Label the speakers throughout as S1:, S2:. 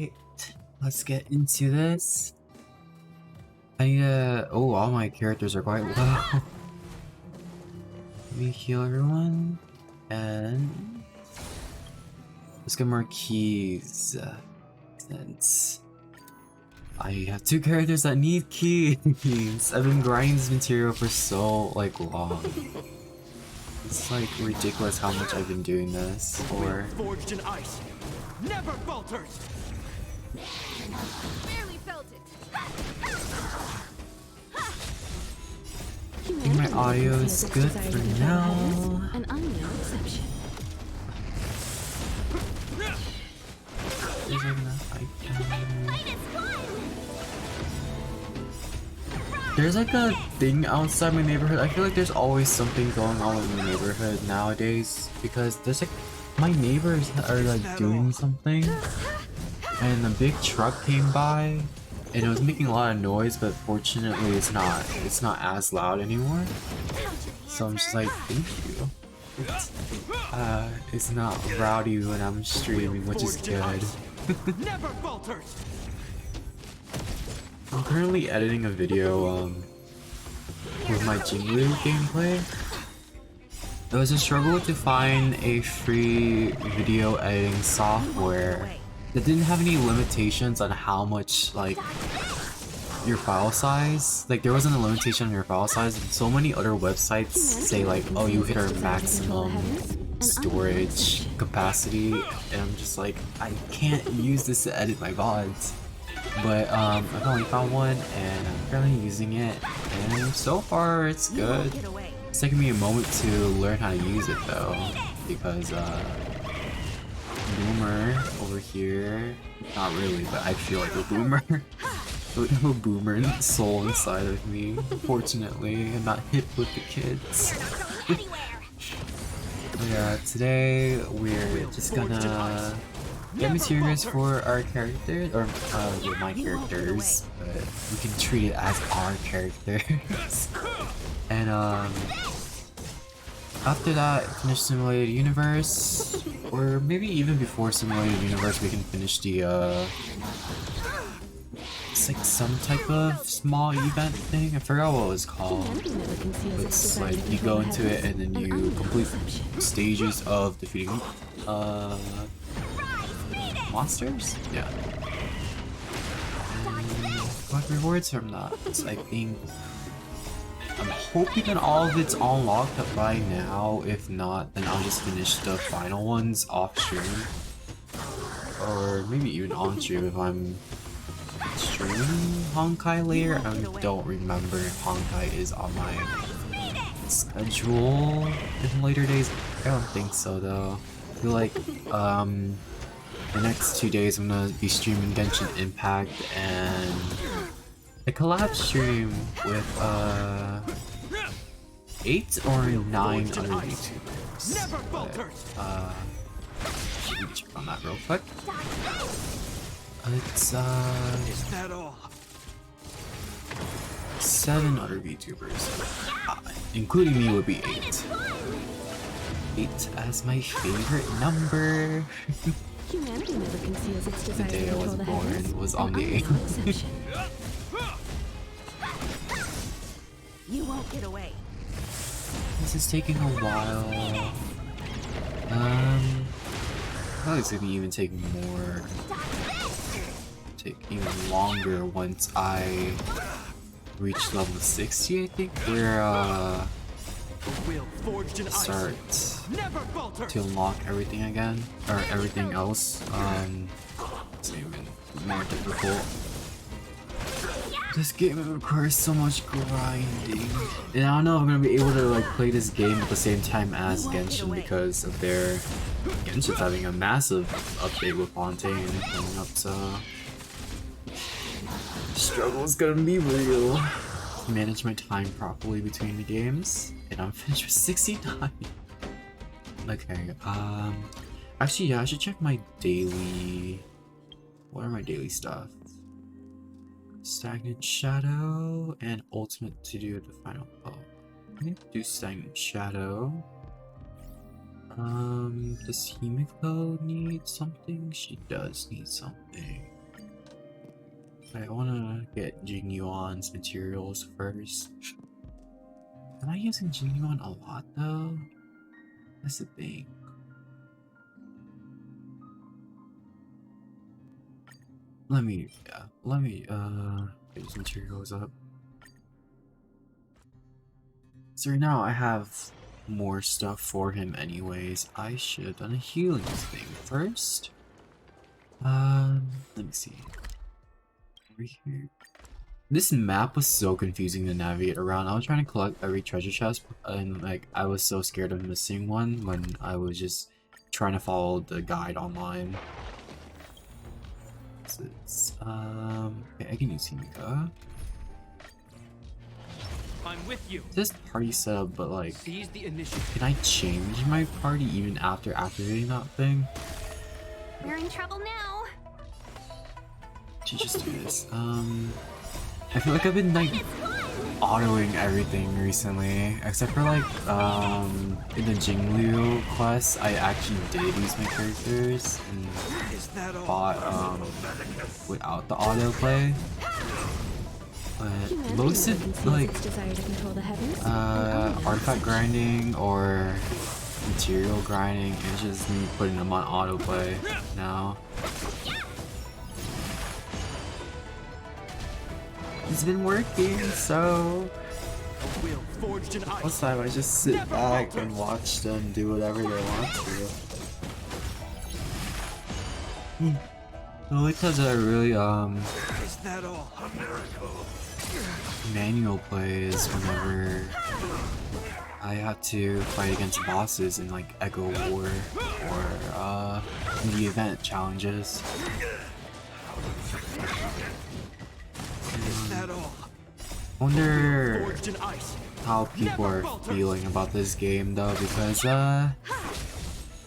S1: Alright, let's get into this. I need to... Oh, all my characters are quite low. Let me heal everyone. And... let's get more keys. Since... I have two characters that need keys. I've been grinding this material for so, long. It's ridiculous how much I've been doing this for.
S2: Forged in ice, never falters.
S3: Barely felt it.
S1: I think my audio is good for now.
S3: An unknown exception.
S1: Is there enough There's a thing outside my neighborhood. I feel like there's always something going on in the neighborhood nowadays because there's my neighbors are doing something and a big truck came by and it was making a lot of noise, but fortunately it's not as loud anymore. So I'm just like, thank you. It's not rowdy when I'm streaming, which is good.
S2: Never falters.
S1: I'm currently editing a video with my Jinglu gameplay. It was a struggle to find a free video editing software that didn't have any limitations on how much your file size. There wasn't a limitation on your file size, and so many other websites say oh, you hit our maximum storage capacity, and I'm just like, I can't use this to edit my VODs. But I've only found one and I'm currently using it, and so far it's good. It's taking me a moment to learn how to use it though, because Boomer over here, not really, but I feel like a boomer. I have a boomer soul inside of me. Unfortunately, I'm not hip with the kids. Yeah, today we're just gonna get materials for our characters, or my characters, but we can treat it as our characters. And after that, finish Simulated Universe, or maybe even before Simulated Universe, we can finish the it's some type of small event thing. I forgot what it was called. It's you go into it and then you complete stages of defeating monsters? Yeah. And collect rewards from that. I think I'm hoping that all of it's unlocked by now. If not, then I'll just finish the final ones off stream. Or maybe even on stream if I'm streaming Honkai later. I don't remember if Honkai is on my schedule in later days. I don't think so though. I feel like the next 2 days I'm gonna be streaming Genshin Impact and a collab stream with 8 or 9 other YouTubers. But, let me check on that real quick. It's
S2: Is that all?
S1: 7 other VTubers, including me would be 8. 8 as my favorite number.
S3: Humanity never conceals its
S1: The
S3: desire
S1: day
S3: to
S1: I was
S3: control the
S1: born
S3: heavens.
S1: was on the
S3: An
S1: 8th.
S3: unknown exception. You won't get away.
S1: This is taking a while. Probably it's gonna even take even longer once I reach level 60, I think, where start to unlock everything again, or everything else. It's even more difficult. This game requires so much grinding, and I don't know if I'm gonna be able to play this game at the same time as Genshin because of their Genshin's having a massive update with Fontaine coming up, so struggle is gonna be real. Manage my time properly between the games, and I'm finished with 69. Okay, actually, yeah, I should check my daily. What are my daily stuff? Stagnant Shadow and Ultimate to do the final. Oh, I need to do Stagnant Shadow. Does Himiko need something? She does need something. I wanna get Jing Yuan's materials first. Am I using Jing Yuan a lot though? That's the thing. Let me get his materials up. So right now I have more stuff for him anyways. I should have done a healing thing first. Let me see. Over here. This map was so confusing to navigate around. I was trying to collect every treasure chest and like I was so scared of missing one when I was just trying to follow the guide online. So it's okay, I can use Himika.
S2: I'm with you.
S1: This party setup, but like,
S2: Seize the initiative.
S1: can I change my party even after activating that thing?
S3: We're in trouble now.
S1: Should just do this. I feel like I've been like autoing everything recently, except for like in the Jinglu quest, I actually did use my characters and
S2: Is that all?
S1: bought without the autoplay. But most of like artifact grinding or material grinding is just me putting them on autoplay now. It's been working, so
S2: A will forged in ice.
S1: most time I just sit back and watch them do whatever they want to. The only times I really
S2: Is that all? A miracle.
S1: manual plays whenever I have to fight against bosses in like Echo War or in the event challenges.
S2: Is that all?
S1: I wonder
S2: Forged in ice.
S1: how people are feeling about this game though, because I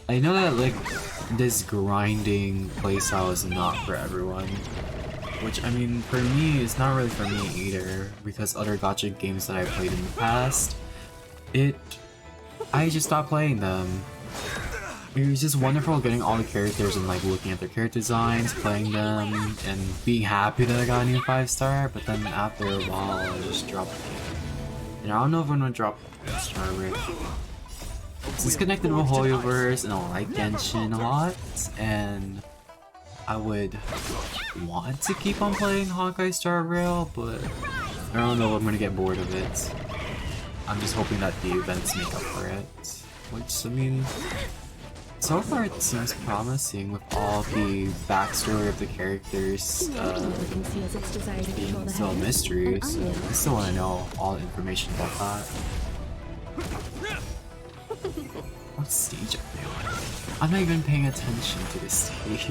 S1: know that like this grinding playstyle is not for everyone. Which, I mean, for me, it's not really for me either, because other gacha games that I played in the past, I just stopped playing them. It was just wonderful getting all the characters and like looking at their character designs, playing them, and being happy that I got a new 5-star, but then after a while, I just dropped the game. And I don't know if I'm gonna drop Star Rift. It's connected to Hoyoverse, and I like Genshin a lot, and I would want to keep on playing Honkai Star Rail, but I don't know if I'm gonna get bored of it. I'm just hoping that the events make up for it. Which, I mean, so far it seems promising with all the backstory of the characters being still a mystery, so I still want to know all the information about that. What stage are they on? I'm not even paying attention to this stage.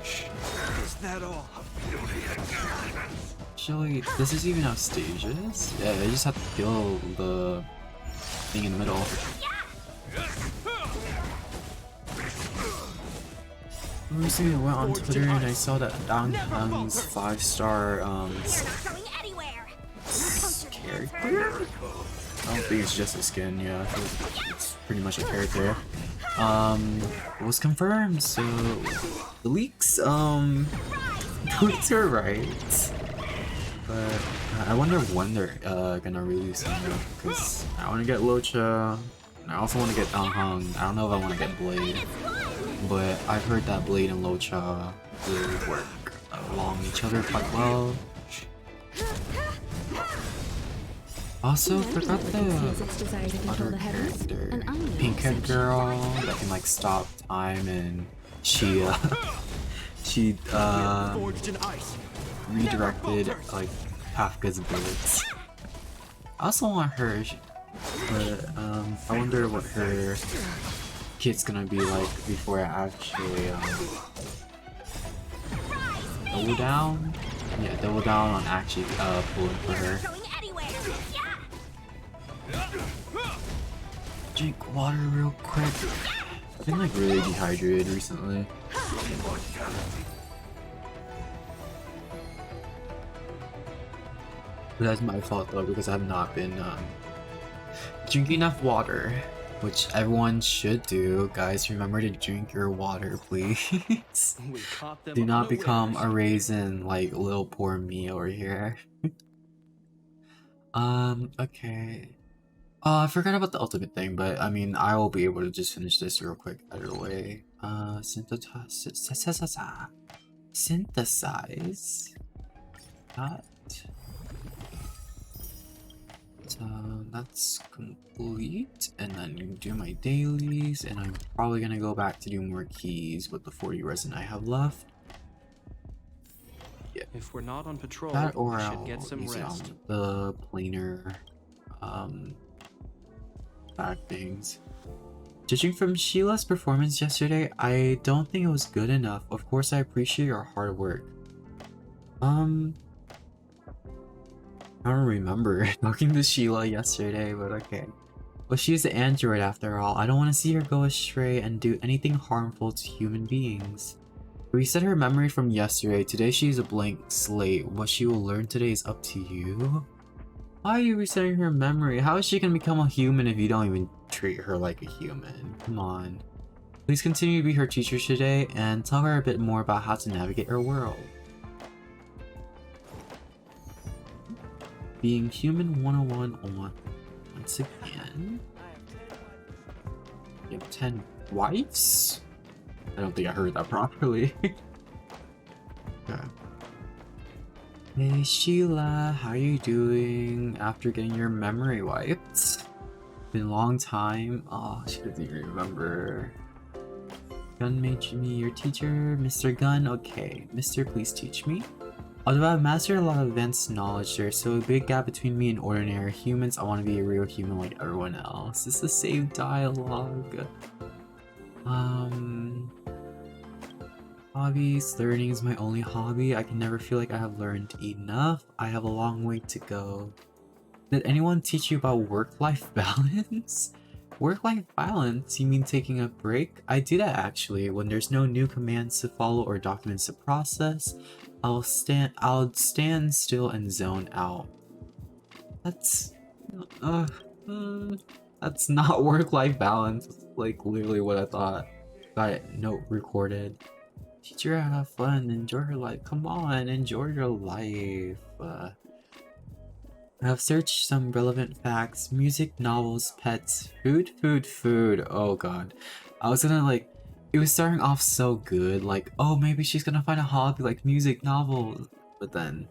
S2: Is that all?
S1: Actually, does this even have stages? Yeah, I just have to kill the thing in the middle. Recently I went on Twitter and I saw that Danghang's 5-star character? I don't think it's just a skin, yeah, I think it's pretty much a character. Was confirmed, so the leaks are right. But I wonder when they're gonna release him, because I wanna get Locha, and I also wanna get Danghang. I don't know if I wanna get Blade, but I've heard that Blade and Locha really work along each other quite well. Also, forgot the other character, pink-haired girl that can like stop time, and she
S2: Forged in ice.
S1: redirected like Kafka's bullets. I also want her, but I wonder what her kit's gonna be like before I actually double down. Yeah, double down on actually pulling for her. Drink water real quick. I've been like really dehydrated recently. But that's my fault though, because I've not been drinking enough water. which everyone should do. Guys, remember to drink your water, please.
S2: We caught them
S1: Do not become
S2: unawares.
S1: a raisin like little poor me over here. Okay. I forgot about the ultimate thing, but I mean, I will be able to just finish this real quick either way. Synthesize. That. So that's complete, and then do my dailies, and I'm probably gonna go back to do more keys with the 40 resin I have left. Yeah.
S2: If we're not on patrol,
S1: That or
S2: we should
S1: I'll
S2: get some
S1: use it on
S2: rest.
S1: the planer bad things. Judging from Sheila's performance yesterday, I don't think it was good enough. Of course, I appreciate your hard work. I don't remember talking to Sheila yesterday, but okay. Well, she's an android after all. I don't want to see her go astray and do anything harmful to human beings. Reset her memory from yesterday. Today she's a blank slate. What she will learn today is up to you. Why are you resetting her memory? How is she gonna become a human if you don't even treat her like a human? Come on. Please continue to be her teacher today and tell her a bit more about how to navigate her world. Being Human 101 on once again. You have 10 wives? I don't think I heard that properly. Okay. Hey Sheila, how are you doing after getting your memory wiped? Been a long time. Oh, she doesn't even remember. Gun made me your teacher, Mr. Gun. Okay, Mr. Please teach me. Although I've mastered a lot of advanced knowledge, there's still a big gap between me and ordinary humans. I want to be a real human like everyone else. It's the same dialogue. Hobbies. Learning is my only hobby. I can never feel like I have learned enough. I have a long way to go. Did anyone teach you about work-life balance? Work-life balance? You mean taking a break? I do that actually. When there's no new commands to follow or documents to process, I'll stand still and zone out. That's not work-life balance. It's like literally what I thought. Got it. Note recorded. Teacher, have fun. Enjoy your life. Come on, enjoy your life. I have searched some relevant facts. Music, novels, pets, food. Oh god. I was gonna like, it was starting off so good. Like, oh, maybe she's gonna find a hobby like music, novels. But then,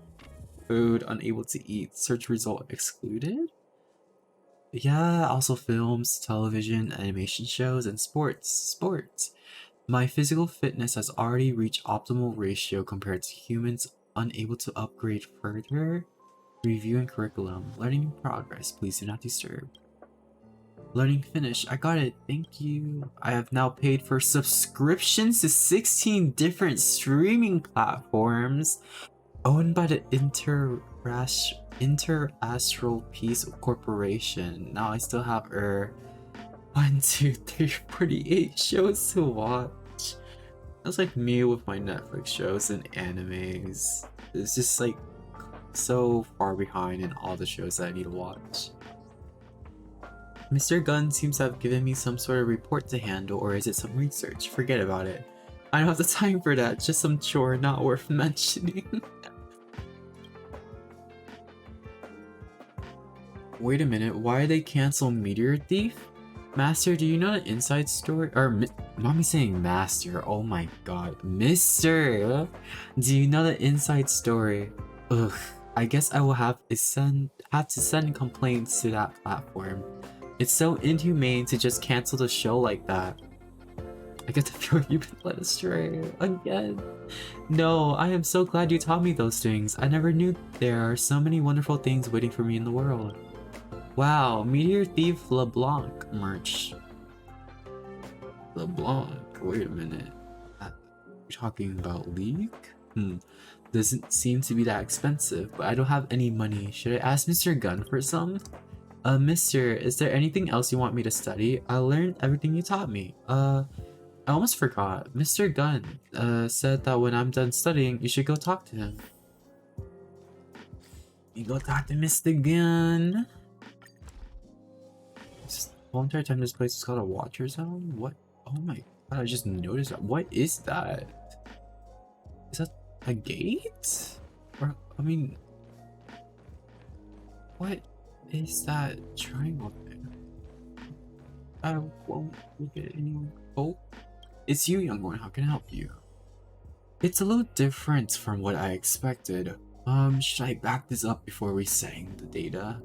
S1: food, unable to eat, search result excluded? Yeah, also films, television, animation shows, and sports. My physical fitness has already reached optimal ratio compared to humans, unable to upgrade further. Reviewing curriculum. Learning in progress. Please do not disturb. Learning finished. I got it. Thank you. I have now paid for subscriptions to 16 different streaming platforms owned by the Interastral Peace Corporation. Now I still have 1, 2, 3, 48 shows to watch. That's like me with my Netflix shows and animes. It's just like so far behind in all the shows that I need to watch. Mr. Gunn seems to have given me some sort of report to handle, or is it some research? Forget about it. I don't have the time for that, just some chore not worth mentioning. Wait a minute, why did they cancel Meteor Thief? Master, do you know the inside story? Or, mommy's saying Master, oh my god. Mister, do you know the inside story? Ugh, I guess I will have to send complaints to that platform. It's so inhumane to just cancel the show like that. I get the feeling you've been led astray again. No, I am so glad you taught me those things. I never knew there are so many wonderful things waiting for me in the world. Wow, Meteor Thief LeBlanc merch. LeBlanc, wait a minute. You're talking about League? Doesn't seem to be that expensive, but I don't have any money. Should I ask Mr. Gunn for some? Mister, is there anything else you want me to study? I learned everything you taught me. I almost forgot. Mr. Gunn, said that when I'm done studying, you should go talk to him. You go talk to Mr. Gunn. whole entire time this place is called a Watcher Zone? What? Oh my god, I just noticed that. What is that? Is that a gate? Or, I mean, what is that triangle there? I won't look at it anymore. Oh, it's you, young one. How can I help you? It's a little different from what I expected. Should I back this up before we sang the data?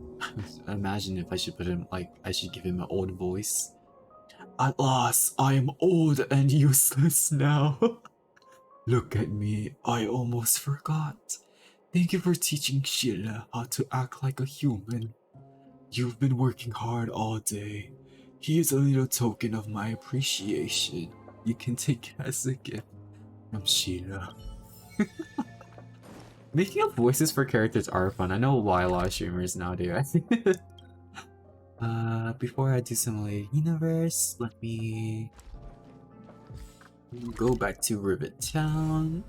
S1: Imagine if I should put him, like, I should give him an old voice. At last, I am old and useless now. Look at me, I almost forgot. Thank you for teaching Sheila how to act like a human. You've been working hard all day. Here's a little token of my appreciation. You can take it as a gift from Sheila. Making up voices for characters are fun. I know why a lot of streamers now do. Before I do Simulated Universe, let me go back to Rivet Town.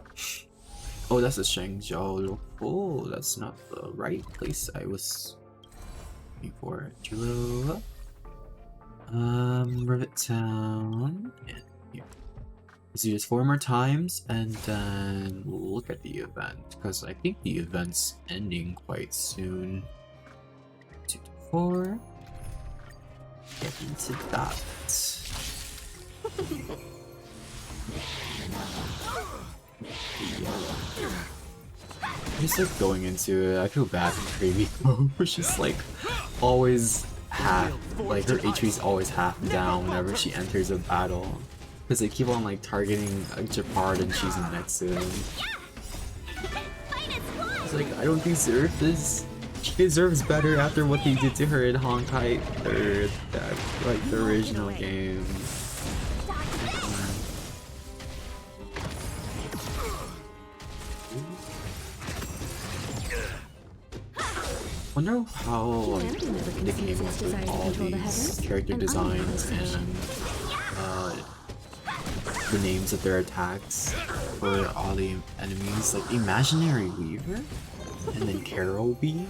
S1: Oh, that's a Shangzhou. Oh, that's not the right place I was looking for. Julo. Rivet Town. Yeah, here. Let's do this 4 more times and then we'll look at the event because I think the event's ending quite soon. 2 to 4. Get into that. Just like going into it, I feel bad for Kriviko. She's like always half, like her HP is always half down whenever she enters a battle. Because they keep on like targeting Japard and she's next to him. It's like, I don't deserve this. She deserves better after what they did to her in Honkai 3rd, like the original game. Wonder how like they came up with all these character designs and the names of their attacks for all the enemies, like Imaginary Weaver and then Carol Beam.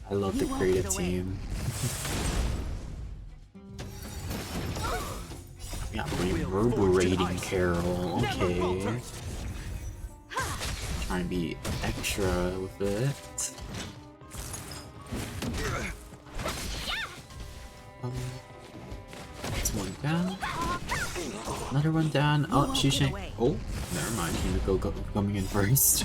S1: I love the creative team. Yeah, reverberating Carol. Okay. Trying to be extra with it. That's one down. Another one down. Oh, Shushan. Oh, never mind. Himiko coming in first.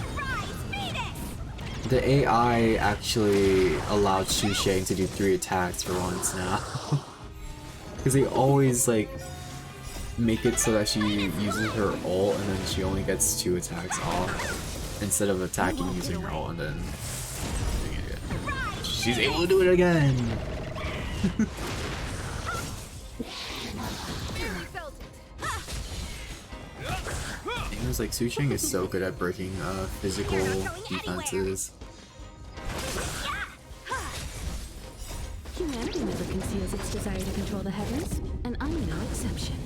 S1: The AI actually allowed Shushan to do 3 attacks for once now. Because they always like make it so that she uses her ult and then she only gets 2 attacks off instead of attacking using her ult and then doing it again. She's able to do it again. It was like Susheng is so good at breaking physical defenses.
S4: Humanity never conceals its desire to control the heavens, and I'm no exception.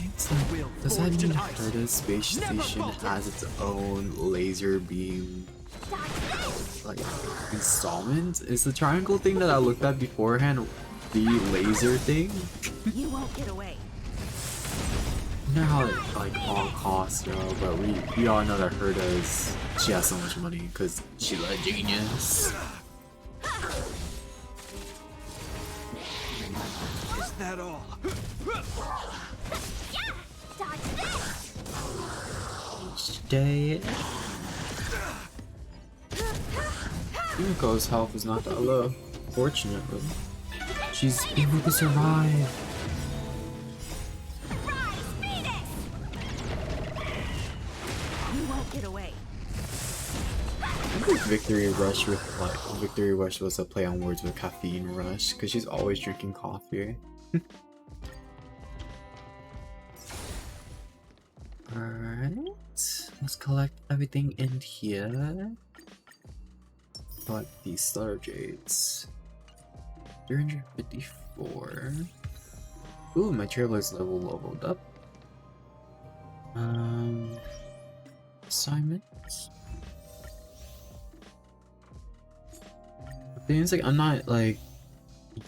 S1: It's like, does that mean Herta's space station has its own laser beam like installment? Is the triangle thing that I looked at beforehand the laser thing?
S4: You won't get away.
S1: I know how it like all costs though, but we all know that she has so much money because she's a genius.
S2: Is that all?
S1: Each day. Yumiko's health is not that low, fortunately. She's able to survive.
S4: Get away.
S1: I think Victory Rush with like Victory Rush was a play on words with Caffeine Rush because she's always drinking coffee. Alright, let's collect everything in here. Collect these Starter Jades. 354. Ooh, my Traveler's leveled up. Assignments. The thing is, like, I'm not like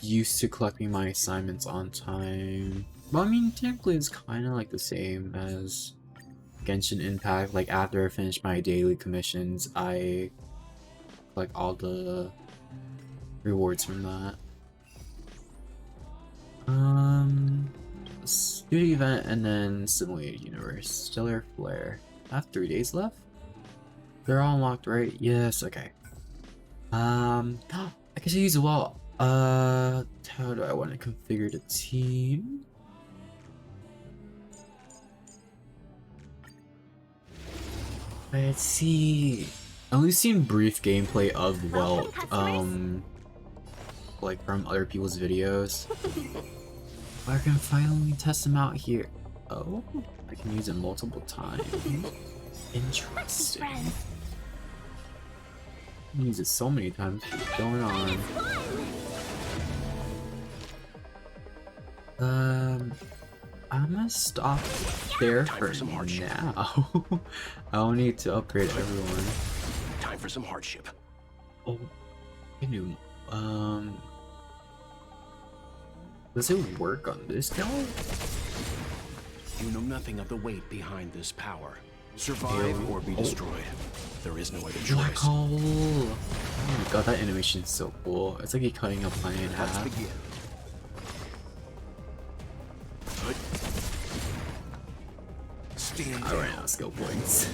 S1: used to collecting my assignments on time. But I mean, technically it's kind of like the same as Genshin Impact. Like after I finish my daily commissions, I collect all the rewards from that. Studio event and then simulated universe. Stellar Flare. I have 3 days left. They're all unlocked, right? Yes. Okay. I can use a wall. How do I want to configure the team? Let's see. I've only seen brief gameplay of Welt, like from other people's videos. I can finally test them out here. Oh, I can use it multiple times. Interesting. I can use it so many times. What's going on? I'm gonna stop there for now. I don't need to upgrade everyone.
S5: Time for some hardship.
S1: Oh, I knew. Does it work on this guy?
S5: You know nothing of the weight behind this power. Survive or be destroyed. There is no other
S1: Black
S5: choice.
S1: hole! Oh my god, that animation is so cool. It's like you're cutting a planet in
S5: Let's
S1: half.
S5: begin. Stand
S1: I ran
S5: down.
S1: out of skill points.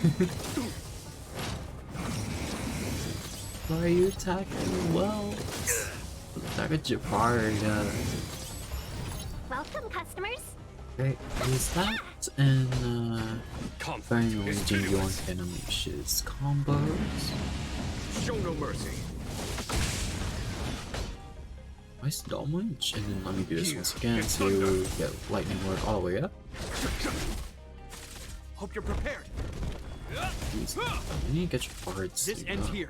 S1: Why are you attacking well? Attack a Jafar, yeah.
S3: Welcome, customers.
S1: Great, use that and finally Jingle and unleashes combos.
S2: Show no mercy.
S1: Nice Dome Winch, and then let me do this once again to get lightning work all the way up.
S2: Hope you're prepared.
S1: Jeez, I need to get your parts.
S2: This ends here.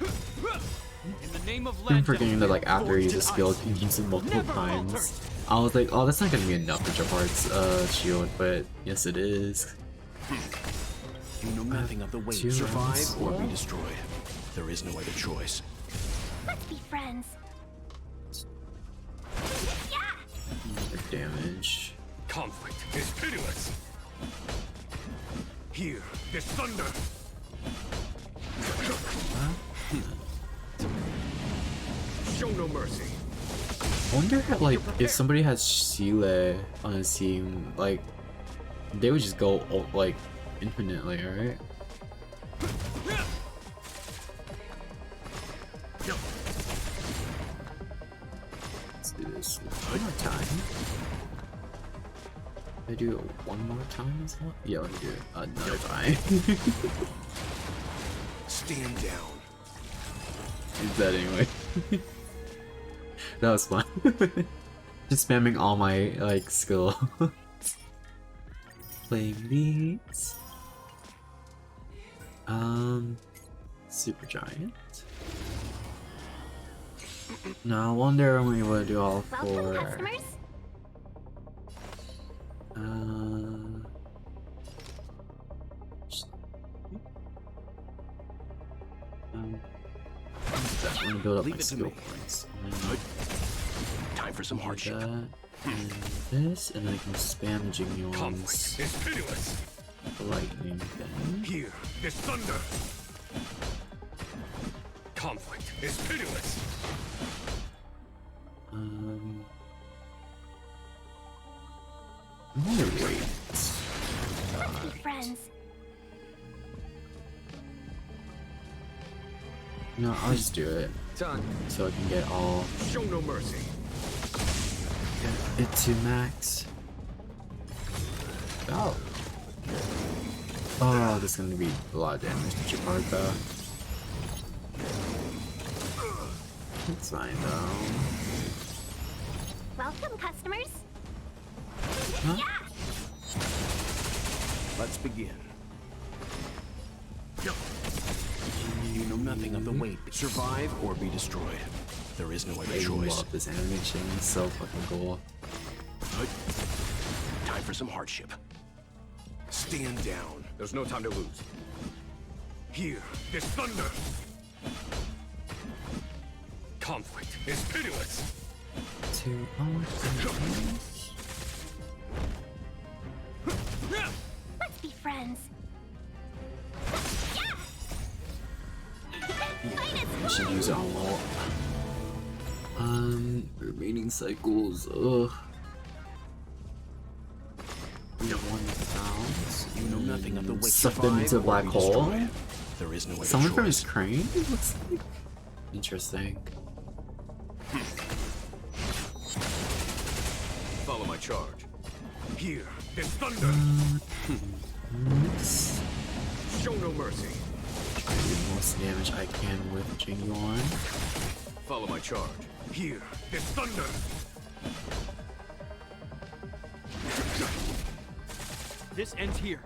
S2: In the name of
S1: I'm
S2: Land
S1: forgetting that like after you use a
S2: forged in
S1: skill,
S2: ice.
S1: you can use it multiple
S2: Never
S1: times.
S2: altered.
S1: I was like, oh, that's not gonna be enough for Jafar's shield, but yes, it is.
S5: You know nothing of the weight.
S1: Two
S5: Survive
S1: rounds
S5: or be
S1: left.
S5: destroyed. There is no other choice.
S3: Let's be friends.
S1: More damage.
S2: Conflict is pitiless. Here, this thunder. Show no mercy.
S1: I wonder how, like, if somebody has Sheila on his team, like, they would just go like infinitely, right? Let's do this one more time. I do it one more time as well? Yeah, let me do it another time.
S5: Stand down.
S1: Use that anyway. That was fun. Just spamming all my like skill. Playing beats. Super giant. No wonder I'm able to do all
S3: Welcome,
S1: four.
S3: customers. I'm gonna build up
S5: Leave
S1: my
S5: it to
S1: skill
S5: me.
S1: points.
S5: Time for some hardship.
S1: That, and this, and then I can spam Jignons.
S2: Conflict is pitiless.
S1: Lightning then.
S2: Here, this thunder. Conflict is pitiless.
S1: I'm gonna wait.
S3: Let's be friends.
S1: No, I'll just do it
S2: Done.
S1: so I can get all
S2: Show no mercy.
S1: get it to max. Oh. Oh, this is gonna be a lot of damage to Jafar though. It's fine though.
S3: Welcome, customers.
S1: Huh?
S5: Let's begin. You know nothing of the weight. Survive or be destroyed. There is no other
S1: I
S5: choice.
S1: love this animation, it's so fucking cool.
S5: Time for some hardship. Stand down.
S2: There's no time to lose. Here, this thunder. Conflict is pitiless.
S1: To
S3: Let's be friends.
S1: I should use it on wall. Remaining cycles. Ugh. 1,000.
S5: You know nothing of the way.
S1: Suck them into a black hole.
S5: There is no other
S1: Someone from
S5: choice.
S1: his crane? Looks like. Interesting.
S2: Follow my charge. Here, there's thunder. Show no mercy.
S1: Try to do the most damage I can with Jingyuan.
S2: Follow my charge. Here, there's thunder.
S6: This ends here.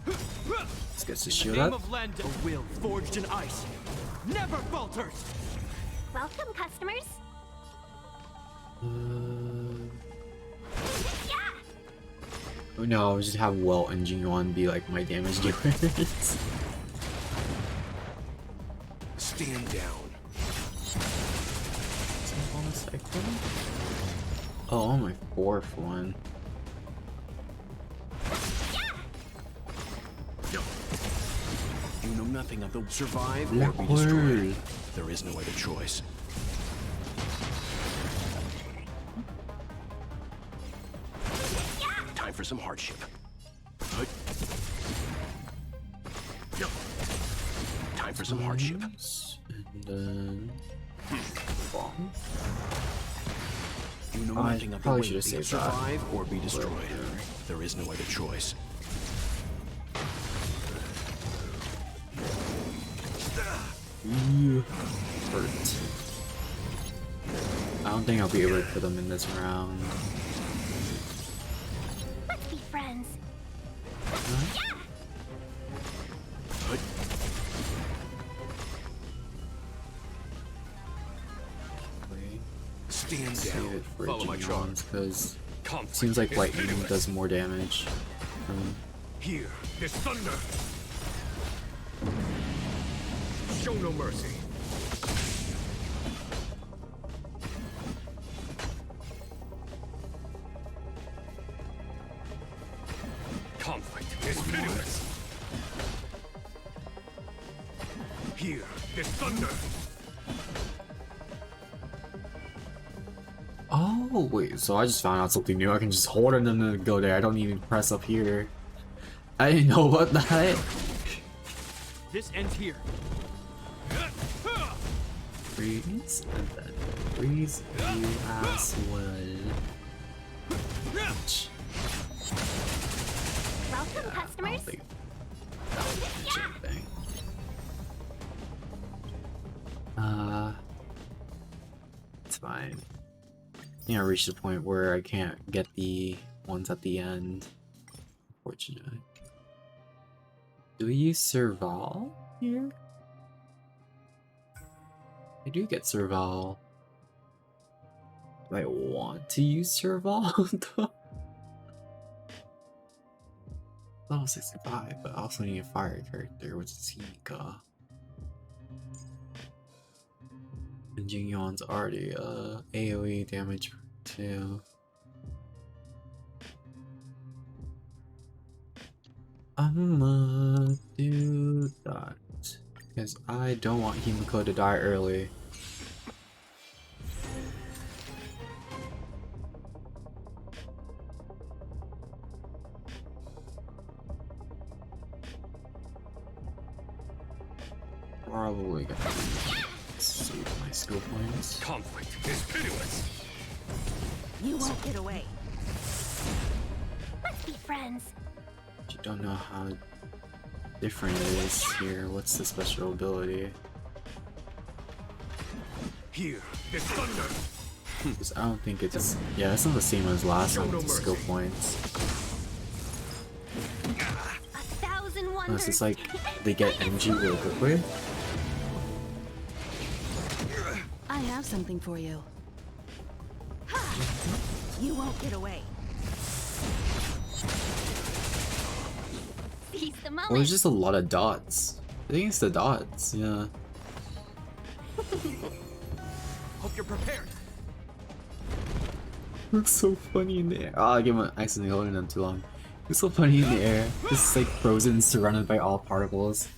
S1: This gets the
S6: In the
S1: shield
S6: name
S1: up.
S6: of land, a will forged in ice never falters.
S3: Welcome, customers.
S1: Oh no, I'll just have Welt and Jingyuan be like my damage dealers.
S5: Stand down.
S1: Oh, my 4th one.
S5: You know nothing of the survive or
S1: Black
S5: be destroyed.
S1: hole.
S5: There is no other choice. Time for some hardship. Time for some hardship.
S1: And then bomb.
S5: You know
S1: I
S5: nothing of the
S1: probably
S5: way.
S1: should have saved that.
S5: Survive or be destroyed. There is no other choice.
S1: Hurt. I don't think I'll be able to put them in this round.
S3: Let's be friends.
S1: Wait,
S5: Stand
S1: save
S5: down.
S1: it for
S2: Follow my
S1: Jingyuan's because
S2: Conflict
S1: seems like
S2: is
S1: lightning
S2: pitiless.
S1: does more damage.
S2: Here, there's thunder. Show no mercy. Conflict is pitiless. Here, there's thunder.
S1: Oh wait, so I just found out something new. I can just hold it and then go there. I don't even press up here. I didn't know about that.
S6: This ends here.
S1: Freeze and then freeze you as well.
S3: Welcome,
S1: I don't
S3: customers.
S1: think that would change anything. It's fine. I think I reached the point where I can't get the ones at the end. Unfortunately. Do we use Serval here? I do get Serval. Do I want to use Serval though? Level 65, but I also need a fire character, which is Hika. And Jingyuan's already AoE damage too. I'ma do that because I don't want Himiko to die early. Probably gonna save my skill points.
S2: Conflict is pitiless.
S3: You won't get away. Let's be friends.
S1: But you don't know how different it is here. What's the special ability?
S2: Here, there's thunder.
S1: 'Cause I don't think it's yeah, it's not the same as last
S2: Show
S1: one
S2: no
S1: with the skill
S2: mercy.
S1: points.
S3: 1,000 wonders.
S1: Unless it's like they get energy real quickly.
S4: I have something for you.
S3: You won't get away. Seize the moment.
S1: Well, there's just a lot of dots. I think it's the dots, yeah.
S6: Hope you're prepared.
S1: Looks so funny in the air. Oh, I gave him accidentally holding them too long. Looks so funny in the air. Just like frozen, surrounded by all particles.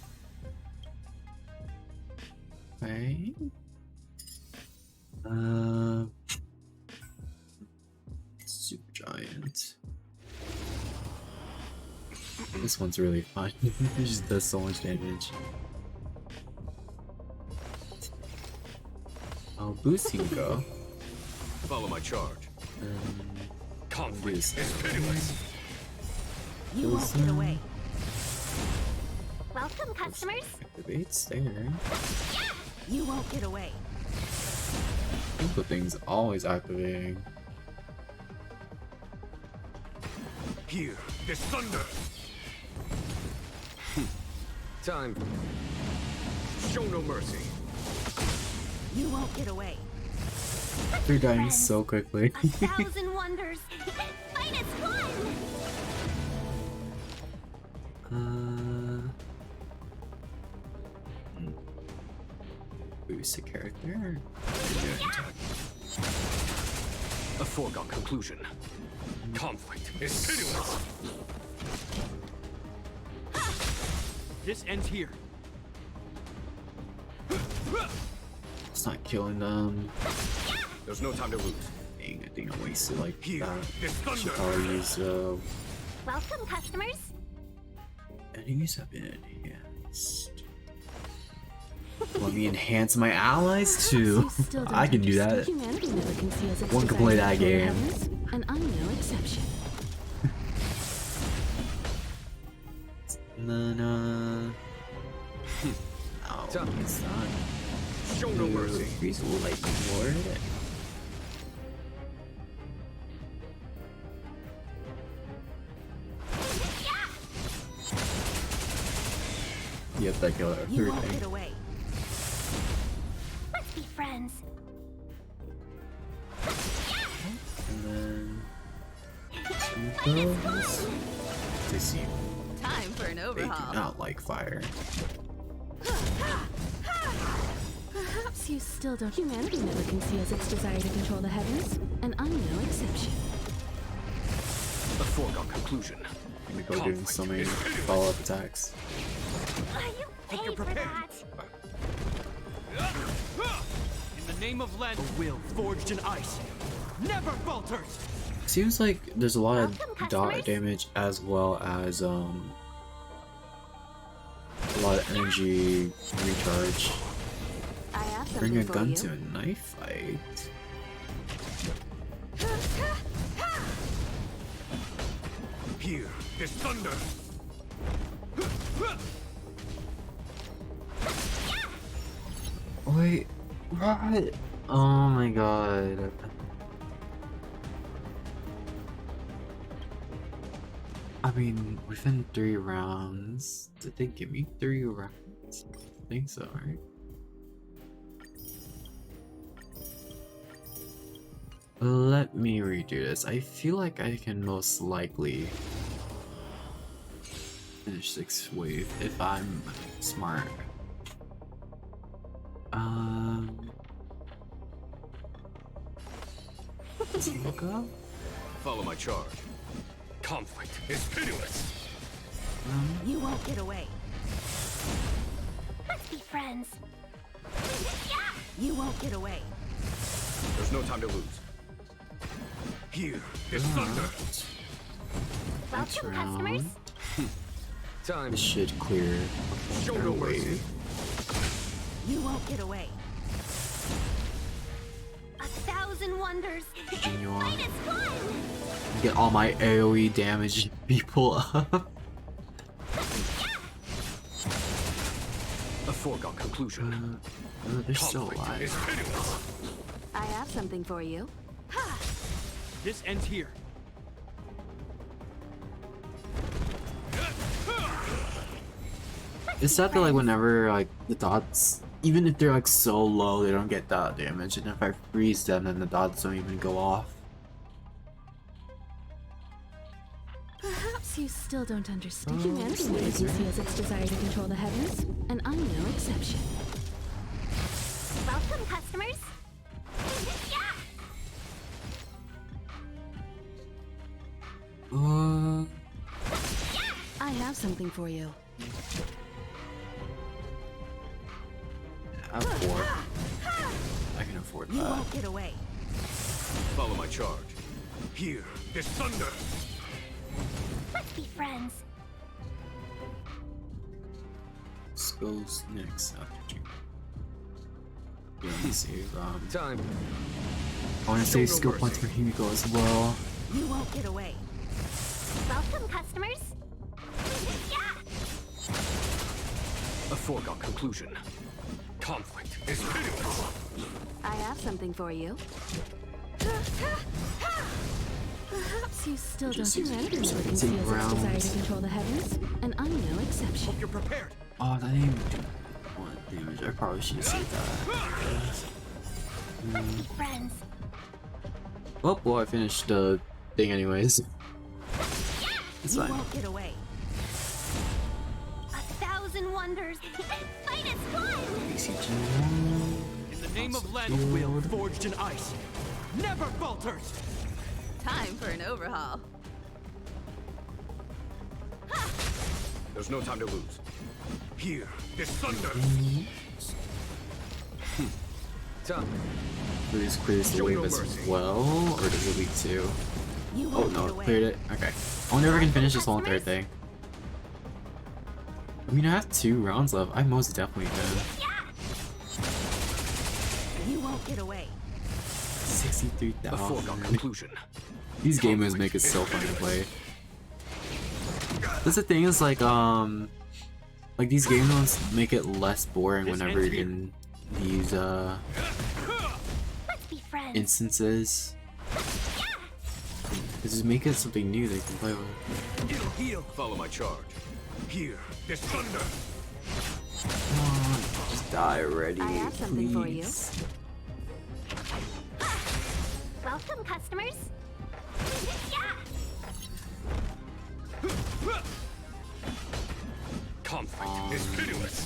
S1: Okay. Super giant. This one's really fun. It just does so much damage. Oh, boost you can go.
S2: Follow my charge. Conflict
S1: Boost.
S2: is pitiless.
S3: You won't get away. Welcome, customers.
S1: Activates there.
S3: You won't get away.
S1: Input thing's always activating.
S2: Here, this thunder. Time. Show no mercy.
S3: You won't get away.
S1: They're dying so quickly.
S3: 1,000 wonders. Fight as one.
S1: Boost a character.
S5: A foregone conclusion.
S2: Conflict is pitiless.
S6: This ends here.
S1: It's not killing them.
S2: There's no time to lose.
S1: Dang, I think I wasted like
S2: Here,
S1: that.
S2: this
S1: Should
S2: thunder.
S1: probably use
S3: Welcome, customers.
S1: enemies have been enhanced. Let me enhance my allies too.
S4: You still don't
S1: I can do that.
S4: understand humanity never conceals its
S1: One can play
S4: desire
S1: that
S4: to control the
S1: game.
S4: heavens, and I'm no exception.
S1: No. Oh, it's not.
S2: Show no mercy.
S1: Freeze will lightning lord. Yep, that killed
S3: You won't
S1: everything.
S3: get away. Let's be friends.
S1: And then two goes. They seem
S3: Time for an
S1: they do
S3: overhaul.
S1: not like fire.
S4: Perhaps you still don't. Humanity never conceals its desire to control the heavens, and I'm no exception.
S5: A foregone conclusion.
S1: I'm gonna go doing so many follow-up attacks.
S3: You paid for that.
S6: In the name of Len, a will forged in ice never falters.
S1: Seems like there's a lot of
S3: Welcome,
S1: dot
S3: customers.
S1: damage as well as a lot of energy recharge.
S4: I have something
S1: Bring a
S4: for
S1: gun
S4: you.
S1: to a knife fight.
S2: Here, this thunder.
S1: Wait, what? Oh my god. I mean, within 3 rounds. Did they give me 3 rounds? I think so, right? Let me redo this. I feel like I can most likely finish 6th wave if I'm smart. Go?
S2: Follow my charge. Conflict is pitiless.
S3: You won't get away. Let's be friends. You won't get away.
S2: There's no time to lose. Here, this thunder.
S1: Next
S3: Welcome, customers.
S1: round.
S2: Time.
S1: This should clear
S2: Show
S1: their
S2: no mercy.
S1: wave.
S3: You won't get away. 1,000 wonders.
S1: Continue
S3: Fight
S1: on.
S3: as one.
S1: Get all my AoE damage people up.
S5: A foregone conclusion.
S1: They're still
S2: Conflict
S1: alive.
S2: is pitiless.
S4: I have something for you.
S6: This ends here.
S1: It's sad that like whenever like the dots, even if they're like so low, they don't get dot damage, and if I freeze them, then the dots don't even go off.
S4: Perhaps you still don't understand.
S1: Oh,
S4: Humanity never
S1: laser.
S4: conceals its desire to control the heavens, and I'm no exception.
S3: Welcome, customers.
S4: something for you.
S1: I have 4. I can afford
S3: You
S1: that.
S3: won't get away.
S2: Follow my charge. Here, this thunder.
S3: Let's be friends.
S1: This goes next after you. Yeah, let me save.
S2: Time.
S1: I want to save
S2: no
S1: skill
S2: mercy.
S1: points for Himiko as well.
S3: You won't get away. Welcome, customers. Yeah!
S2: A foregone conclusion. Conflict is pitiless.
S4: I have something for you. Perhaps you still don't.
S1: Just use
S4: Humanity
S1: it
S4: never
S1: for
S4: conceals its
S1: rounds.
S4: desire to control the heavens, and I'm no exception.
S2: Hope you're prepared.
S1: Oh, that didn't even do 1 damage. I probably should have saved that.
S3: Let's be friends.
S1: Well, I finished the thing anyways. It's
S3: You
S1: fine.
S3: won't get away. 1,000 wonders. Fight is fun.
S6: In the name of Len, a will forged in ice never falters.
S4: Time for an overhaul.
S2: There's no time to lose. Here, this thunder. Time.
S1: Please clears the
S2: Show
S1: wave
S2: no
S1: as
S2: mercy.
S1: well, or does it lead to?
S3: You
S1: Oh
S3: won't
S1: no,
S3: get
S1: it
S3: away.
S1: cleared it. Okay. I wonder if I can finish this whole third thing. I mean, I have 2 rounds left. I most definitely can.
S3: You won't get away.
S2: A foregone
S1: 63,000.
S2: conclusion.
S1: These gamers make it so fun to play. That's the thing is like these game modes make it less boring whenever you're in these
S3: Let's be friends.
S1: instances. Just make it something new they can play with.
S2: It'll heal. Follow my charge. Here, this thunder.
S1: Come on, just die already.
S4: I have something for you.
S1: please.
S3: Welcome, customers. Yeah!
S2: Conflict is pitiless.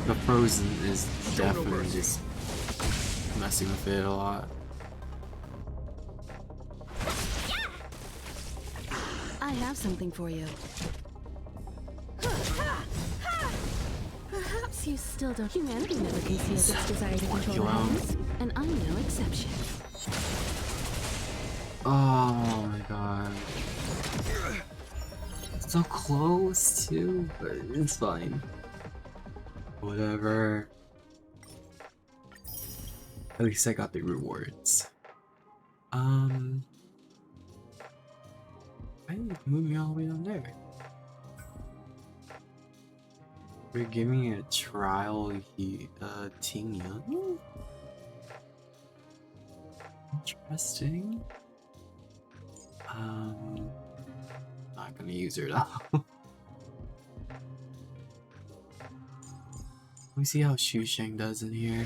S1: The frozen is
S2: Show no
S1: definitely
S2: mercy.
S1: just messing with it a lot.
S4: I have something for you. Perhaps you still don't. Humanity never conceals its desire to control the heavens, and I'm no exception.
S1: Oh my god. So close too, but it's fine. Whatever. At least I got the rewards. I need to move me all the way down there. We're giving a trial Tingya. Interesting. Not gonna use her though. Let me see how Shu Sheng does in here.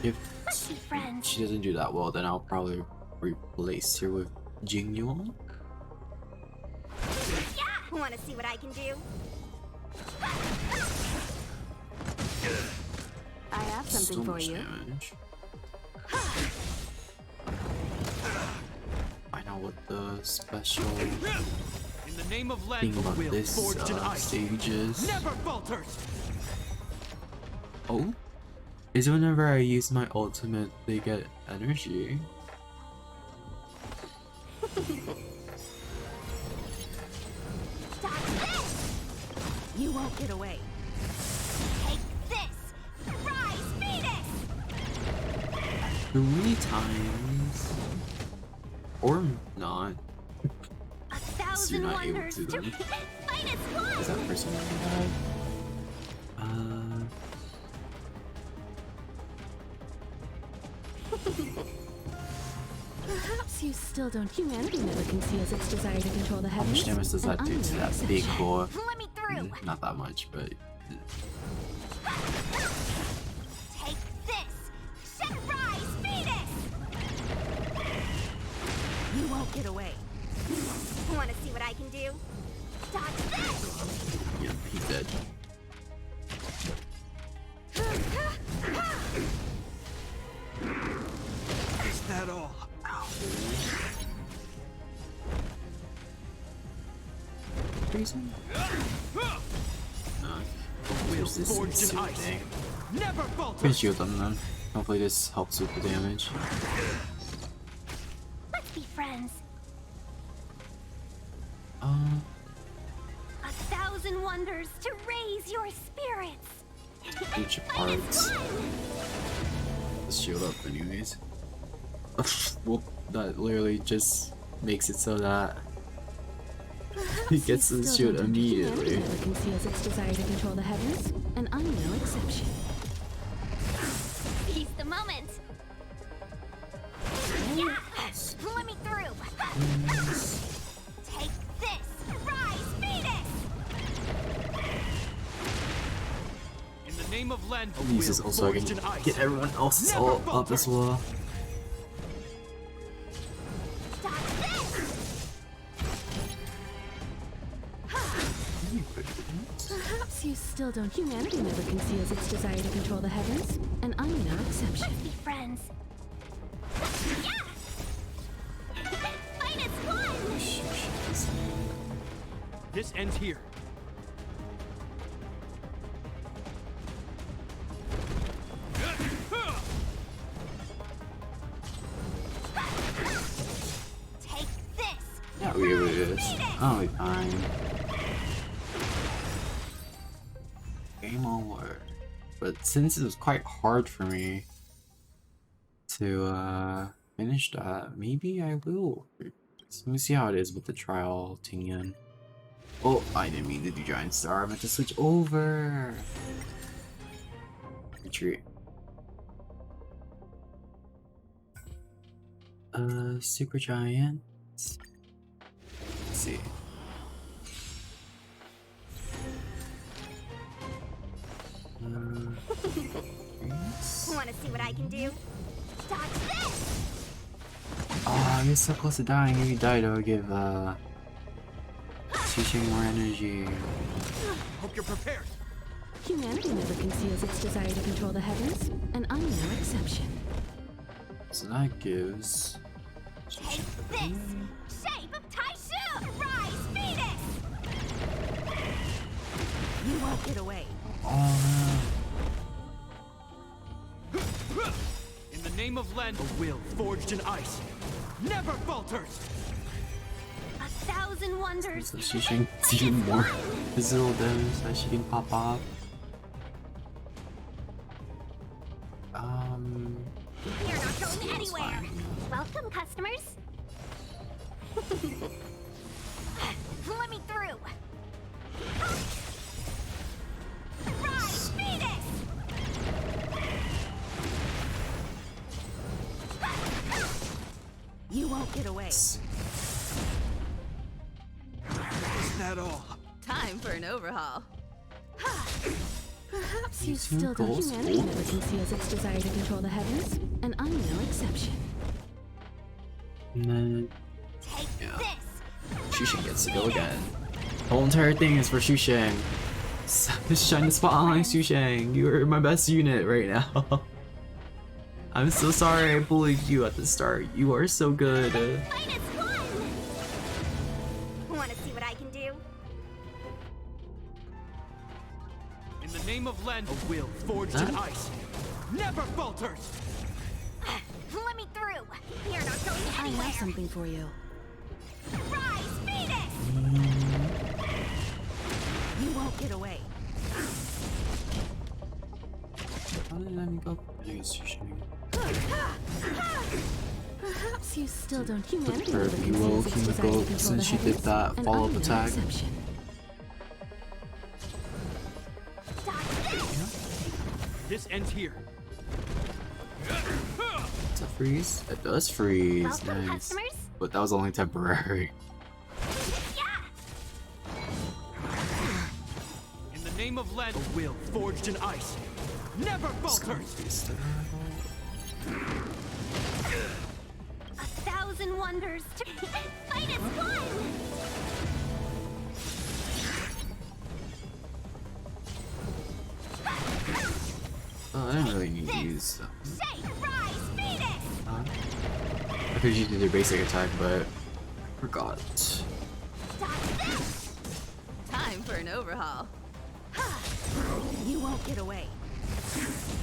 S1: If
S3: Let's be friends.
S1: she doesn't do that well, then I'll probably replace her with Jing Yuan.
S3: Yeah! Want to see what I can do?
S4: I have something
S1: So
S4: for
S1: much
S4: you.
S1: damage. Find out what the special
S6: In the name of Len,
S1: thing
S6: a
S1: about
S6: will
S1: this
S6: forged in ice
S1: stage is.
S6: never falters.
S1: Oh? Is whenever I use my ultimate, they get energy.
S3: Stop this! You won't get away. Take this! Rise, Phoenix!
S1: Three times. Or not.
S3: 1,000
S1: not able
S3: wonders
S1: to
S3: to
S1: then.
S3: fight is
S1: Is
S3: fun!
S1: that person really bad?
S4: Perhaps you still don't. Humanity never conceals its desire to control the
S1: How
S4: heavens.
S1: much damage does that
S4: and
S1: do
S4: I'm
S1: to
S4: no
S1: that
S4: exception.
S1: big boy?
S3: Let me through!
S1: Not that much, but
S3: Take this! Set rise, Phoenix! You won't get away. Want to see what I can do? Dodge this!
S1: yeah, he's dead.
S6: Is that all?
S1: freezing? No. There's this
S6: Forged in
S1: stupid
S6: ice.
S1: thing.
S6: Never
S1: Can
S6: falter.
S1: shield them then. Hopefully this helps with the damage.
S3: Let's be friends. 1,000 wonders to raise your spirits.
S1: Each parts. Let's shield up anyways. Well, that literally just makes it so that he gets the shield immediately.
S4: Never conceals its desire to control the heavens, and I'm no exception.
S3: Seize the moment. Yeah! Let me through. Take this. Rise, Venus.
S6: In the name of Len, a
S1: Use this
S6: will
S1: also I
S6: forged
S1: can
S6: in ice.
S1: get everyone else's
S6: Never
S1: all up
S6: falter.
S1: as well.
S3: Stop this.
S4: Perhaps you still don't. Humanity never conceals its desire to control the heavens, and I'm no exception.
S3: Let's be friends. Yeah! Fight as one.
S6: This ends here.
S3: Take this.
S1: Yeah, we do this. Oh, we fine. Game over. But since it was quite hard for me to finish that, maybe I will. Let me see how it is with the trial Tingyun. Oh, I didn't mean to do Giant Star. I meant to switch over. Retreat. Super Giant. Let's see.
S3: Want to see what I can do? Dodge this.
S1: Oh, you're so close to dying. If you died, I would give Xixing more energy.
S6: Hope you're prepared.
S4: Humanity never conceals its desire to control the heavens, and I'm no exception.
S1: So that gives.
S3: Take this. Shape of Taishu. Rise, Venus. You won't get away.
S1: Oh
S6: In the name of Len, a will forged in ice. Never falters.
S3: 1,000 wonders.
S1: no. So Xixing gets even more physical damage that she can pop off.
S3: You're not going
S1: Skill's
S3: anywhere.
S1: fine.
S3: Welcome, customers. Let me through. Rise, Venus. You won't get away.
S6: Is that all?
S7: Time for an overhaul.
S4: Perhaps you
S1: These
S4: still don't.
S1: girls
S4: Humanity
S1: old.
S4: never conceals its desire to control the heavens, and I'm no exception.
S1: And then
S3: Take
S1: Yeah.
S3: this.
S1: Xixing gets to go again. The whole entire thing is for Xixing. Just shine the spotlight on Xixing. You are my best unit right now. I'm so sorry I bullied you at the start. You are so good.
S3: Fight as one. Want to see what I can do?
S6: In the name of Len, a will forged in ice. Never falters.
S3: Let me through. You're not going
S4: I
S3: anywhere.
S4: have something for you.
S3: Rise, Venus. You won't get away.
S1: How did I go against Xixing?
S4: Perhaps you still don't. Humanity
S1: her
S4: never
S1: Evo
S4: conceals its desire to
S1: Kimiko
S4: control
S1: since
S4: the
S1: she did
S4: heavens,
S1: that
S4: and
S1: follow-up
S4: I'm no
S1: attack.
S4: exception.
S3: Dodge this.
S6: This ends here.
S1: Does that freeze? It does freeze.
S3: Welcome,
S1: Nice.
S3: customers.
S1: But that was only temporary.
S3: Yeah.
S6: In the name of Len, a will forged in ice. Never falters.
S3: 1,000 wonders to fight as one.
S1: Oh, I didn't really need to use them.
S3: Shape, rise, Venus.
S1: I could use their basic attack, but I forgot.
S3: Dodge this.
S7: an overhaul.
S3: You won't get away.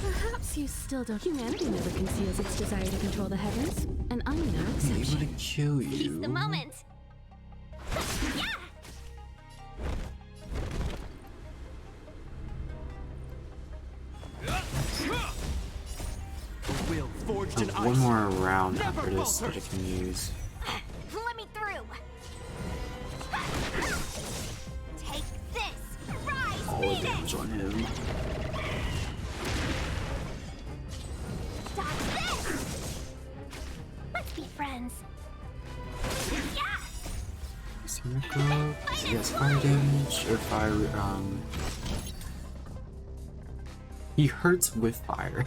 S4: Perhaps you still don't. Humanity never conceals its desire to control the heavens, and I'm no
S1: I'm able
S4: exception.
S1: to kill you.
S3: Seize the moment. Yeah.
S6: A will forged in
S1: I have
S6: ice.
S1: one more round
S6: Never
S1: after this that I
S6: falters.
S1: can use.
S3: Let me through. Take this. Rise,
S1: All the
S3: beat
S1: damage
S3: it.
S1: on him.
S3: Dodge this. Let's be friends. Yeah.
S1: He has fire damage or fire. He hurts with fire.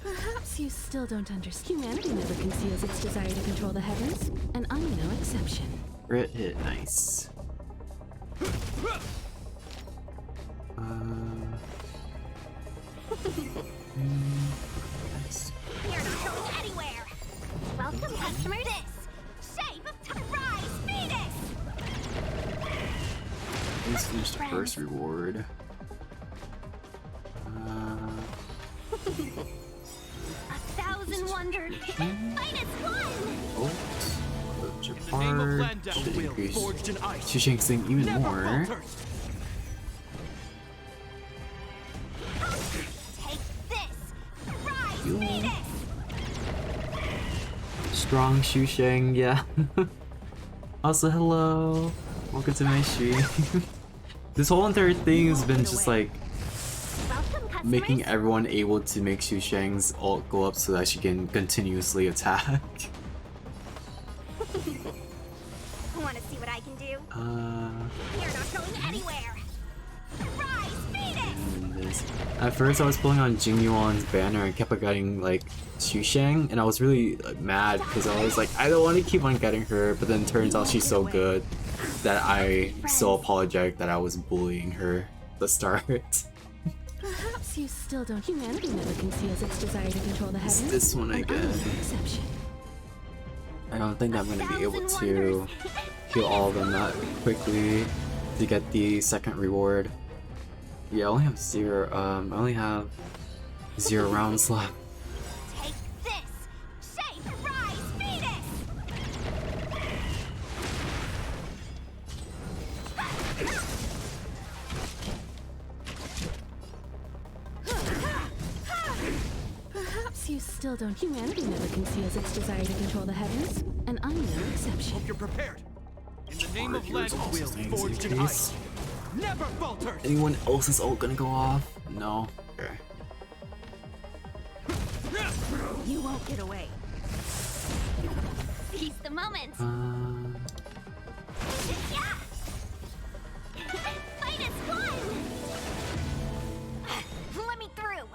S4: Perhaps you still don't understand. Humanity never conceals its desire to control the heavens, and I'm no exception.
S1: Crit hit, nice. Nice.
S3: You're not going anywhere. Welcome, customer. This shape of time. Rise, beat it.
S1: Let's finish the first reward.
S3: 1,000 wonders. Finest one.
S1: Oh,
S6: In the name of
S1: Japar
S6: Landa,
S1: should
S6: a will
S1: increase
S6: forged in ice.
S1: Shushank's thing even
S6: Never
S1: more.
S6: falters.
S3: Take this. Rise,
S1: You.
S3: beat it.
S1: Strong Shusheng, yeah. Also, hello. Welcome to my stream. This whole entire thing has been just like
S3: Welcome, customers.
S1: making everyone able to make Shusheng's ult go up so that she can continuously attack.
S3: Want to see what I can do? You're not going anywhere. Rise, beat it.
S1: And this. At first I was pulling on Jingyuan's banner and kept getting like Shusheng, and I was really mad because I was like, I don't want to keep on getting her, but then turns out she's so good that I so apologetic that I was bullying her at the start.
S4: Perhaps you still don't. Humanity never conceals its desire to control the
S1: It's
S4: heavens.
S1: this one
S4: and I'm
S1: again.
S4: no exception.
S1: I don't think I'm gonna be able to kill all of them that quickly to get the second reward. Yeah, I only have I only have 0 rounds left.
S3: Take this. Shape, rise, beat it.
S4: Perhaps you still don't. Humanity never conceals its desire to control the heavens, and I'm no exception.
S6: Hope you're prepared. In the name of
S1: Here's
S6: Landa,
S1: also
S6: will
S1: things
S6: forged
S1: in
S6: in
S1: case.
S6: ice. Never falters.
S1: Anyone else's ult gonna go off? No. Okay.
S3: You won't get away. Seize the moment. Yeah. Finest one. Let me through.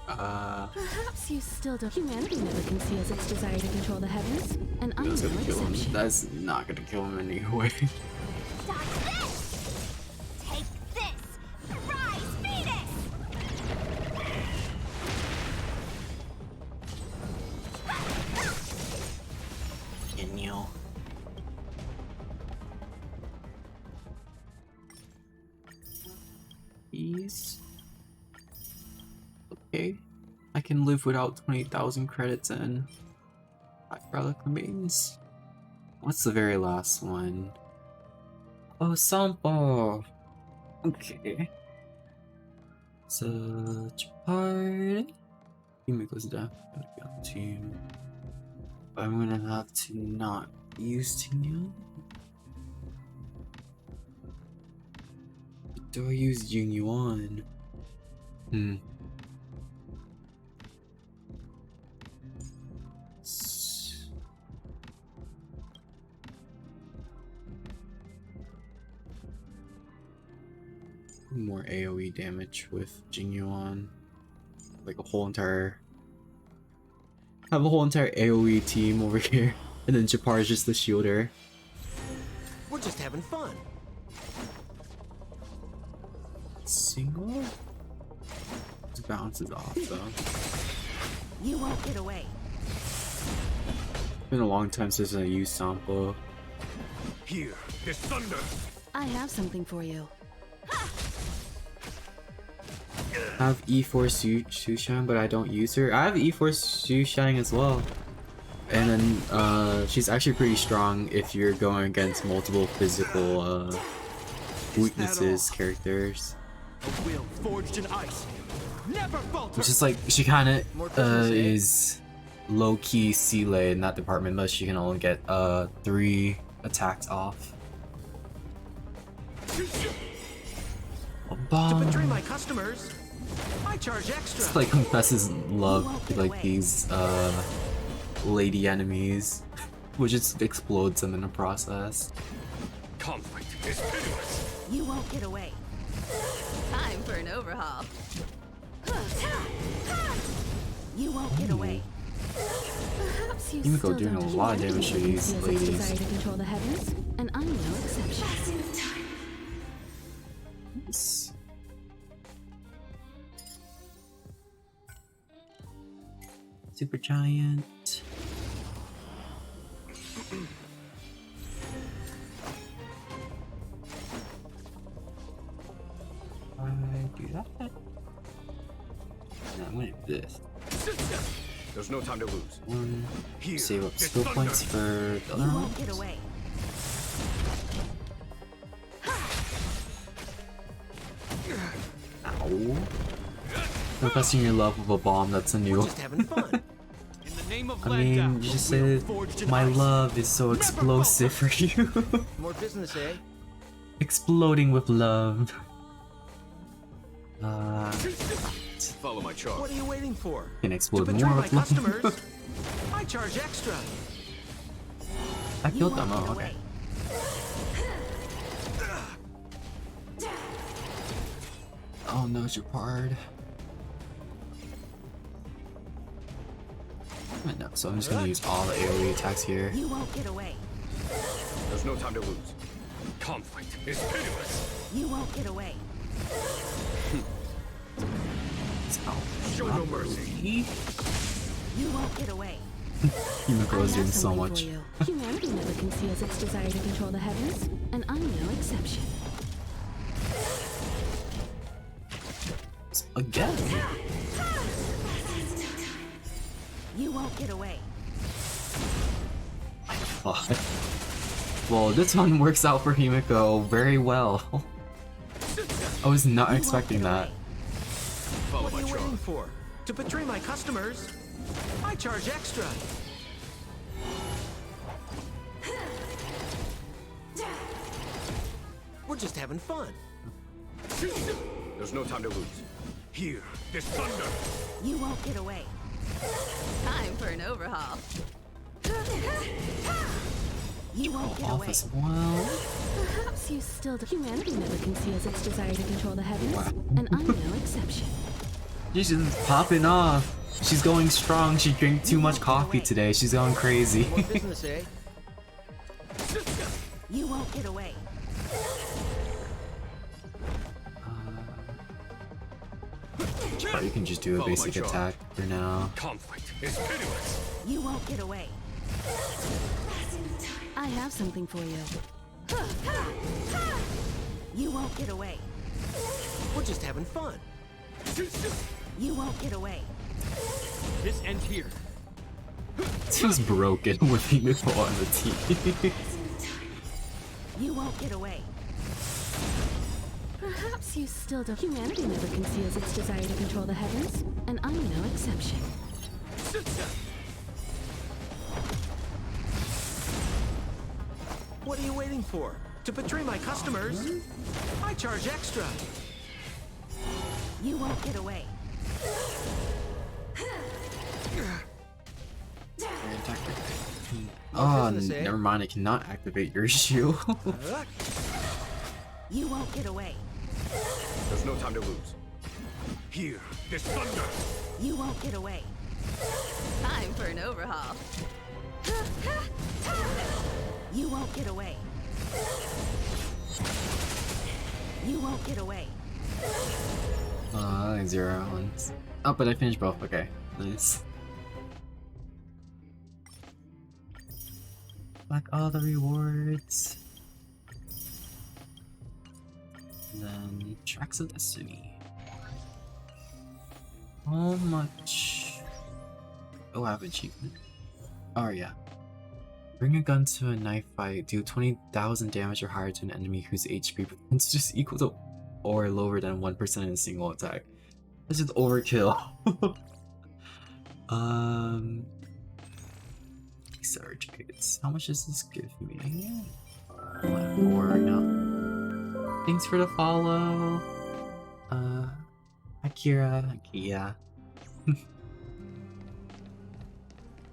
S4: Perhaps you still don't. Humanity never conceals its desire to control the heavens, and I'm
S1: That's
S4: no
S1: gonna kill him.
S4: exception.
S1: That's not gonna kill him anyway.
S3: Dodge this. Take this. Rise, beat it.
S1: Inyo. Ease. Okay. I can live without 20,000 credits and 5 relic remains. What's the very last one? Oh, Sampo! Okay. Such a party. Team goes down. Gotta be on team. I'm gonna have to not use Tingyu. Do I use Jingyuan? More AoE damage with Jingyuan. Like a whole entire... have a whole entire AoE team over here. And then Japar is just the shielder.
S5: We're just having fun.
S1: Single? Just bounces off though.
S3: You won't get away.
S1: Been a long time since I used Sampo.
S2: Here, this thunder.
S4: I have something for you.
S1: I have E4 Sushan, but I don't use her. I have E4 Sushan as well. And then she's actually pretty strong if you're going against multiple physical weaknesses characters.
S6: A will forged in ice. Never falter.
S1: Which is like, she kinda is low-key Seele in that department, but she can only get 3 attacks off. A bomb.
S6: To betray my customers, I charge extra.
S1: It's like confesses love to like these lady enemies, which just explodes them in the process.
S2: Conflict is pitiless.
S3: You won't get away.
S7: Time for an overhaul.
S3: You won't get away.
S4: Perhaps you
S1: Himiko
S4: still
S1: doing
S4: don't
S1: a lot of damage to these
S4: see its
S1: ladies.
S4: desire to control the heavens, and I'm no exception.
S1: Yes. Super Giant. I do that. No, I'm gonna do this.
S2: There's no time to lose.
S1: One.
S2: Here,
S1: Save up
S2: it's
S1: skill
S2: thunder.
S1: points for the other
S3: You
S1: one.
S3: won't get away.
S1: Ow. Confessing your love of a bomb, that's a new.
S5: Just having fun.
S6: In the name of
S1: I mean,
S6: Landa,
S1: you just
S6: a will
S1: said
S6: forged in
S1: my
S6: ice.
S1: love is so explosive for you.
S5: More business, eh?
S1: Exploding with love.
S2: Follow my charge.
S5: What are you waiting for?
S1: Can
S5: To
S1: explode
S5: betray
S1: more
S5: my
S1: with love.
S5: customers, I charge extra.
S1: I
S3: You
S1: killed them.
S3: won't
S1: Oh,
S3: get
S1: okay.
S3: away.
S1: Oh no, Japard. No, so I'm just gonna use all the AoE attacks here.
S3: You won't get away.
S2: There's no time to lose. Conflict is pitiless.
S3: You won't get away.
S2: Show no mercy.
S3: You won't get away.
S1: Himiko is
S4: I
S1: doing
S4: have
S1: so
S4: something
S1: much.
S4: for you. Humanity never conceals its desire to control the heavens, and I'm no exception.
S1: Again.
S3: You won't get away.
S1: God. Well, this one works out for Himiko very well. I was not
S3: You
S1: expecting
S3: won't get
S1: that.
S3: away.
S2: Follow
S5: What are
S2: my
S5: you
S2: charge.
S5: waiting for? To betray my customers, I charge extra. We're just having fun.
S2: There's no time to lose. Here, this thunder.
S3: You won't get away.
S7: Time for an overhaul.
S3: You won't get
S1: Off
S3: away.
S1: as well.
S4: Perhaps you still do. Humanity never conceals its desire to control the heavens, and I'm no exception.
S1: She's just popping off. She's going strong. She drank too much coffee today. She's going crazy.
S5: More business, eh?
S3: You won't get away.
S1: Or you can just do a
S2: Follow my
S1: basic
S2: charge.
S1: attack for now.
S2: Conflict is pitiless.
S3: You won't get away.
S4: I have something for you.
S3: You won't get away.
S5: We're just having fun.
S3: You won't get away.
S6: This ends here.
S1: This was broken with Himiko on the team.
S3: You won't get away.
S4: Perhaps you still don't. Humanity never conceals its desire to control the heavens, and I'm no exception.
S5: What are you waiting for? To betray my customers, I charge extra.
S3: You won't get away.
S1: Oh,
S5: business, eh?
S1: never mind. I cannot activate your shield.
S3: You won't get away.
S2: There's no time to lose. Here, this thunder.
S3: You won't get away.
S7: Time for an overhaul.
S3: You won't get away. You won't get away.
S1: Like 0 ones. Oh, but I finished both. Okay, nice. Like all the rewards. Tracks of Destiny. How much? Oh, I have achievement. Oh yeah. Bring a gun to a knife fight. Do 20,000 damage or higher to an enemy whose HP is just equal to or lower than 1% in a single attack. This is overkill. Surges. How much does this give me? 4 now. Thanks for the follow. Akira.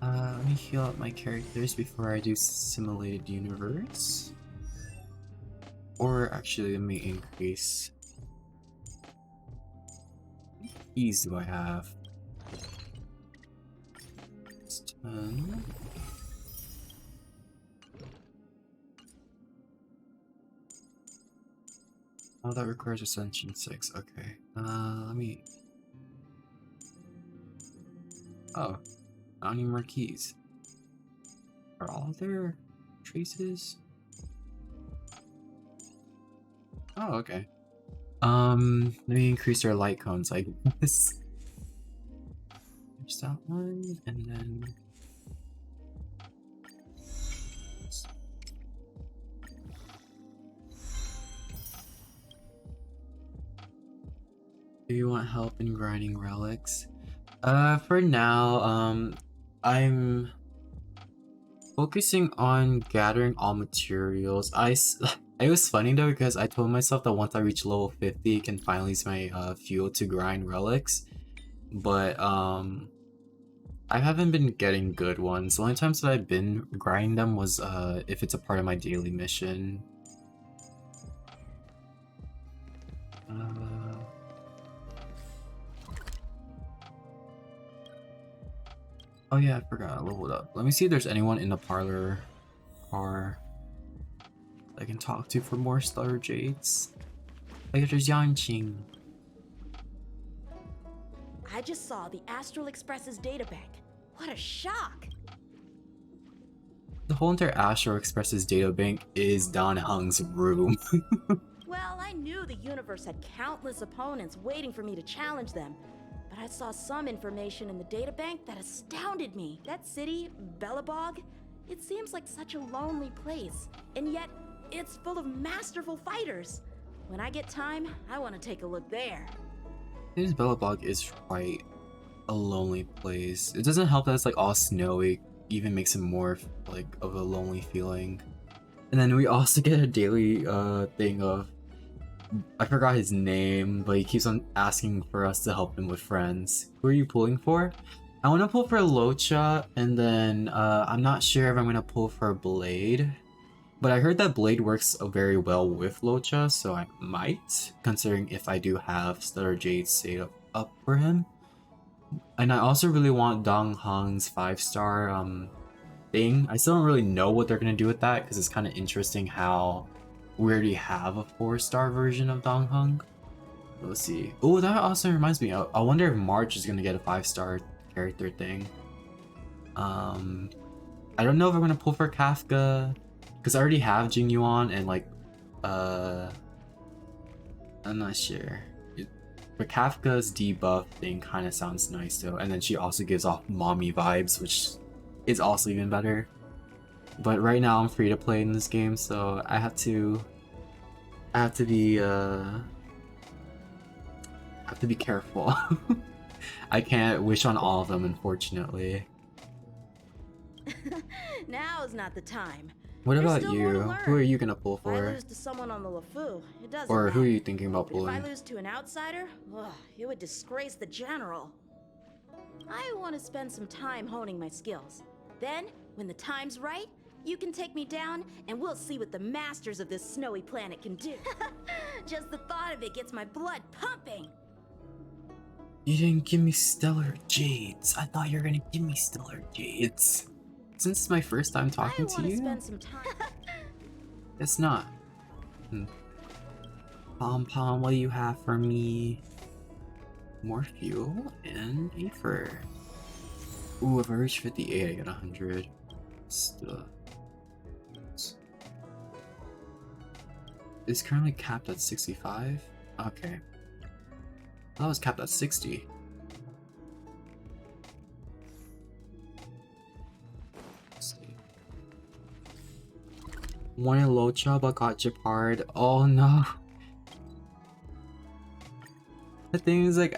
S1: Let me heal up my characters before I do simulated universe. Or actually, let me increase. What keys do I have? It's 10. Oh, that requires Ascension 6. Okay. Let me. Oh, I don't need more keys. Are all there traces? Oh, okay. Let me increase our light cones like this. There's that one, and then. Do you want help in grinding relics? For now, I'm focusing on gathering all materials. It was funny though because I told myself that once I reach level 50, I can finally use my fuel to grind relics, but I haven't been getting good ones. The only times that I've been grinding them was if it's a part of my daily mission. Oh yeah, I forgot I leveled up. Let me see if there's anyone in the parlor car I can talk to for more Stellar Jades. Like there's Yanqing.
S8: I just saw the Astral Express's databank. What a shock!
S1: The whole entire Astro Express's databank is Dan Heng's room.
S8: Well, I knew the universe had countless opponents waiting for me to challenge them. But I saw some information in the databank that astounded me. That city, Belobog, it seems like such a lonely place. And yet, it's full of masterful fighters. When I get time, I want to take a look there.
S1: This Belobog is quite a lonely place. It doesn't help that it's like all snowy, even makes it more like of a lonely feeling. And then we also get a daily thing of, I forgot his name, but he keeps on asking for us to help him with friends. Who are you pulling for? I want to pull for Locha, and then I'm not sure if I'm going to pull for Blade. But I heard that Blade works very well with Locha, so I might, considering if I do have Stellar Jade saved up for him. And I also really want Dong Heng's 5-star thing. I still don't really know what they're going to do with that, because it's kind of interesting how we already have a 4-star version of Dong Heng. Let's see. Oh, that also reminds me. I wonder if March is gonna get a 5-star character thing. I don't know if I'm gonna pull for Kafka because I already have Jing Yuan and like I'm not sure. But Kafka's debuff thing kind of sounds nice though, and then she also gives off mommy vibes, which is also even better. But right now I'm free to play in this game, so I have to be careful. I can't wish on all of them, unfortunately.
S8: Now's not the time.
S1: What
S8: There's
S1: about
S8: still more to
S1: you?
S8: learn.
S1: Who are you gonna pull
S8: If I
S1: for?
S8: lose to someone on the LeFou, it doesn't
S1: Or who are
S8: matter.
S1: you thinking about
S8: But if I
S1: pulling?
S8: lose to an outsider, ugh, it would disgrace the general. I want to spend some time honing my skills. Then, when the time's right, you can take me down and we'll see what the masters of this snowy planet can do. Just the thought of it gets my blood pumping.
S1: You didn't give me Stellar Jades. I thought you were gonna give me Stellar Jades. Since it's my first time talking to
S8: I want to
S1: you,
S8: spend some time.
S1: it's not. Pom Pom, what do you have for me? More fuel and Aether. Ooh, if I reach 58, I get 100. Stuff. It's currently capped at 65. Okay. That was capped at 60. Let's see. Wanted Locha but got Japard. Oh no. The thing is, like,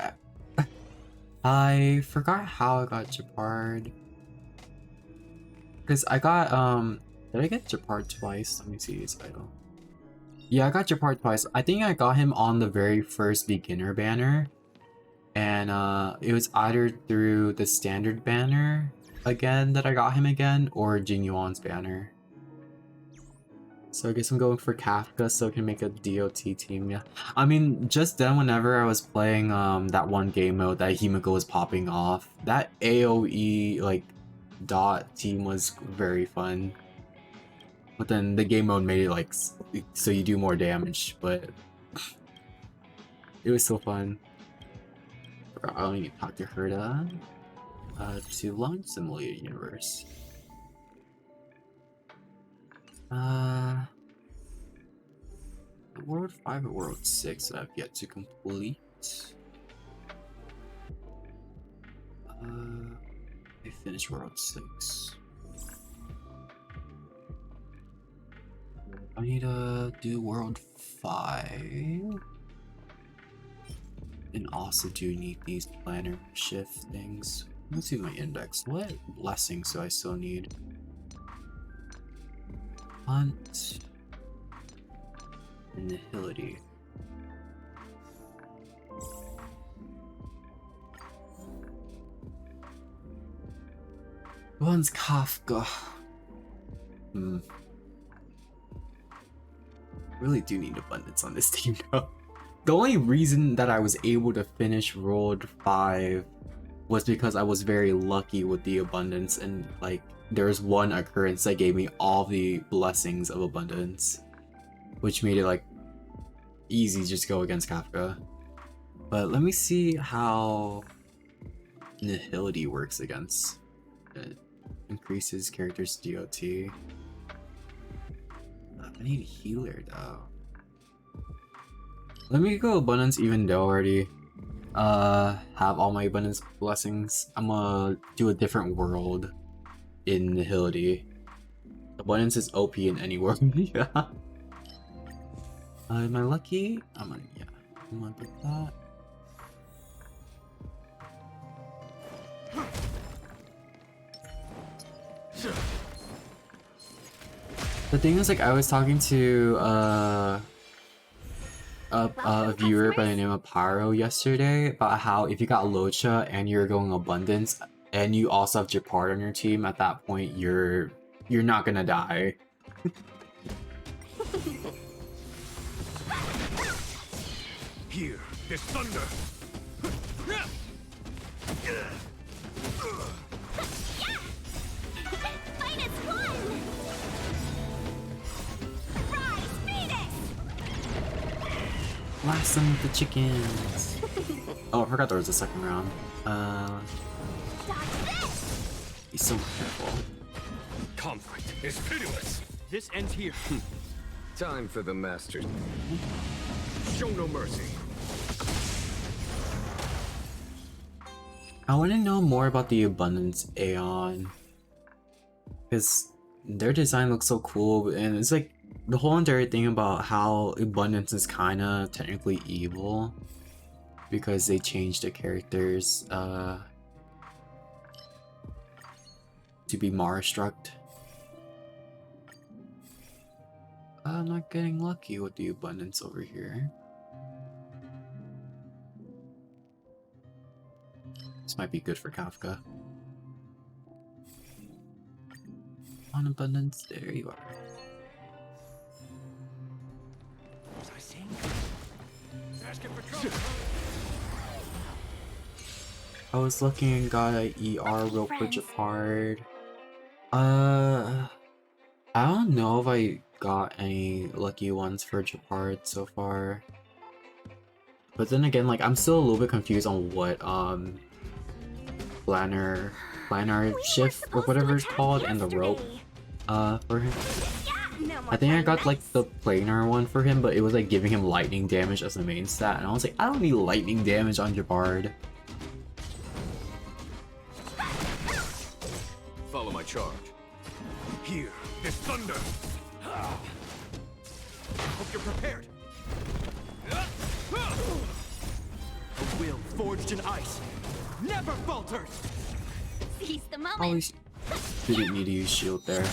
S1: I forgot how I got Japard. Because I got, did I get Japard twice? Let me see his title. Yeah, I got Japard twice. I think I got him on the very first beginner banner. And, it was either through the standard banner again that I got him again, or Jing Yuan's banner. So I guess I'm going for Kafka so I can make a DOT team, yeah. I mean, just then whenever I was playing that one game mode that Himiko was popping off, that AoE like dot team was very fun. But then the game mode made it like so you do more damage, but it was so fun. I don't need to talk to Herda. To launch Simulated Universe. World 5 and World 6 I've yet to complete. I finished World 6. I need to do World 5. And also do need these planner shift things. Let's see my index. What blessings do I still need? Hunt. Nihility. One's Kafka. Really do need abundance on this team though. The only reason that I was able to finish World 5 was because I was very lucky with the abundance, and like there's one occurrence that gave me all the blessings of abundance, which made it like easy just go against Kafka. But let me see how Nihility works against it. Increases character's DOT. I need a healer though. Let me go abundance even though I already have all my abundance blessings. I'm gonna do a different world in Nihility. Abundance is OP in any world. Yeah. Am I lucky? I'm gonna get that. The thing is, like, I was talking to a viewer by the name of Pyro yesterday about how if you got Locha and you're going abundance and you also have Japard on your team, at that point you're not gonna die.
S2: Here, there's thunder.
S3: Fight is one! Rise, Venus!
S1: Blast them with the chickens. Oh, I forgot there was a second round. Be so careful.
S2: Conflict is pitiless.
S6: This ends here.
S2: Time for the masters. Show no mercy.
S1: I want to know more about the Abundance Aeon, because their design looks so cool, and it's like the whole entire thing about how Abundance is kind of technically evil because they changed the characters to be Mara-struct. I'm not getting lucky with the Abundance over here. This might be good for Kafka. On Abundance, there you are.
S6: What was I saying? Asking for trouble.
S1: I was looking and got a ER real quick Japard. I don't know if I got any lucky ones for Japard so far. But then again, like, I'm still a little bit confused on what planar shift or whatever it's called and the rope for him. I think I got like the planar one for him, but it was like giving him lightning damage as the main stat, and I was like, I don't need lightning damage on your bard.
S2: Follow my charge. Here, there's thunder.
S6: Hope you're prepared. A will forged in ice never falters.
S3: Seize the moment.
S1: Always didn't need to use shield there.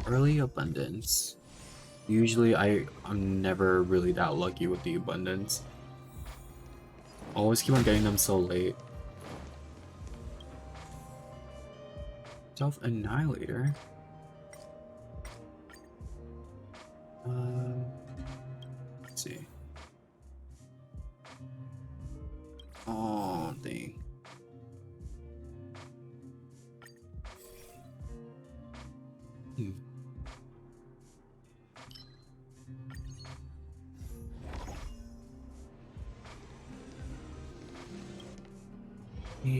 S1: Early abundance. Usually I'm never really that lucky with the abundance. Always keep on getting them so late. Self-annihilator. Let's see. Oh, dang.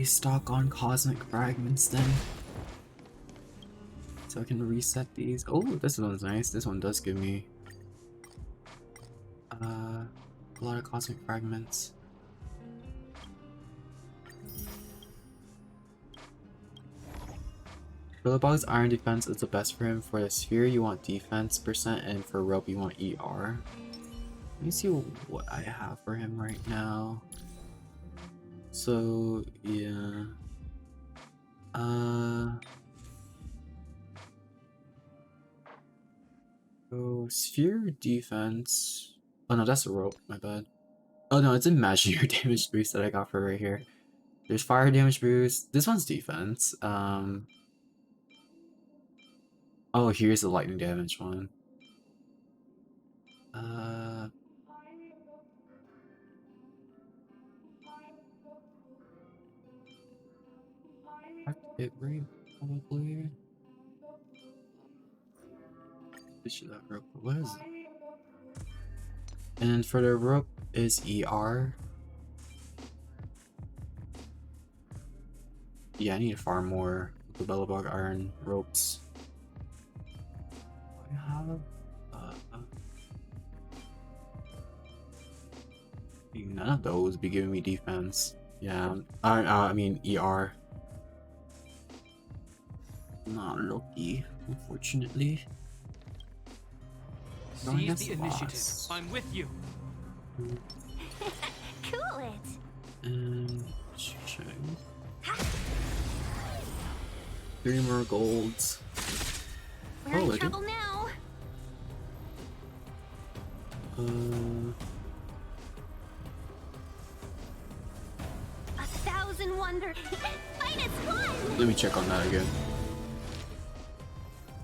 S1: Stock on cosmic fragments then, so I can reset these. Oh, this one's nice. This one does give me a lot of cosmic fragments. Billabog's iron defense is the best for him. For the sphere you want defense percent, and for rope you want ER. Let me see what I have for him right now. So yeah, so sphere defense. Oh no, that's a rope. My bad. Oh no, it's imaginary damage boost that I got for right here. There's fire damage boost. This one's defense. Oh, here's the lightning damage one. Hit rate, probably. This should have rope. What is it? And for the rope is ER. Yeah, I need to farm more the Bellabog iron ropes. I have none of those be giving me defense. Yeah, I mean ER. Not lucky, unfortunately.
S6: Seize the initiative. I'm with you.
S3: Cool it.
S1: And check. 3 more golds.
S3: We're in trouble now. A thousand wonders. Fight is one.
S1: Let me check on that again.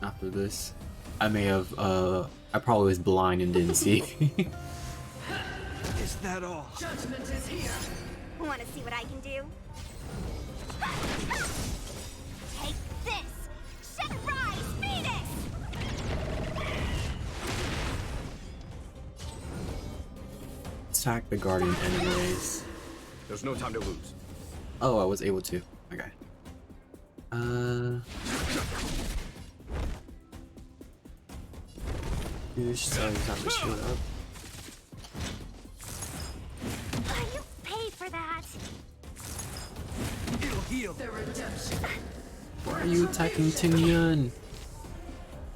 S1: After this, I may have I probably was blind and didn't see.
S6: Is that all?
S3: Judgment is here. Want to see what I can do? Take this. Shed rise, Venus.
S1: Attack the guardian anyways.
S2: There's no time to lose.
S1: Oh, I was able to. Okay. You just have to shield up.
S3: You paid for that.
S6: It'll heal. The redemption.
S1: Why are you attacking Tingyun?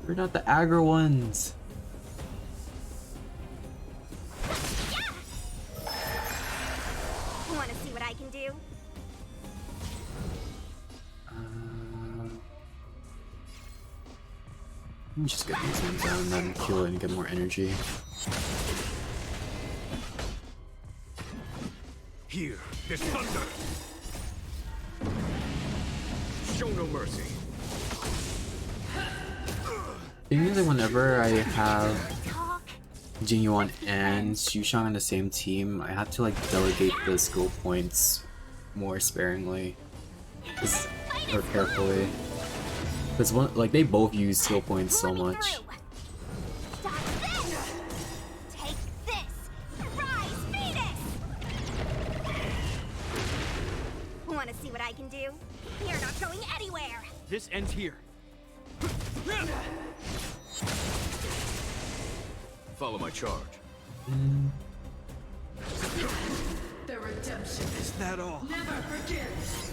S1: You're not the aggro ones.
S3: Want to see what I can do?
S1: Let me just get these ones down and then kill it and get more energy.
S2: Here, there's thunder. Show no mercy.
S1: Usually whenever I have Jingyuan and Xushang on the same team, I have to like delegate the skill points more sparingly. Or carefully. Because one, like they both use skill points so much.
S3: Want to see what I can do? You're not going anywhere.
S6: This ends here.
S2: Follow my charge.
S9: The redemption
S6: Is that all?
S9: never forgets.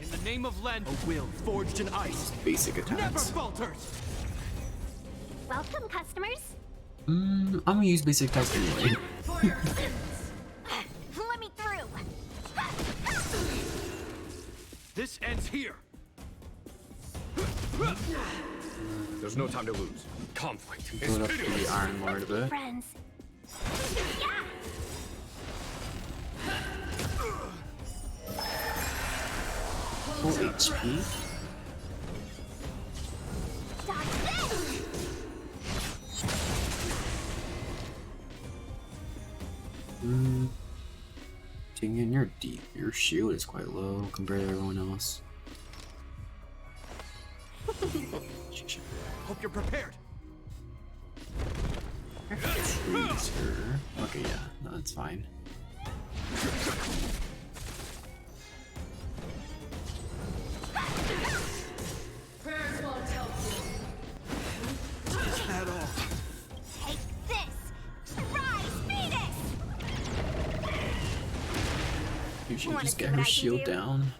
S6: In the name of Len, a will forged in ice
S1: Basic
S6: never
S1: attacks.
S6: falters.
S3: Welcome, customers.
S1: I'm gonna use basic attacks anyway.
S9: For your sins.
S3: Let me through.
S6: This ends here.
S2: There's no time to lose. Conflict is
S1: Going up to
S2: pitiless.
S1: the Iron Lord a bit.
S3: Friends.
S1: Full HP.
S3: Dodge this.
S1: Taking in your deep. Your shield is quite low compared to everyone else.
S6: Hope you're prepared.
S1: Freezer. Okay, yeah, no, that's fine.
S9: Prayers won't help you.
S6: Is that all?
S3: Take this. Rise, Venus.
S1: You should
S3: Wanna
S1: just
S3: see
S1: get
S3: what
S1: her
S3: I can
S1: shield
S3: do?
S1: down.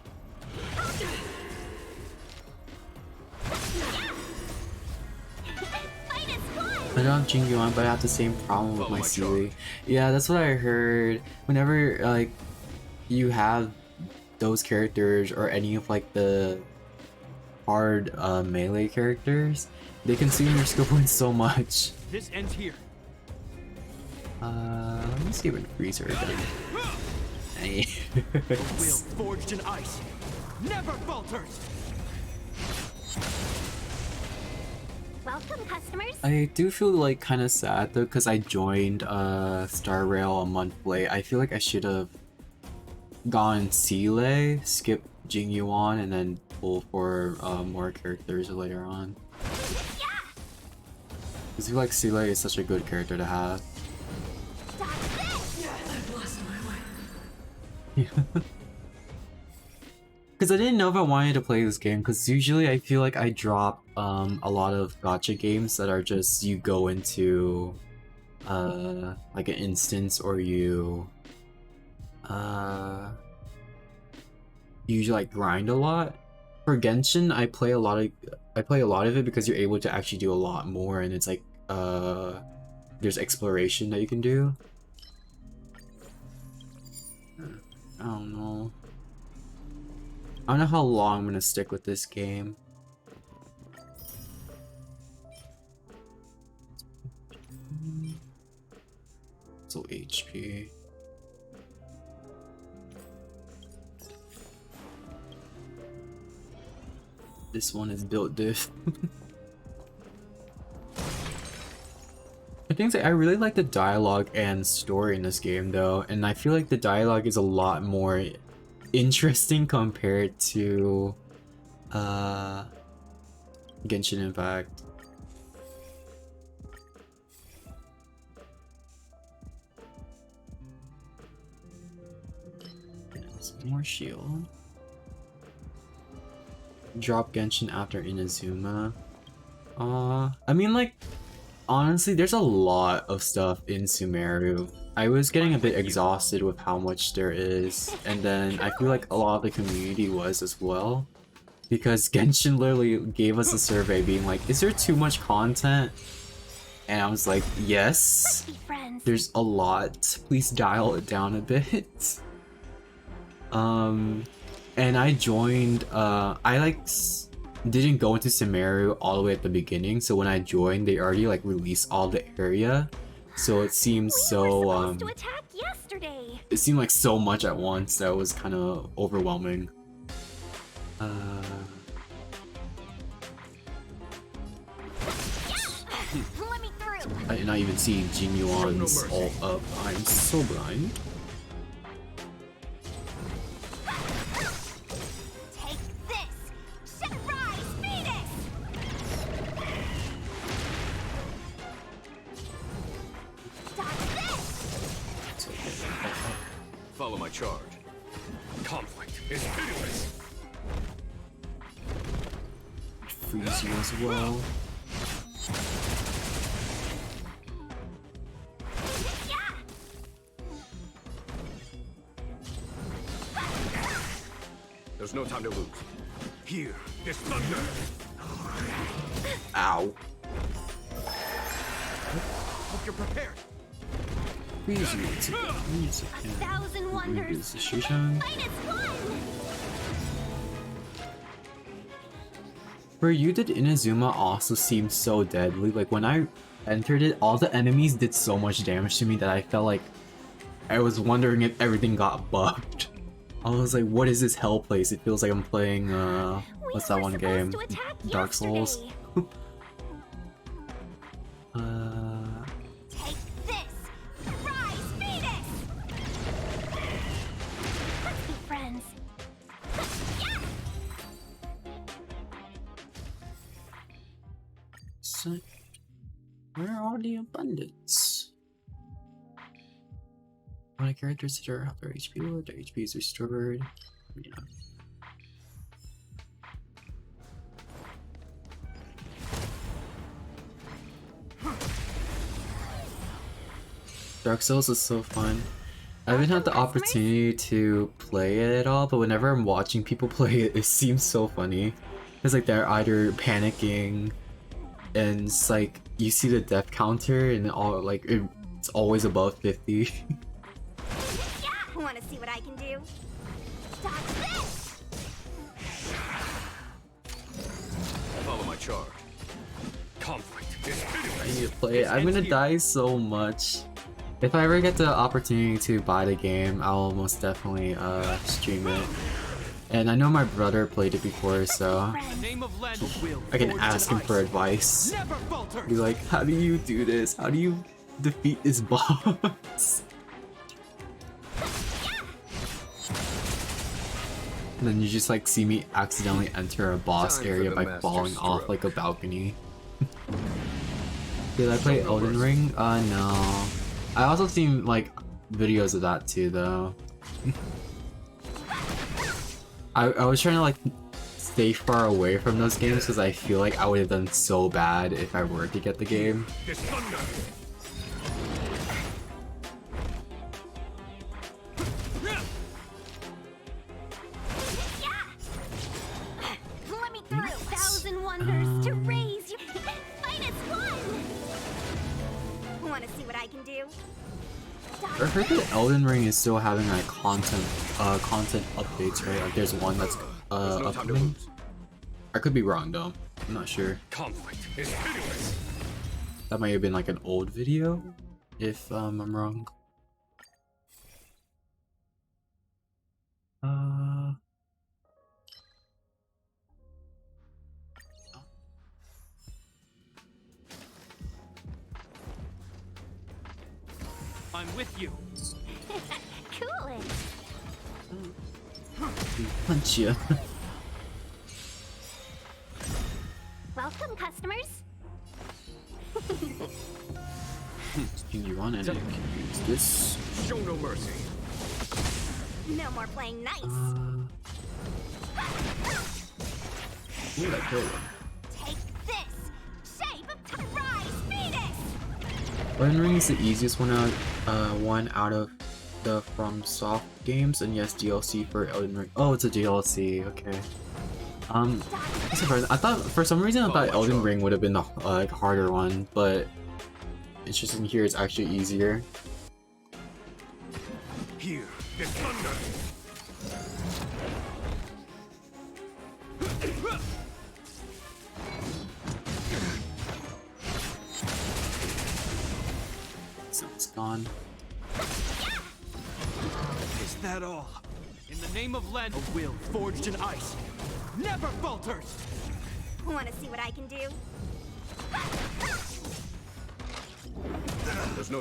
S3: Fight is fun.
S1: I don't Jing Yuan, but I have the same problem with
S2: Follow
S1: my
S2: my
S1: Sealy. Yeah, that's what I heard. Whenever like you have those characters or any of like the hard melee characters, they consume your skill points so much.
S6: This ends here.
S1: Let me see what Freezer again. Hey.
S6: A will forged in ice never falters.
S3: Welcome, customers.
S1: I do feel like kind of sad though, because I joined Star Rail a month late. I feel like I should have gone Seele, skip Jing Yuan, and then pull for more characters later on. I feel like Seele is such a good character to have.
S3: Dodge this.
S9: I've lost my way.
S1: Because I didn't know if I wanted to play this game, because usually I feel like I drop a lot of gacha games that are just you go into like an instance or you usually like grind a lot. For Genshin, I play a lot of it because you're able to actually do a lot more, and it's like there's exploration that you can do. I don't know. I don't know how long I'm gonna stick with this game. So HP. This one is built diff. I really like the dialogue and story in this game though, and I feel like the dialogue is a lot more interesting compared to Genshin Impact. Some more shield. Drop Genshin after Inazuma. I mean, like, honestly, there's a lot of stuff in Sumeru. I was getting a bit exhausted with how much there is, and then I feel like a lot of the community was as well. Because Genshin literally gave us a survey being like, is there too much content? And I was like, yes,
S3: Be friends.
S1: there's a lot. Please dial it down a bit. And I joined, didn't go into Sumeru all the way at the beginning, so when I joined, they already like released all the area. So it seems
S3: We were
S1: so,
S3: supposed to attack yesterday.
S1: it seemed like so much at once that was kind of overwhelming.
S3: Let me through.
S1: I did not even see Jing Yuan's
S2: mercy.
S1: ult up. I'm so blind.
S3: Take this. Rise, Venus. Dodge this.
S1: It's okay.
S2: Follow my charge. Conflict is pitiless.
S1: Freeze you as well.
S2: There's no time to lose. Here, this thunder.
S1: Ow.
S6: Hope you're prepared.
S1: Freeze you. It's a
S3: Thousand wonders.
S1: Shishan.
S3: Minus one.
S1: For you, did Inazuma also seem so deadly? Like when I entered it, all the enemies did so much damage to me that I felt like I was wondering if everything got bugged. I was like, what is this hell place? It feels like I'm playing what's that one game? Dark Souls.
S3: Take this. Rise, Venus. Let's be friends.
S1: So, where are the abundance? When a character's hit or their HP, their HP is restored. Yeah. Dark Souls is so fun. I haven't had the opportunity to play it at all, but whenever I'm watching people play it, it seems so funny. It's like they're either panicking, and it's like you see the death counter, and all like it's always above 50.
S3: Want to see what I can do? Stop this!
S2: Follow my charge. Conflict is pitiless.
S1: I need to play it. I'm gonna die so much. If I ever get the opportunity to buy the game, I'll most definitely stream it. And I know my brother played it before, so I can ask him for advice. Be like, how do you do this? How do you defeat this boss? And then you just like see me accidentally enter a boss area by falling off like a balcony. Did I play Elden Ring? No. I also seen like videos of that too though. I was trying to like stay far away from those games because I feel like I would have done so bad if I were to get the game.
S3: Let me through. Thousand wonders to raise you. Minus one. Want to see what I can do?
S1: I heard that Elden Ring is still having like content updates, right? Like there's one that's upcoming. I could be wrong though. I'm not sure.
S2: Conflict is pitiless.
S1: That might have been like an old video, if I'm wrong.
S6: I'm with you.
S3: Cool.
S1: Punch you.
S3: Welcome, customers.
S1: Can you run it? Use this.
S2: Show no mercy.
S3: No more playing nice.
S1: Ooh, that killed him.
S3: Take this. Shape of rise, Venus.
S1: Elden Ring is the easiest one out of the FromSoft games, and yes, DLC for Elden Ring. Oh, it's a DLC. Okay. I'm surprised. I thought for some reason I thought Elden Ring would have been the like harder one, but it's just in here it's actually easier.
S2: Here, this thunder.
S1: So it's gone.
S6: Is that all? In the name of Len, a will forged in ice never falters!
S3: Want to see what I can do?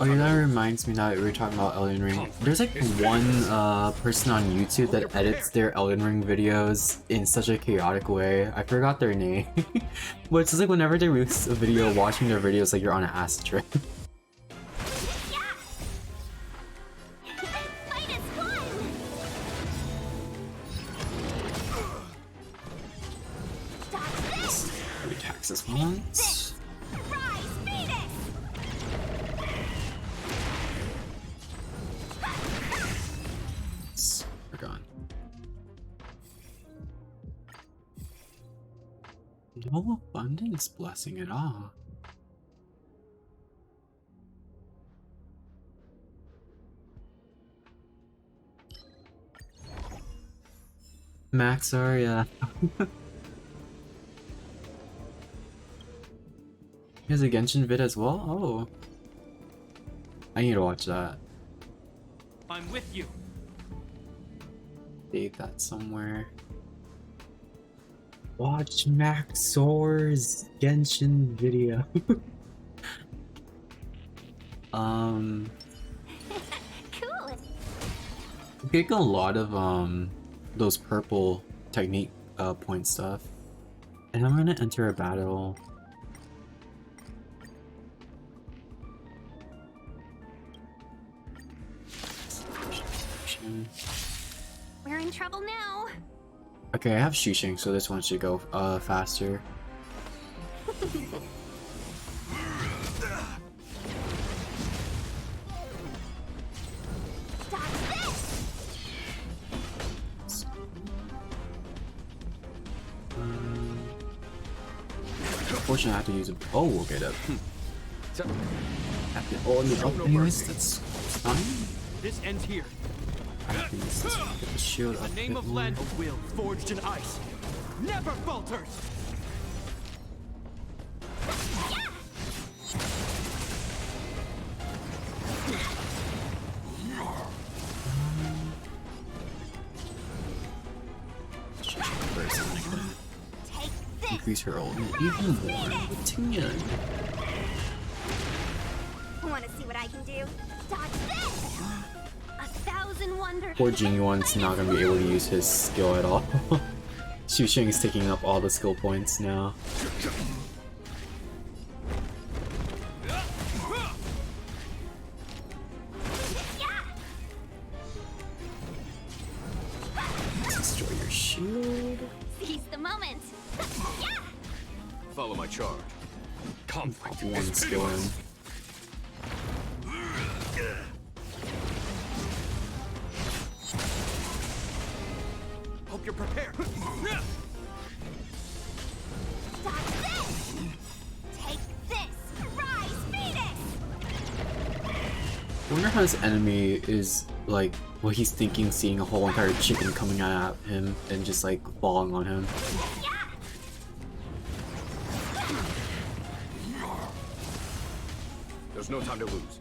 S1: Oh yeah, that reminds me now that we were talking about Elden Ring. There's like one person on YouTube that edits their Elden Ring videos in such a chaotic way. I forgot their name. But it's just like whenever they release a video, watching their videos like you're on an acid trip. Max this once.
S3: Rise, Venus!
S1: We're gone. No abundance blessing at all. Max Arya. He has a Genshin vid as well? Oh. I need to watch that.
S6: I'm with you.
S1: Save that somewhere. Watch Maxor's Genshin video.
S3: Cool.
S1: I'm getting a lot of those purple technique point stuff. And I'm gonna enter a battle.
S3: We're in trouble now.
S1: Okay, I have Shushing, so this one should go faster. Unfortunately, I have to use a. Oh, okay, that. Oh, and the up anyways, that's fine.
S6: This ends here.
S1: I think this is get the shield
S6: In
S1: up
S6: the
S1: a
S6: name
S1: bit
S6: of
S1: more.
S6: land, a will forged in ice never falters.
S3: Take this.
S1: Increase her ultimate even more with Tingyun.
S3: Want to see what I can do? Dodge this. 1,000 wonders.
S1: Poor Jinyuan's not gonna be able to use his skill at all. Shushing is taking up all the skill points now. Destroy your shield.
S3: Seize the moment. Yeah.
S2: Follow my charge. Conflict
S1: One
S2: is
S1: skill in.
S2: pitiless.
S6: Hope you're prepared.
S3: Dodge this. Take this. Rise, Venus.
S1: I wonder how this enemy is like what he's thinking, seeing a whole entire chicken coming at him and just like falling on him.
S2: There's no time to lose.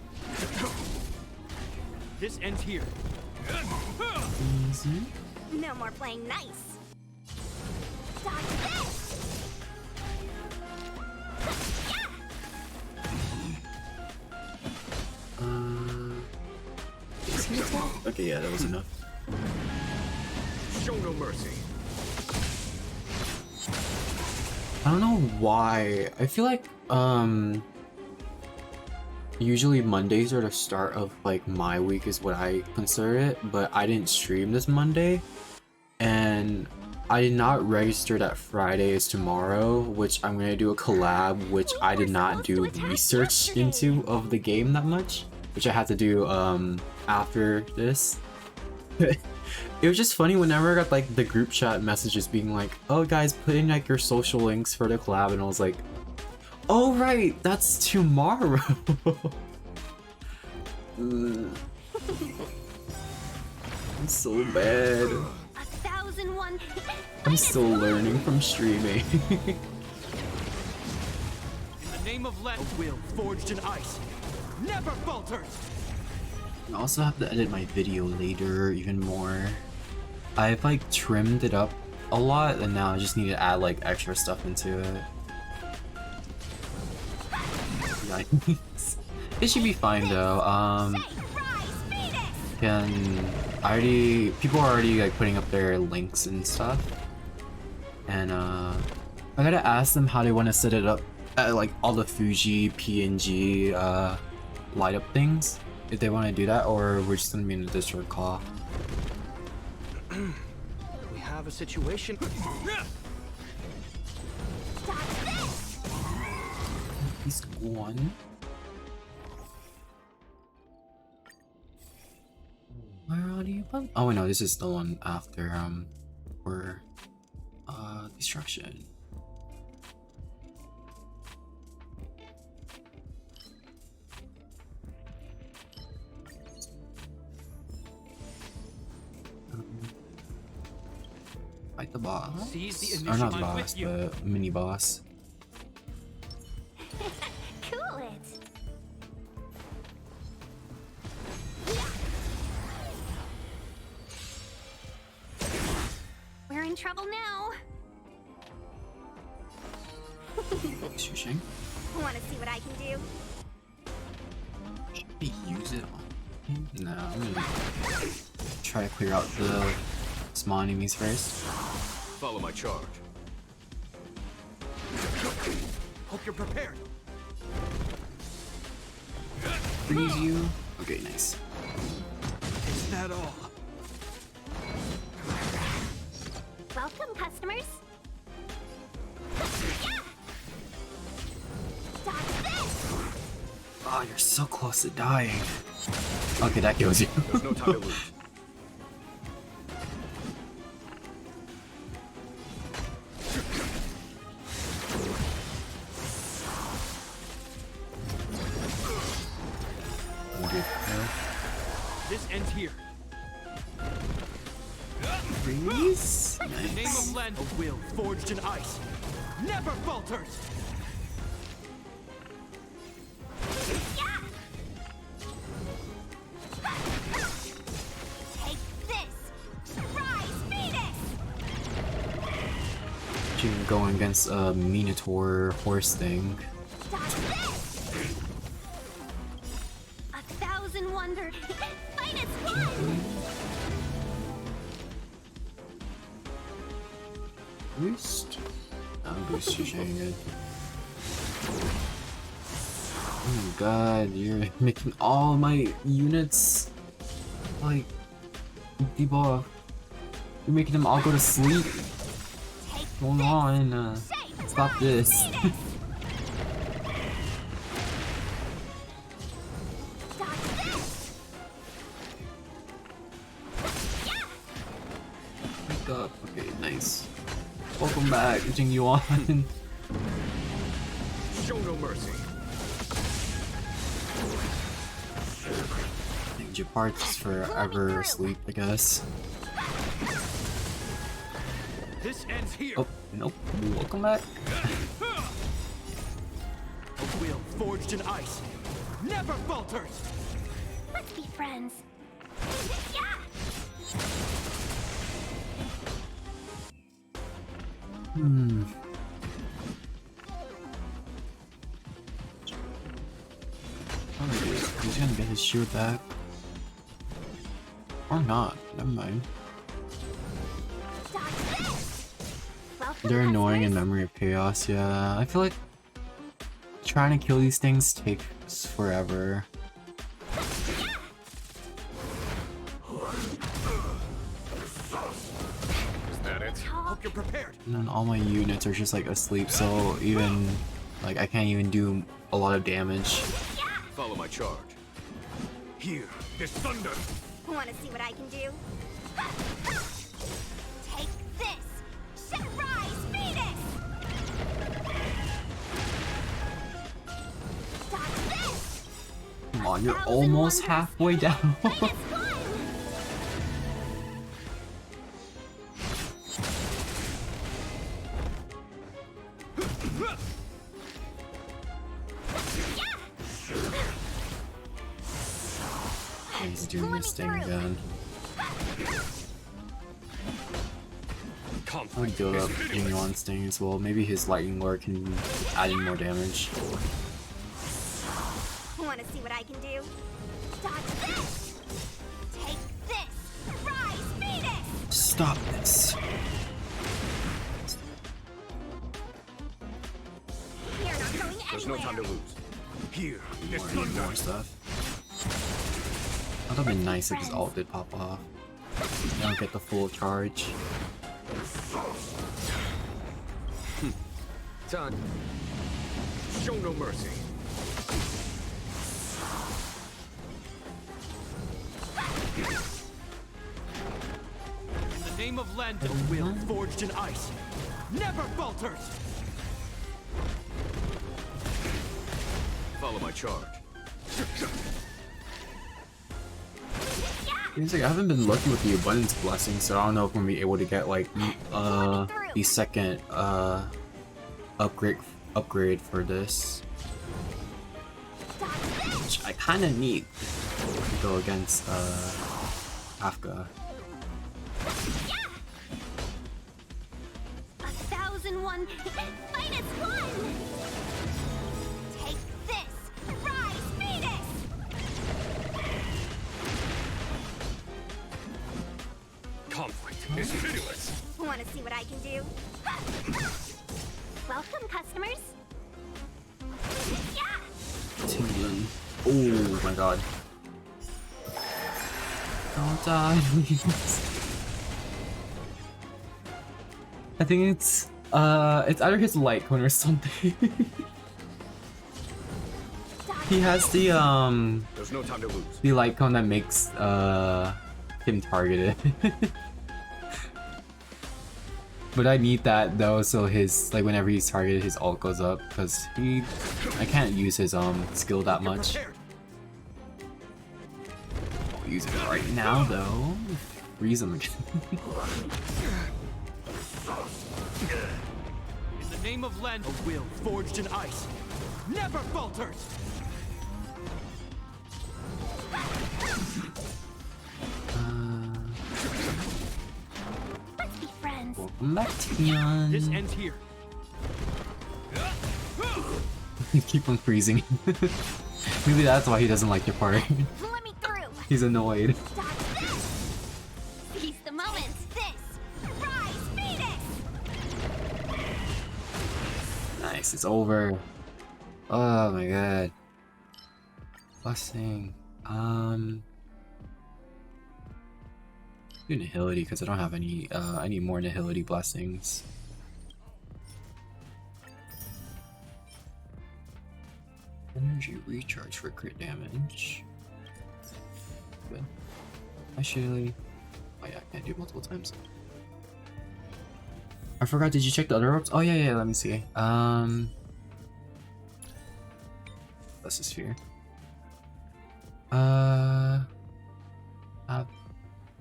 S6: This ends here.
S1: Easy.
S3: No more playing nice. Dodge this.
S1: Okay, yeah, that was enough.
S2: Show no mercy.
S1: I don't know why. I feel like usually Mondays are the start of like my week is what I consider it, but I didn't stream this Monday and I did not register that Friday is tomorrow, which I'm gonna do a collab, which I did not do research into of the game that much, which I had to do after this. It was just funny whenever I got like the group chat messages being like, oh guys, put in like your social links for the collab, and I was like, oh right, that's tomorrow. I'm so bad.
S3: 1,001.
S1: I'm still learning from streaming.
S6: In the name of land, a will forged in ice never falters.
S1: I also have to edit my video later even more. I've like trimmed it up a lot and now I just need to add like extra stuff into it. Yikes. It should be fine though. People are already like putting up their links and stuff. And I gotta ask them how they want to set it up at like all the Fuji, PNG light up things. If they want to do that, or we're just gonna be in a Discord call.
S5: We have a situation.
S1: He's gone. Where are you? Oh wait, no, this is the one after for destruction. Fight the boss.
S6: Seize the
S1: Or not
S6: initiative
S1: boss,
S6: with you.
S1: the mini boss.
S3: Cool it. We're in trouble now.
S1: Shooting.
S3: Want to see what I can do?
S1: Should we use it on him? No, I'm gonna try to clear out the small enemies first.
S2: Follow my charge.
S6: Hope you're prepared.
S1: Freeze you. Okay, nice.
S6: Is that all?
S3: Welcome, customers. Yeah! Dodge this!
S1: Oh, you're so close to dying. Okay, that kills you.
S2: There's no time to lose.
S6: This ends here.
S1: Freeze.
S6: In the name
S1: Nice.
S6: of Len, a will forged in ice never falters.
S3: Yeah! Take this! Rise, Venus!
S1: You can go against a Minotaur horse thing.
S3: Dodge this! 1,000 wonders! Minus one!
S1: Boost? Boost your good. Oh my god, you're making all my units like debuff. You're making them all go to sleep.
S3: Take
S1: Hold on, stop this.
S3: Venus! Dodge this! Yeah!
S1: Wake up. Okay, nice. Welcome back, Jing Yuan.
S2: Show no mercy.
S1: Japart's forever asleep, I guess.
S6: This ends here.
S1: Oh, nope. Welcome back.
S6: A will forged in ice never falters.
S3: Let's be friends. Yeah!
S1: Oh, he's gonna get his shield back. Or not. Never mind.
S3: Dodge this! Welcome,
S1: They're annoying in
S3: customers.
S1: Memory of Chaos, yeah. I feel like trying to kill these things takes forever.
S2: Is that it?
S6: Hope you're prepared.
S1: And then all my units are just like asleep, so even like I can't even do a lot of damage.
S2: Follow my charge. Here, there's thunder.
S3: Want to see what I can do? Take this! Rise, Venus! Dodge this!
S1: Come on, you're almost halfway down.
S3: Minus one!
S1: He's doing this thing again. I would build up Yuan's thing as well. Maybe his lightning lord can add in more damage.
S3: Want to see what I can do? Dodge this! Take this! Rise, Venus!
S1: Stop this.
S3: You're not going
S2: There's no
S3: anywhere!
S2: time to lose. Here, there's
S1: Need
S2: thunder.
S1: more stuff. That would have been nice if his ult did pop off. I don't get the full charge.
S2: Done. Show no mercy.
S6: In the name of Lend, a will forged in ice never falters.
S2: Follow my charge.
S1: Seems like I haven't been lucky with the abundance blessing, so I don't know if I'm gonna be able to get like the second upgrade for this. Which I kinda need to go against Afka.
S3: 1001 minus 1! Take this! Rise, Venus!
S2: Conflict is pitiless.
S3: Want to see what I can do? Welcome, customers! Yeah!
S1: Tingling. Oh my god. Don't die, please. I think it's either his light cone or something. He has the
S2: There's no time to lose.
S1: the light cone that makes him targeted. But I need that though, so his like whenever he's targeted, his ult goes up because I can't use his skill that much. I'll use it right now though. Freeze him again.
S6: In the name of Lend, a will forged in ice never falters.
S3: Let's be friends.
S1: Welcome back, Tion.
S6: This ends here.
S1: Keep on freezing. Maybe that's why he doesn't like your part.
S3: Let me through!
S1: He's annoyed.
S3: Dodge this! Seize the moment! This! Rise, Venus!
S1: Nice, it's over. Oh my god. Blessing. Do Nihility because I don't have any. I need more Nihility blessings. Energy recharge for crit damage. Good. Actually, oh yeah, I can't do it multiple times. I forgot. Did you check the other ropes? Oh yeah. Let me see. That's a sphere. Have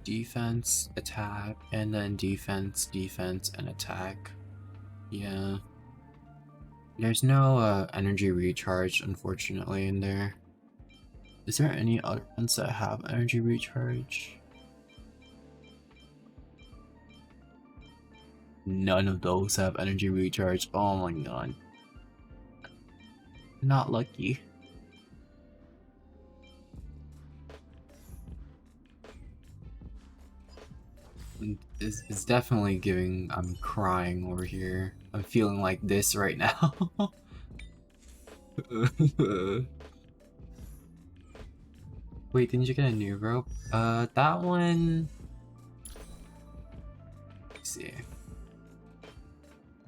S1: defense, attack, and then defense, and attack. Yeah. There's no energy recharge, unfortunately, in there. Is there any other ones that have energy recharge? None of those have energy recharge. Oh my god. Not lucky. It's definitely giving. I'm crying over here. I'm feeling like this right now. Wait, didn't you get a new rope? That one. Let's see.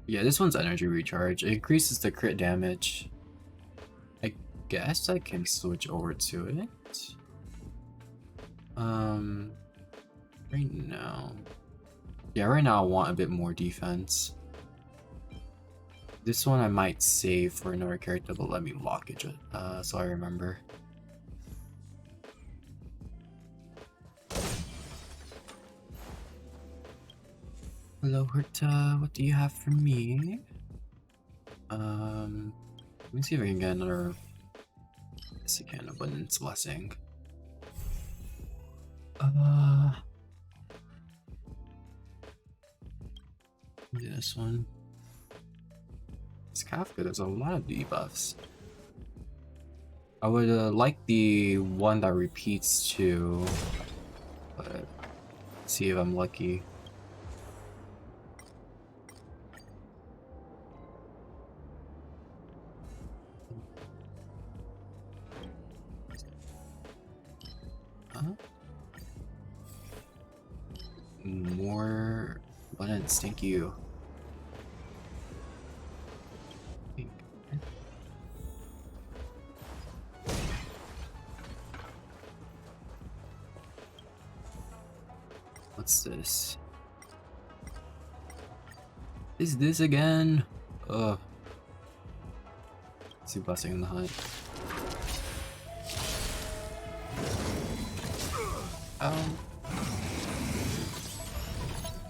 S1: Yeah, this one's energy recharge. It increases the crit damage. I guess I can switch over to it. Right now. Yeah, right now I want a bit more defense. This one I might save for another character, but let me lock it so I remember. Hello, Herta. What do you have for me? Let me see if I can get another. Yes, I can. Abundance blessing. This one. It's Kafka. There's a lot of debuffs. I would like the one that repeats too, but see if I'm lucky. More abundance, thank you. Is this again? Ugh. Let's see busting in the hunt.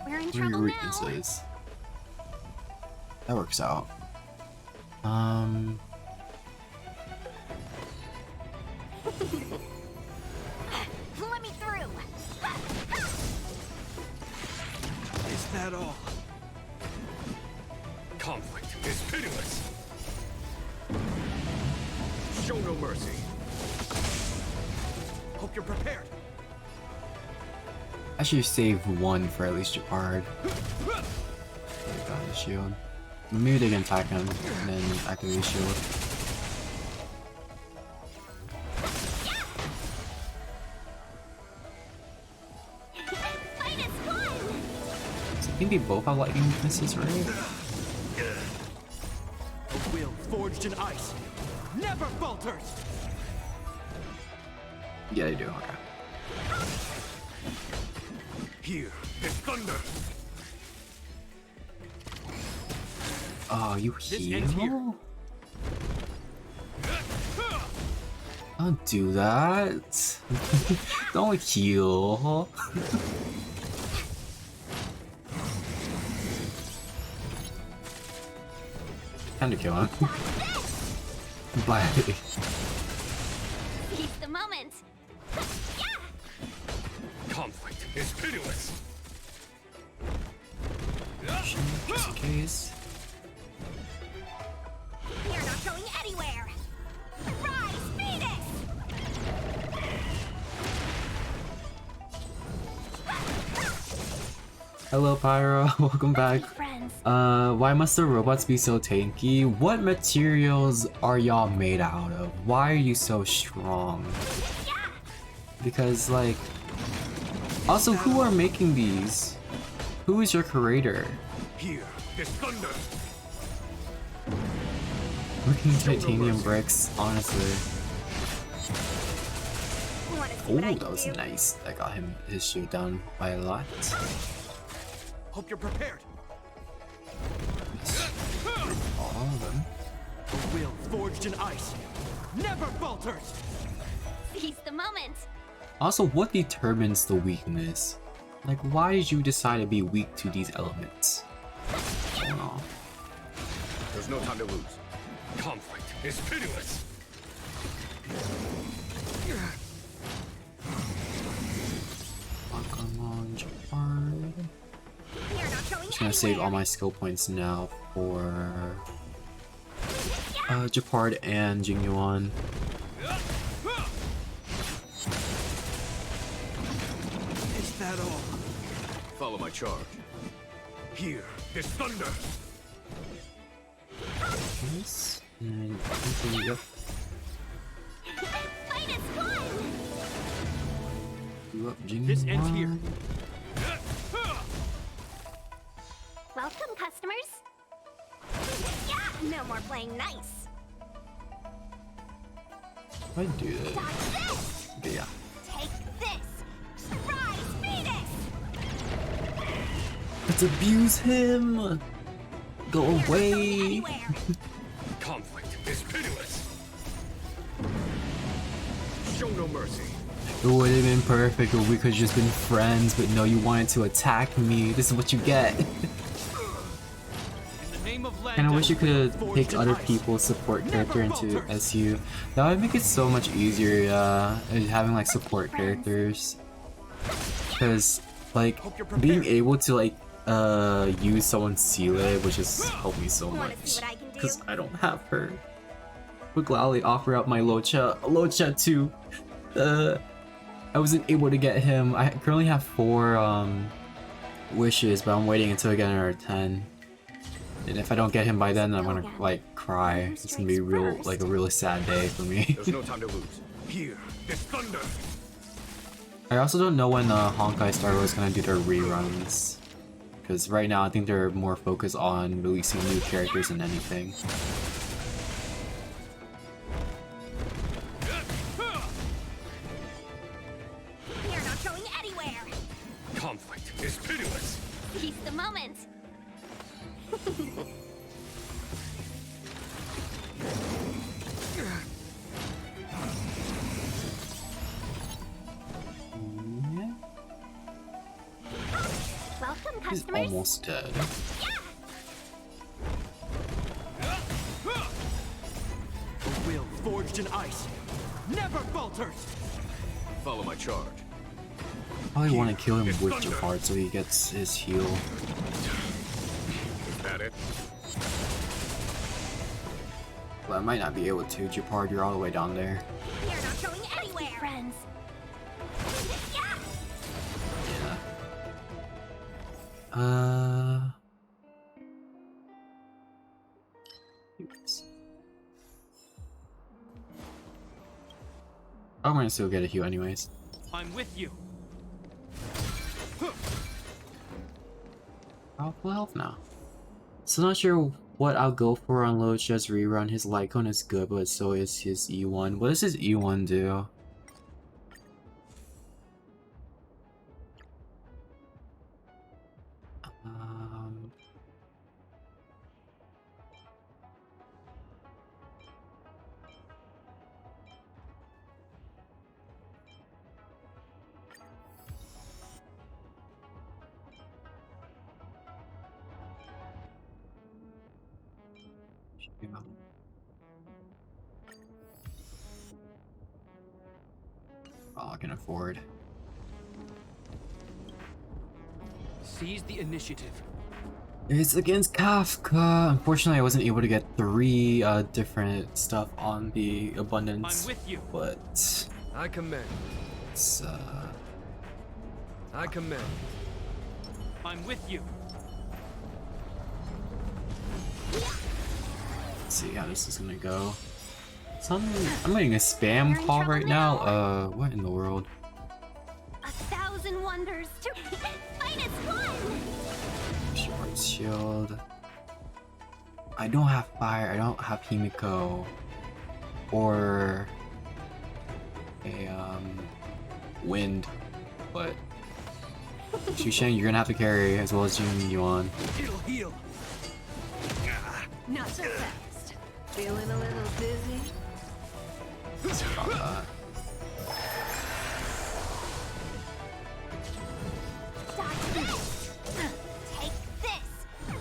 S3: We're in
S1: 3
S3: trouble now.
S1: weaknesses. That works out.
S3: Let me through.
S6: Is that all?
S2: Conflict is pitiless. Show no mercy.
S6: Hope you're prepared.
S1: I should save one for at least Japard. Got his shield. Maybe they can attack him and then activate his shield.
S3: Fight is fun.
S1: So I think they both have lightning weaknesses, right?
S6: A will forged in ice never falters.
S1: Yeah, they do. Okay.
S2: Here is thunder.
S1: Oh, you
S6: ends here.
S1: heal? Don't do that. Don't heal. Time to kill him. Bye.
S3: Seize the moment.
S2: Conflict is pitiless.
S1: Just in case.
S3: You're not going anywhere. Rise, Venus.
S1: Hello, Pyro. Welcome back.
S3: Friends.
S1: Why must the robots be so tanky? What materials are y'all made out of? Why are you so strong? Because, like... Also, who are making these? Who is your creator?
S2: Here is thunder.
S1: Working titanium bricks, honestly.
S3: Want to see
S1: Oh,
S3: what I
S1: that
S3: can
S1: was
S3: do?
S1: nice. That got him his shield down by a lot.
S6: Hope you're prepared.
S1: All of them.
S6: A will forged in ice never falters.
S3: Seize the moment.
S1: Also, what determines the weakness? Like, why did you decide to be weak to these elements? I don't know.
S2: There's no time to lose. Conflict is pitiless.
S1: Pokemon Japard.
S3: You're not going
S1: Just gonna save all
S3: anywhere.
S1: my skill points now for Japard and Jingyuan.
S6: Is that all?
S2: Follow my charge. Here is thunder.
S1: Yes. And hopefully, yep.
S3: Fight is fun.
S1: Do up
S6: This ends here.
S1: Jingyuan.
S3: Welcome, customers. Yeah, no more playing nice.
S1: I do that.
S3: Dodge this.
S1: Okay, yeah.
S3: Take this. Rise, Venus.
S1: Let's abuse him! Go
S3: You're not going
S1: away!
S3: anywhere.
S2: Conflict is pitiless. Show no mercy.
S1: It would have been perfect if we could have just been friends, but no, you wanted to attack me. This is what you get.
S6: In the name of land
S1: And I wish you could have
S6: forged
S1: picked
S6: in
S1: other
S6: ice
S1: people's support
S6: never
S1: character into
S6: falters.
S1: SU. That would make it so much easier, having like support characters. Because, like,
S6: Hope you're prepared.
S1: being able to like use someone's Seele would just help me so
S3: Wanna
S1: much.
S3: see what I can do?
S1: Because I don't have her. Would gladly offer up my Locha too. I wasn't able to get him. I currently have 4 wishes, but I'm waiting until I get another 10. And if I don't get him by then, I'm gonna like cry. It's gonna be like a really sad day for me.
S2: There's no time to lose. Here is thunder.
S1: I also don't know when Honkai Star Wars is gonna do their reruns. Because right now I think they're more focused on releasing new characters than anything.
S3: You're not going anywhere.
S2: Conflict is pitiless.
S3: Seize the moment. Welcome,
S1: He's
S3: customers.
S1: almost dead.
S6: A will forged in ice never falters.
S2: Follow my charge.
S1: Probably want to kill him with Japard so he gets his heal.
S2: Is that it?
S1: But I might not be able to. Japard, you're all the way down there.
S3: You're not going anywhere, friends. Yeah.
S1: Yeah. Oops. I'm gonna still get a heal anyways.
S6: I'm with you.
S1: Oh, full health now. So not sure what I'll go for on Loach just rerun. His light cone is good, but so is his E1. What does his E1 do? All I can afford.
S6: Seize the initiative.
S1: It's against Kafka. Unfortunately, I wasn't able to get 3 different stuff on the abundance.
S6: I'm with you.
S1: But
S2: I command.
S1: it's
S2: I command.
S6: I'm with you.
S1: let's see how this is gonna go. I'm getting a spam call right now. What in the world?
S3: 1,000 wonders to -1.
S1: Short shield. I don't have fire. I don't have Himiko or a wind, but Shushan, you're gonna have to carry as well as Jun Yuan.
S6: It'll heal.
S7: Not so fast. Feeling a little dizzy?
S3: Take this!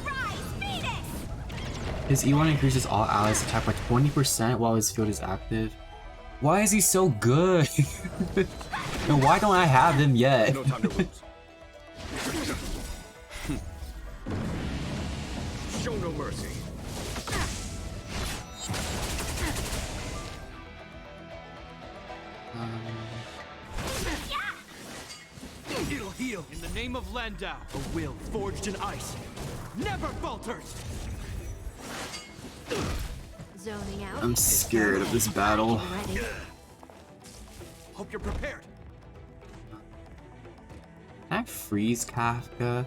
S3: Rise, Venus!
S1: His E1 increases all allies attack by 20% while his field is active. Why is he so good? And why don't I have him yet?
S2: No time to lose. Show no mercy.
S6: It'll heal. In the name of Landau, a will forged in ice never falters.
S7: Zoning out.
S1: I'm scared of this battle.
S7: Ready?
S6: Hope you're prepared.
S1: Can I freeze Kafka?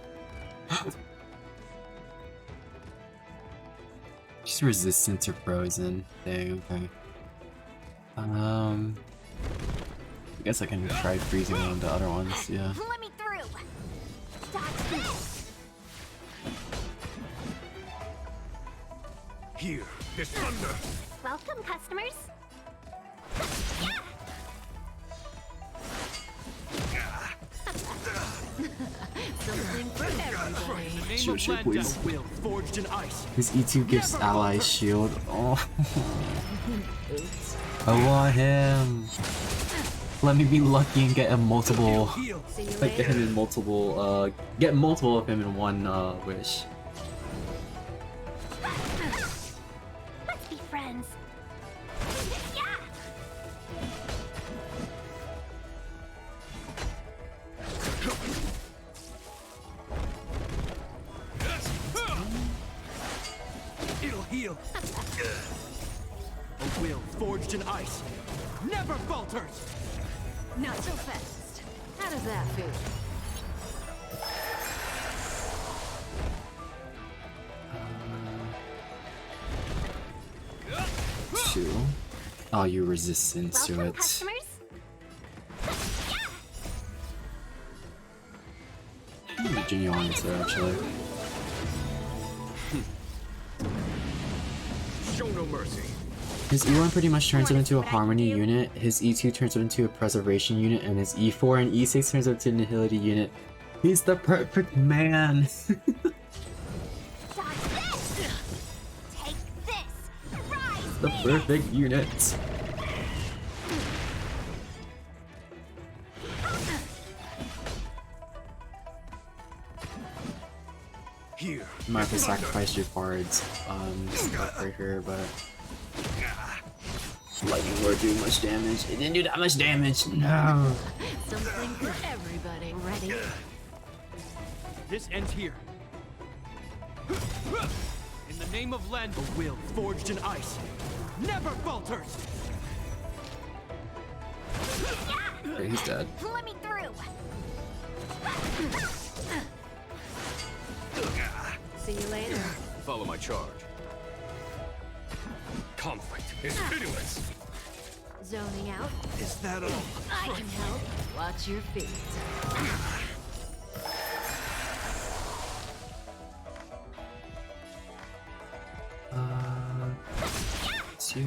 S1: Just resistance or frozen thing, okay. I guess I can try freezing one of the other ones, yeah.
S3: Let me through! Dodge this!
S2: Here, this thunder.
S3: Welcome, customers!
S7: Something for everybody.
S6: In the name
S1: Sure,
S6: of
S1: sure,
S6: Landau,
S1: please.
S6: will forged in ice.
S1: His E2 gives
S6: Never
S1: allies
S6: falter.
S1: shield. Oh. I want him. Let me be lucky and get a multiple.
S6: Heal.
S7: See you
S1: Like get
S7: later.
S1: him in multiple. Get multiple of him in one wish.
S3: Let's be friends!
S6: It'll heal. A will forged in ice never falters.
S7: Not so fast. How does that feel?
S1: Two. Oh, you resistance to
S3: Welcome,
S1: it.
S3: customers!
S1: Virginia on it, actually.
S2: no mercy.
S1: His E1 pretty much turns him into a harmony unit, his E2 turns him into a preservation unit, and his E4 and E6 turns him into a nihility unit. He's the perfect man!
S3: Dodge this! Take this! Rise!
S1: The perfect unit!
S2: Here.
S1: You might have to sacrifice your cards, stuff right here, but... Lightning Lord do much damage. It didn't do that much damage! No!
S7: Something for everybody. Ready?
S6: This ends here. In the name of Land, a will forged in ice never falters.
S1: Okay, he's dead.
S3: Let me through!
S7: See you later.
S2: Follow my charge. Conflict is pitiless.
S7: Zoning out.
S6: Is that all?
S7: I can help. Watch your feet.
S1: Two...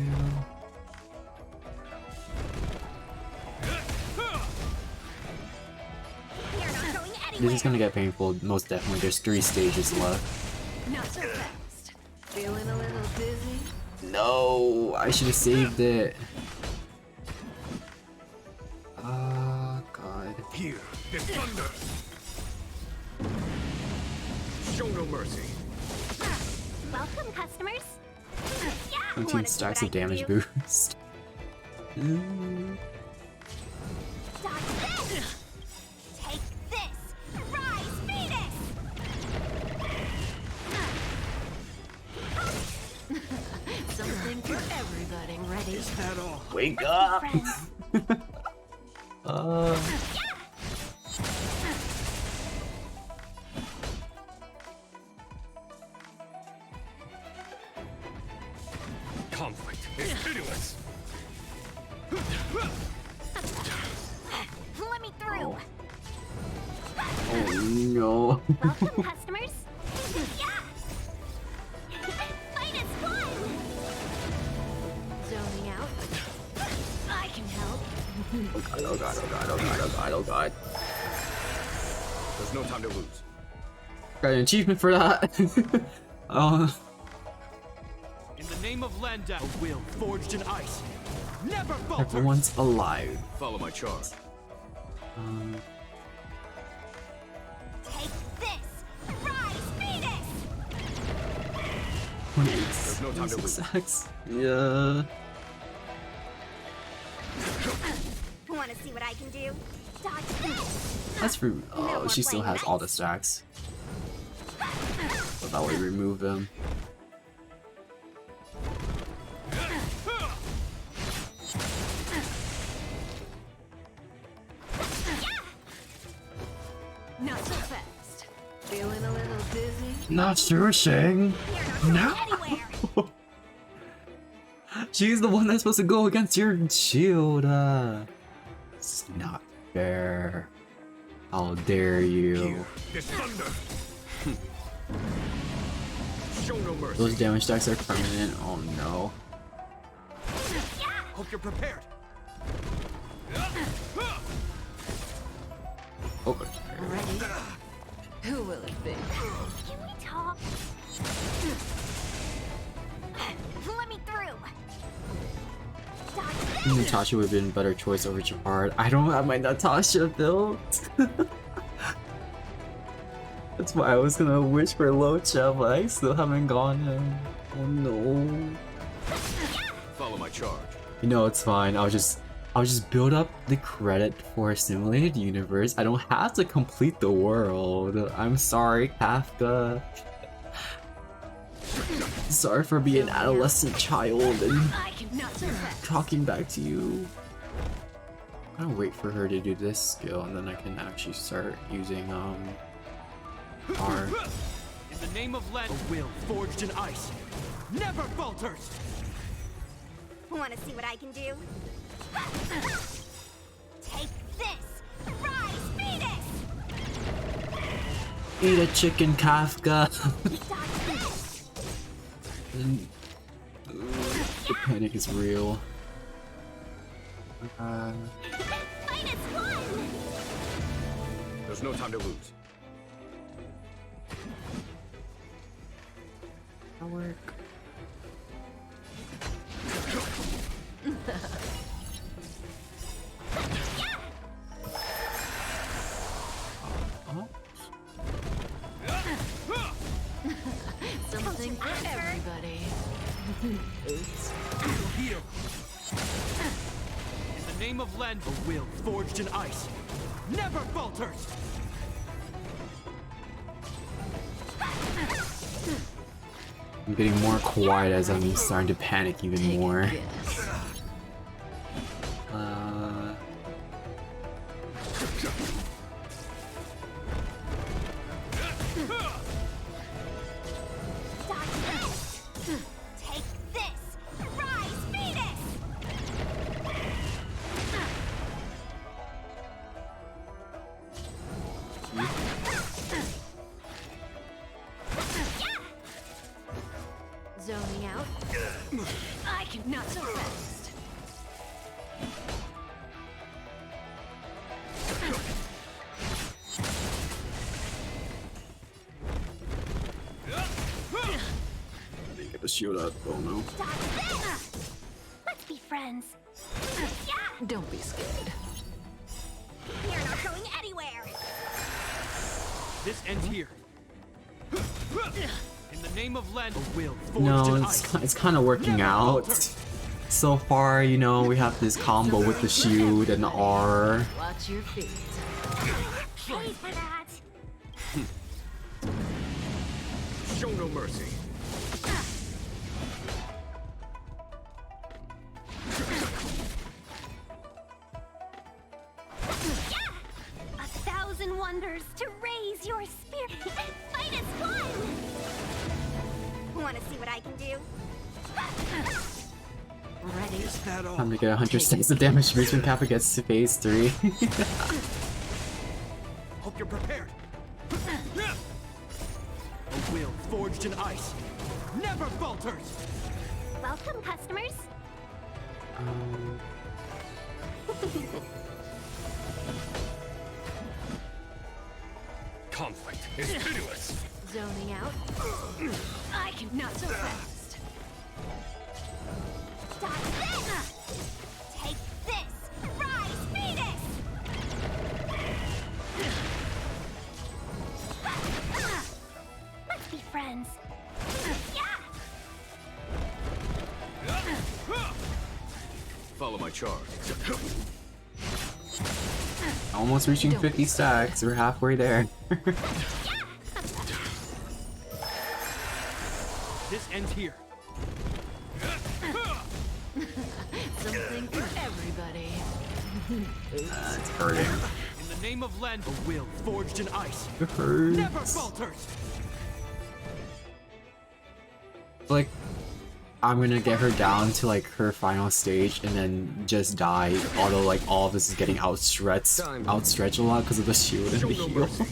S3: You're not going anywhere!
S1: This is gonna get painful, most definitely. There's 3 stages left.
S7: Not so fast. Feeling a little dizzy?
S1: No! I should have saved it. God.
S2: Here, the thunder. Show no mercy.
S3: Welcome, customers! Yeah!
S1: 19
S3: Wanna see
S1: stacks
S3: what
S1: of
S3: I can
S1: damage
S3: do?
S1: boost.
S3: Dodge this! Take this! Rise, Venus!
S7: Something for everybody. Ready?
S6: Is that all?
S1: Wake up!
S3: Friends.
S2: Conflict is pitiless.
S3: Let me through!
S1: Oh no.
S3: Welcome, customers! Yeah! Fight is fun!
S7: Zoning out. I can help.
S1: Oh god, oh god, oh god, oh god, oh god.
S2: There's no time to lose.
S1: Got an achievement for that. Oh.
S6: In the name of Landau, a will forged in ice never falters.
S1: Everyone's alive.
S2: Follow my charge.
S3: Take this! Rise, Venus!
S1: 26
S2: no time to lose.
S1: stacks. Yeah.
S3: Wanna see what I can do? Dodge this!
S1: That's for. Oh, she still has all the stacks. So that way remove them.
S7: Not so fast. Feeling a little dizzy?
S1: Not searching.
S3: You're not going anywhere!
S1: She's the one that's supposed to go against your shield. It's not fair. How dare you?
S2: Here, this thunder. Show no mercy.
S1: Those damage stacks are permanent. Oh no.
S6: Hope you're prepared.
S1: Oh.
S7: Ready? Who will it be?
S3: Can we talk? Let me through! Dodge this!
S1: Natasha would have been a better choice over Japard. I don't have my Natasha built. That's why I was gonna wish for Locha, but I still haven't gone in. Oh no.
S2: Follow my charge.
S1: You know, it's fine. I'll just build up the credit for a simulated universe. I don't have to complete the world. I'm sorry, Kafka. Sorry for being an adolescent child and
S7: I can not so fast.
S1: talking back to you. I'm gonna wait for her to do this skill and then I can actually start using R.
S6: In the name of Land, a will forged in ice never falters.
S3: Wanna see what I can do? Take this! Rise, Venus!
S1: Eat a chicken, Kafka.
S3: Dodge this!
S1: The panic is real.
S3: Fight is one!
S2: There's no time to lose.
S1: That'll work.
S7: Something for everybody. Oops.
S6: Heal. In the name of Len, a will forged in ice never falters.
S1: I'm getting more quiet as I'm starting to panic even
S7: Take
S1: more.
S7: a guess.
S3: Dodge this! Take this! Rise, Venus!
S7: Zoning out. I can not so fast.
S1: Get the shield up. Oh no.
S3: Dodge this! Let's be friends. Yeah!
S7: Don't be scared.
S3: You're not going anywhere!
S6: This ends here. In the name of Len, a will forged
S1: No,
S6: in
S1: it's
S6: ice.
S1: it's kind of working
S6: Never
S1: out.
S6: falters.
S1: So far, you know, we have this combo with the shield and the R.
S7: Watch your feet.
S3: Pay for that!
S2: Show no mercy.
S3: A thousand wonders to raise your spirit! Fight is fun! Wanna see what I can do?
S7: Ready?
S6: Is that all?
S1: Time to get 100 stacks of damage boost when Kappa gets to phase 3.
S6: Hope you're prepared. A will forged in ice never falters.
S3: Welcome, customers!
S2: Conflict is pitiless.
S7: Zoning out. I can not so fast.
S3: Dodge this! Take this! Rise, Venus! Let's be friends. Yeah!
S2: Follow my charge.
S1: Almost reaching 50 stacks. We're halfway there.
S6: This ends here.
S7: Something for everybody.
S1: It's hurting.
S6: In the name of Len, a will forged in ice
S1: It hurts.
S6: never falters.
S1: Like, I'm gonna get her down to like her final stage and then just die. Although like all of this is getting outstretched a lot because of the shield and
S2: Show
S1: the
S2: no
S1: heal.
S2: mercy.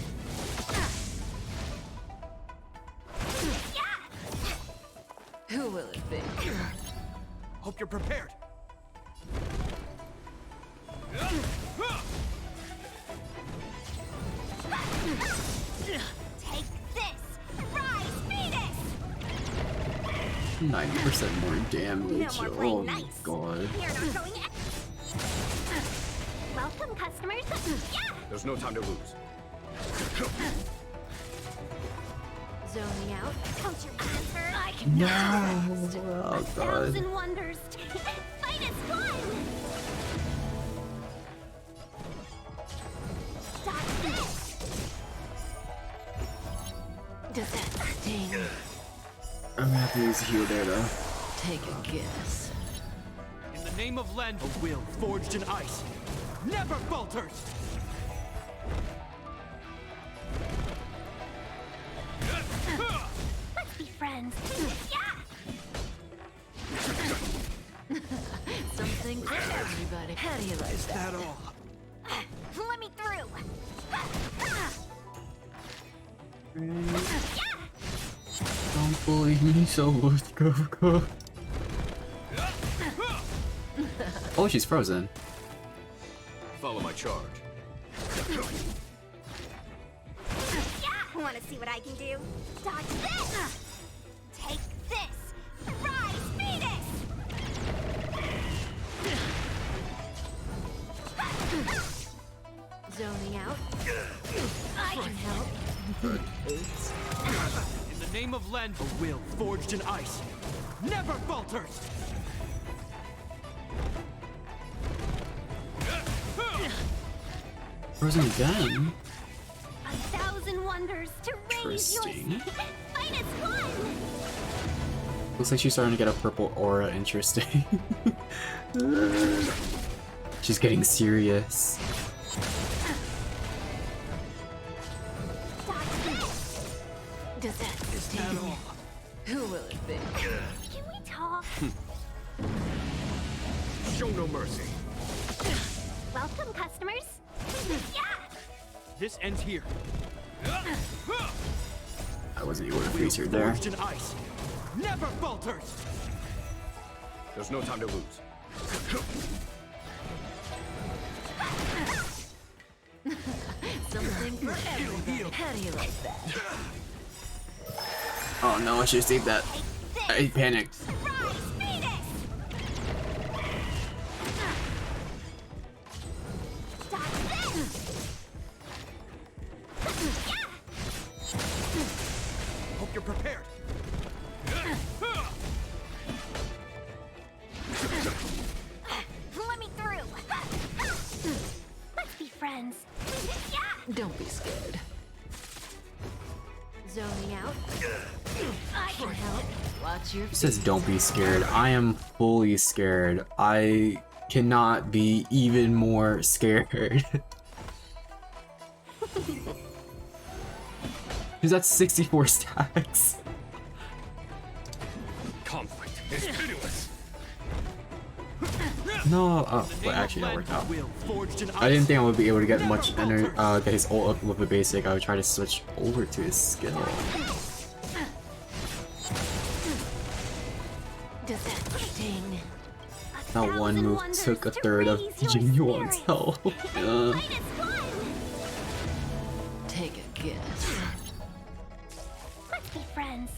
S7: Who will it be?
S6: Hope you're prepared.
S3: Take this! Rise, Venus!
S1: 90% more damage.
S3: No more
S1: Oh
S3: playing
S1: my
S3: nice.
S1: god.
S3: You're not going Welcome, customers! Yeah!
S2: There's no time to lose.
S7: Zoning out.
S3: Don't you answer?
S7: I can
S1: No.
S7: not so fast.
S1: Oh god.
S3: Thousand wonders! Fight is fun! Dodge this!
S7: Does that sting?
S1: I'm gonna have to use a heal there though.
S7: Take a guess.
S6: In the name of Len, a will forged in ice never falters.
S3: Let's be friends! Yeah!
S7: Something for everybody. How do you like
S6: Is
S7: that?
S6: that all?
S3: Let me through!
S1: Don't bully me, so let's go. Oh, she's frozen.
S2: Follow my charge.
S3: Want to see what I can do? Dodge this! Take this! Rise, Phoenix!
S7: Zoning out. I can help.
S6: In the name of Len, a will forged in ice never falters.
S1: Frozen again?
S3: 1,000 wonders to raise your
S1: Interesting.
S3: Fight as one!
S1: Looks like she's starting to get a purple aura. Interesting. She's getting serious.
S7: Does that
S6: At all.
S7: Who will it be?
S3: Can we talk?
S2: Show no mercy.
S3: Welcome, customers. Yeah!
S6: This ends here.
S1: I wasn't able to freeze her
S6: Will
S1: there.
S6: forged in ice never falters.
S2: There's no time to lose.
S7: Something for everybody. How do you like that?
S1: Oh no, I should have saved that. I panicked.
S3: Rise, Phoenix! Dodge this! Yeah!
S6: Hope you're prepared.
S3: Let me through! Let's be friends. Yeah!
S7: Don't be scared. Zoning out. I can help. Watch your
S1: It says don't be scared. I am fully scared. I cannot be even more scared. Because that's 64 stacks.
S2: Conflict is pitiless.
S1: No, oh,
S6: In the
S1: but
S6: name
S1: actually
S6: of
S1: that
S6: Len,
S1: worked
S6: a
S1: out.
S6: will forged in ice
S1: I didn't think I would be able to get much
S6: never
S1: energy,
S6: falters.
S1: get his ult up with the basic. I would try to switch over to his skill.
S7: Does that sting?
S1: That one
S3: 1,000
S1: move
S3: wonders
S1: took a
S3: to
S1: third of
S3: raise your
S1: Genuine's
S3: spirit.
S1: health.
S3: Fight as one!
S7: Take a guess.
S3: Let's be friends.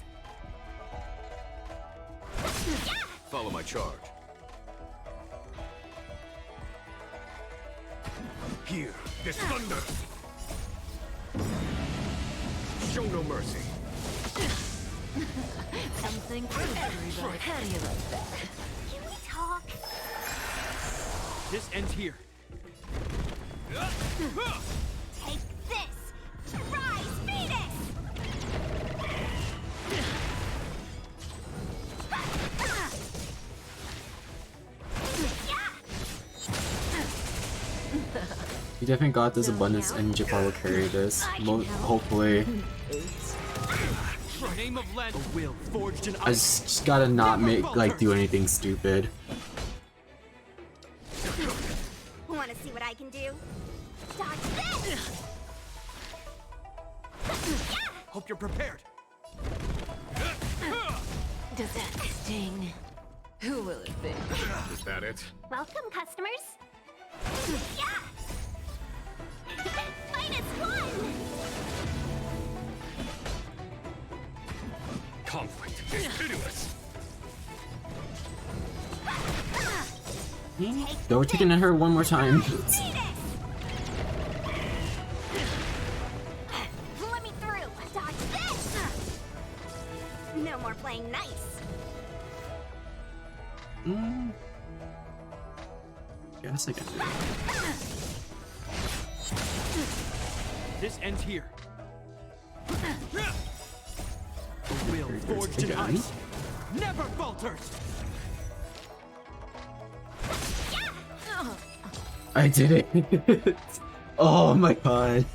S2: Follow my charge. Hear this thunder. Show no mercy.
S7: Something for everybody. How do you like that?
S3: Can we talk?
S6: This ends here.
S3: Take this! Rise, Phoenix!
S1: You definitely got this abundance and Jafar will carry this. Hopefully.
S6: In the name of Len, a will forged in
S1: I
S6: ice
S1: just gotta not make, like, do anything stupid.
S3: Want to see what I can do? Dodge this!
S6: Hope you're prepared.
S7: Does that sting? Who will it be?
S2: Is that it?
S3: Welcome, customers. Yeah! Fight as one!
S2: Conflict is pitiless.
S1: Though we're taking at her one more time.
S3: Phoenix! Let me through. Dodge this! No more playing nice.
S1: Guess I can do it.
S6: This ends here. A will forged in
S1: Again.
S6: ice never falters.
S1: I did it! Oh my god.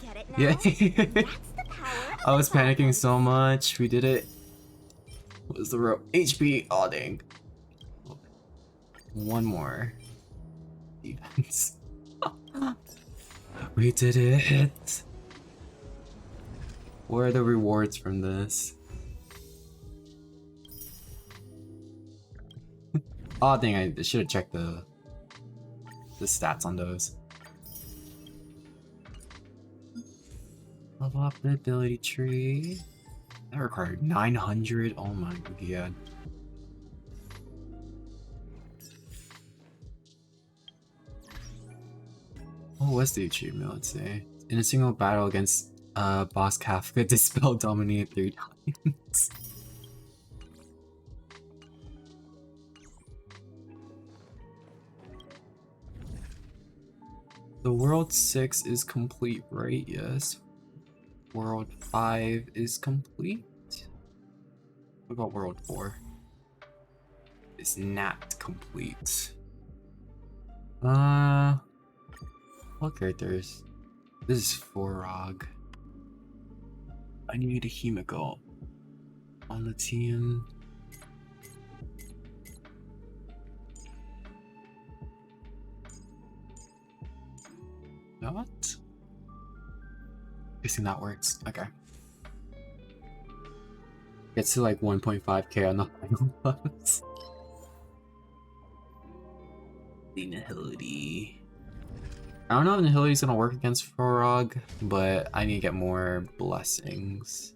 S3: Get it now?
S1: Yeah.
S3: That's the power of
S1: I was
S3: the
S1: panicking so much. We did it. What was the rope? HP. Oh dang. One more. Defense. We did it. What are the rewards from this? Oh dang, I should have checked the stats on those. Level up the ability tree. That required 900. Oh my god. What was the achievement? Let's see. In a single battle against boss Kafka, dispel dominated 3 times. The world 6 is complete, right? Yes. World 5 is complete. What about world 4? It's not complete. What characters? This is Forog. I need a Himiko on the team. What? Guessing that works. Okay. Gets to like 1.5k on the final boss. The Nihility. I don't know if Nihility's gonna work against Forog, but I need to get more blessings.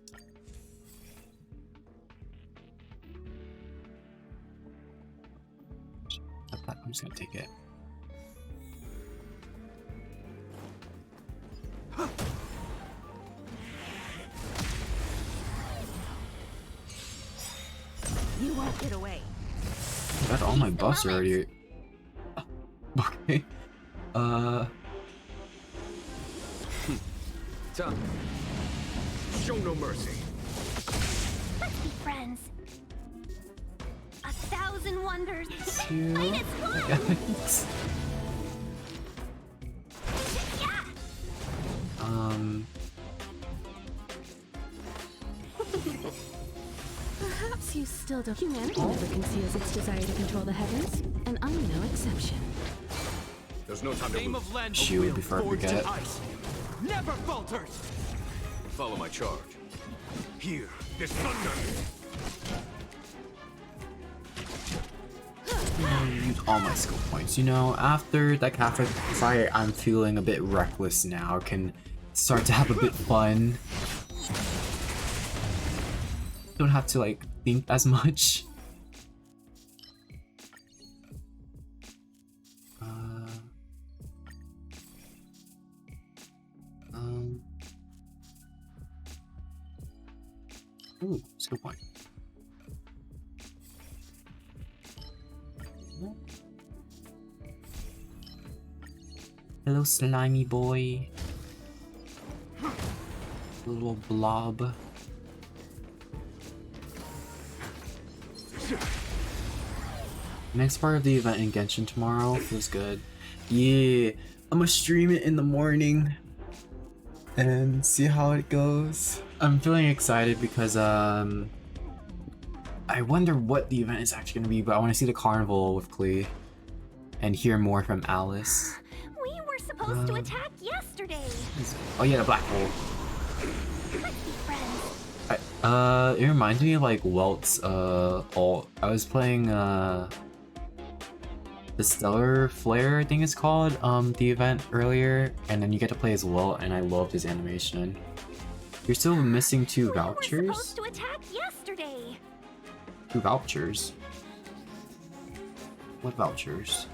S1: I'm just gonna take it.
S7: You won't get away.
S1: I got all my buffs already. Okay.
S2: Time. Show no mercy.
S3: Let's be friends. 1,000 wonders.
S1: Two.
S3: Fight its one.
S1: Guys.
S3: Yeah.
S4: Perhaps you still don't. Humanity never conceals its desire to control the heavens, and I'm no exception.
S2: There's no time to
S6: Name
S2: lose.
S6: of Lendal,
S1: Shield
S6: will
S1: before I
S6: forged in
S1: forget.
S6: ice. Never falters.
S2: Follow my charge. Here, this thunder.
S1: Use all my skill points. You know, after that Catholic fight, I'm feeling a bit reckless now. Can start to have a bit fun. Don't have to like think as much. Ooh, skill point. Hello, slimy boy. Little blob. Next part of the event in Genshin tomorrow feels good. Yeah, I'm gonna stream it in the morning and see how it goes. I'm feeling excited because I wonder what the event is actually gonna be, but I want to see the carnival with Klee and hear more from Alice.
S3: We were supposed to attack yesterday.
S1: Oh yeah, the black hole.
S3: Let's be friends.
S1: It reminds me of like Welt's ult. I was playing the Stellar Flare, I think it's called, the event earlier, and then you get to play as Welt, and I loved his animation. You're still missing 2 vouchers?
S3: We were supposed to attack yesterday.
S1: 2 vouchers? What vouchers?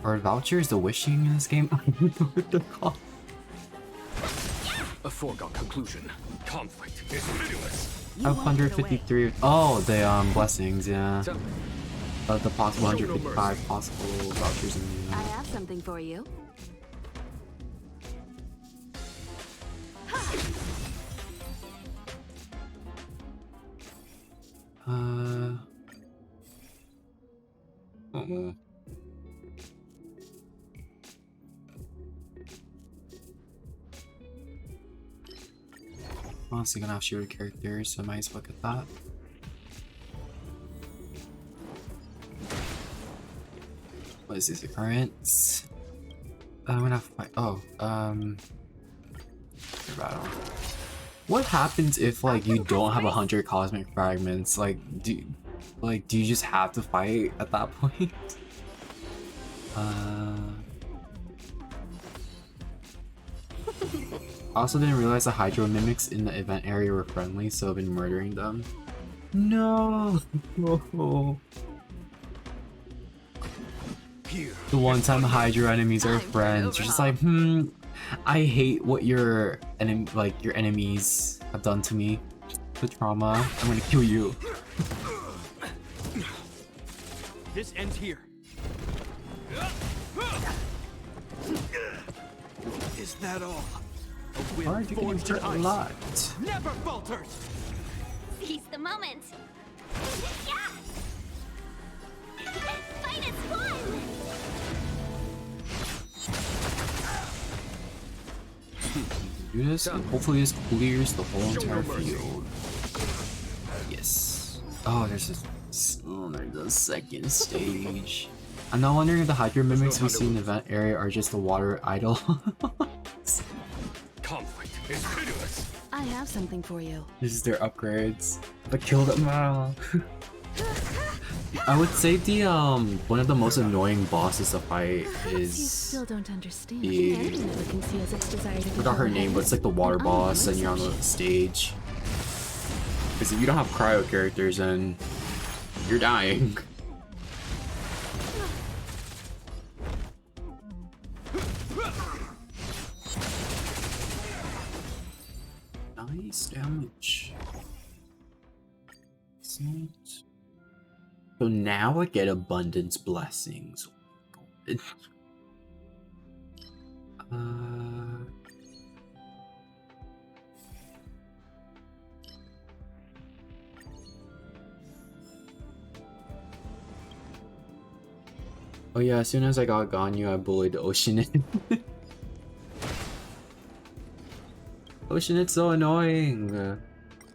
S1: Are vouchers the wishing in this game? I don't know what they're called.
S2: A foregone conclusion. Conflict is meaningless.
S1: I have 153. Oh, the blessings, yeah. The possible 155 possible vouchers in the
S7: I have something for you.
S1: Honestly, gonna have shooter characters, so I might as well look at that. What is this occurrence? I'm gonna have to fight. Oh, battle. What happens if like you don't have 100 cosmic fragments? Like, Like, do you just have to fight at that point? I also didn't realize the Hydro Mimics in the event area were friendly, so I've been murdering them. No! No. The one time the Hydro enemies are friends, you're just like, I hate what your enemies have done to me. The trauma. I'm gonna kill you.
S6: This ends here. Is that all? A will
S1: Alright, you can
S6: forged in
S1: hurt a
S6: ice.
S1: lot.
S6: Never falters.
S3: Seize the moment. Yeah! Fight is fun!
S1: Do this, and hopefully this clears the whole entire field. Yes. Oh, there's a second stage. I'm not wondering if the Hydro Mimics we see in the event area are just the water idol.
S2: Conflict is pitiless.
S4: I have something for you.
S1: This is their upgrades. But kill them all. I would say the one of the most annoying bosses to fight
S4: Perhaps you
S1: is
S4: still don't understand.
S1: the-
S4: Humanity never conceals its desire to
S1: I forgot her
S4: control
S1: name, but it's like the water
S4: heavens, and I'm no
S1: boss and you're on the
S4: exception.
S1: stage. Because if you don't have cryo characters then you're dying. Nice damage. Excellent. So now I get abundance blessings. Oh yeah, as soon as I got Ganyu, I bullied Oceanit. Oceanit's so annoying.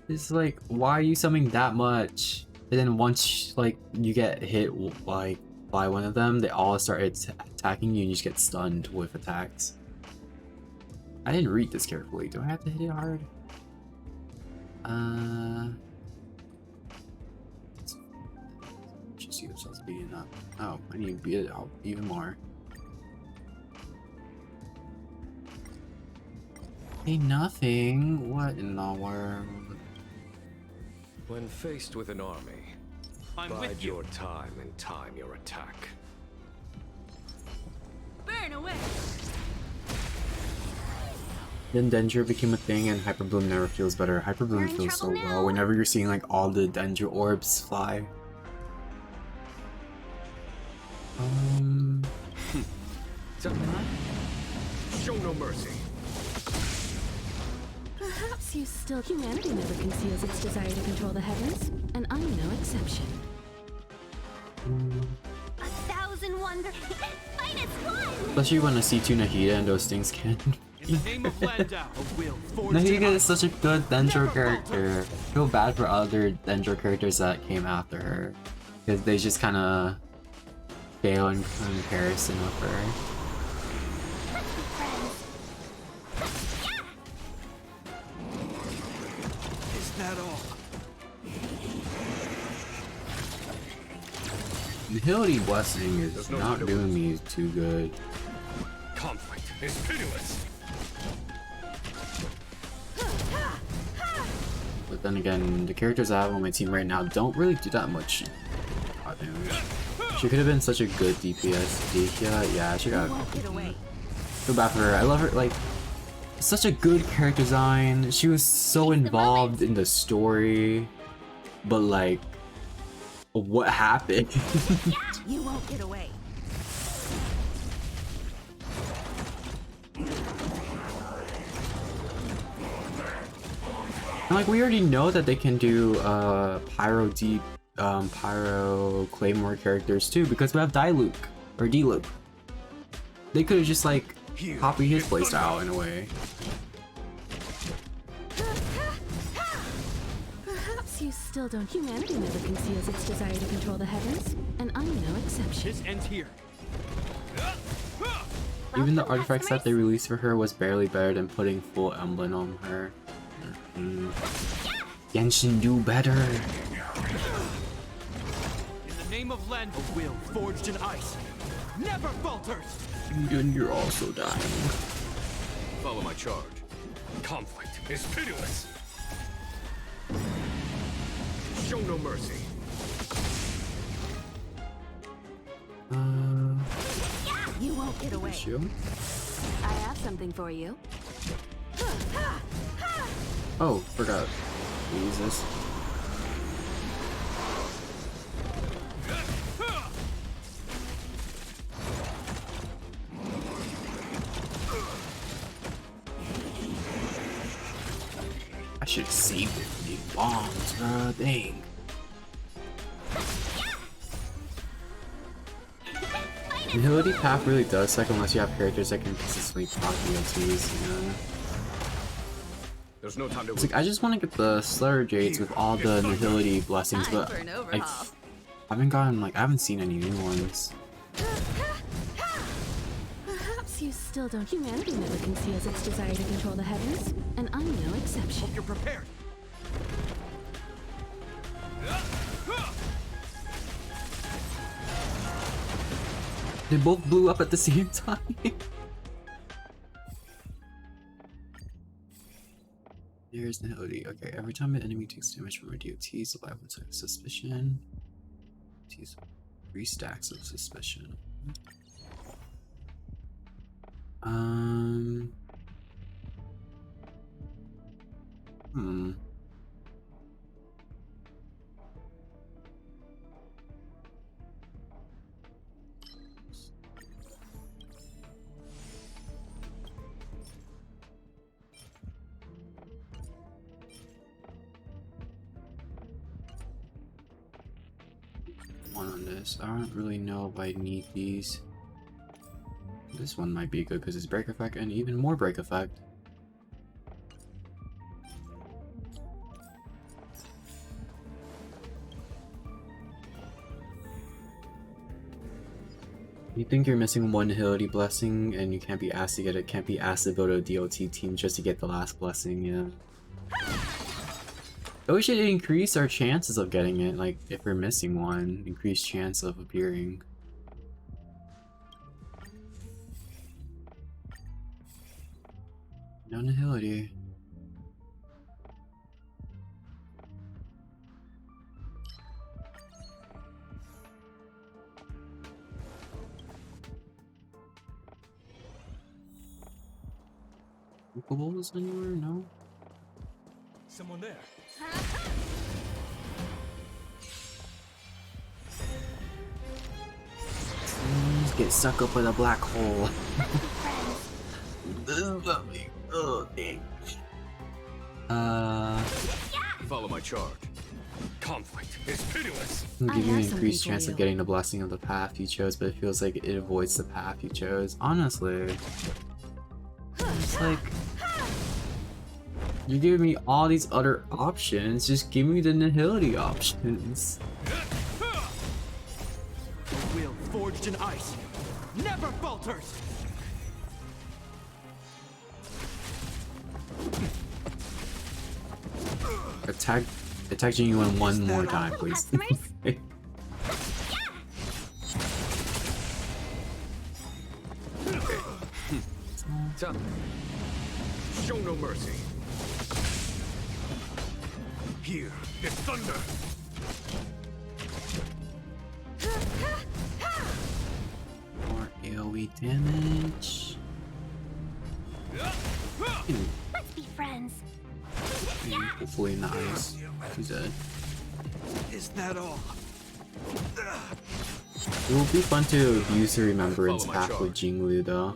S1: It's like, why are you summoning that much? And then once like you get hit like by one of them, they all start attacking you and you just get stunned with attacks. I didn't read this carefully. Do I have to hit it hard? Just see if that's beating up. Oh, I need to beat it out even more. Hey, nothing. What in the world?
S2: When faced with an army,
S6: I'm
S2: bide
S6: with you.
S2: your time and time your attack.
S7: Burn away.
S1: Then Dendro became a thing and Hyper Bloom never feels better. Hyper Bloom
S3: You're in
S1: feels so
S3: trouble
S1: well
S3: now.
S1: whenever you're seeing like all the Dendro orbs fly.
S2: Show no mercy.
S4: Perhaps you still. Humanity never conceals its desire to control the heavens, and I'm no exception.
S3: 1,000 wonders. Fight is fun!
S1: Especially when I see two Nahida and those things can.
S6: In the name of Landau, a will forged in
S1: Nahida is
S6: ice.
S1: such a good Dendro
S6: Never
S1: character. I feel bad for other Dendro characters that came after her. Because they just kinda fail in comparison with her.
S6: Is that all?
S1: The Hildy Blessing is
S2: There's no
S1: not
S2: time to
S1: doing me too good.
S2: Conflict is pitiless.
S1: But then again, the characters I have on my team right now don't really do that much damage. She could have been such a good DPS. Yeah, she got
S7: Get away.
S1: feel bad for her. I love her, like, such a good character design. She was so involved in the story, but like, what happened?
S7: You won't get away.
S1: And, like, we already know that they can do Pyro Claymore characters too, because we have Diluc or Diluc. They could have just like copied his playstyle in a way.
S4: Perhaps you still don't. Humanity never conceals its desire to control the heavens, and I'm no exception.
S6: This ends here.
S1: Even the artifacts that they released for her was barely better than putting full emblem on her. Genshin, do better.
S6: name of Len, a will forged in ice never falters.
S1: And you're also dying.
S2: Follow my charge. Conflict is pitiless. Show no mercy.
S4: You won't get away.
S1: Shield?
S4: I have something for you.
S1: Oh, forgot. Jesus. I should have saved it for these bombs, bro. Dang. The Nihility path really does suck unless you have characters that can consistently proc DLTs, you know?
S2: There's no time to
S1: It's
S2: lose.
S1: like, I just want to get the Slayer Jades with all the Nihility blessings,
S4: Time
S1: but
S4: for an
S1: I
S4: overhaul.
S1: haven't gotten, like, I haven't seen any new ones.
S4: Perhaps you still don't. Humanity never conceals its desire to control the heavens, and I'm no exception.
S6: You're prepared.
S1: They both blew up at the same time. There's Nihility. Okay, every time an enemy takes damage from a DOT, it's alive with of suspicion. Use 3 stacks of suspicion. One on this. I don't really know if I need these. This one might be good because it's break effect and even more break effect. You think you're missing one Nihility blessing and you can't be asked to get it, can't be asked to build a DOT team just to get the last blessing, yeah. But we should increase our chances of getting it, like if we're missing one, increased chance of appearing. No Nihility. Bozos anywhere? No?
S6: Someone there.
S1: Let's get sucked up with a black hole. This is lovely. Oh, dang.
S2: Follow my charge. Conflict is pitiless.
S1: Give
S4: I
S1: you an
S4: have something
S1: increased
S4: for
S1: chance
S4: you.
S1: of getting the blessing of the path you chose, but it feels like it avoids the path you chose. Honestly. It's like... You're giving me all these other options, just give me the Nihility options.
S6: A will forged in ice never falters.
S1: Attack Genuine one more time, please.
S3: Customers?
S2: Tough. Show no mercy. Here is thunder.
S1: More AoE damage.
S3: Let's be friends.
S1: Hopefully nice. She's dead.
S6: Is that all?
S1: It will be fun to abuse the Remembrance
S2: Follow my
S1: path with
S2: charge.
S1: Jinglu though.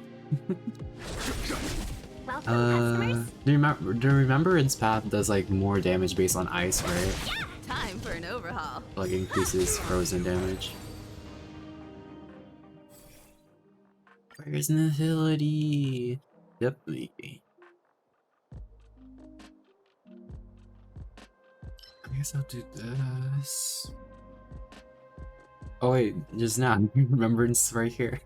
S3: Welcome, customers.
S1: The Remembrance path does like more damage based on ice, right?
S4: Time for an overhaul.
S1: Like increases frozen damage. Where's Nihility? Yep, maybe. I guess I'll do this. Oh wait, just now. Remembrance right here.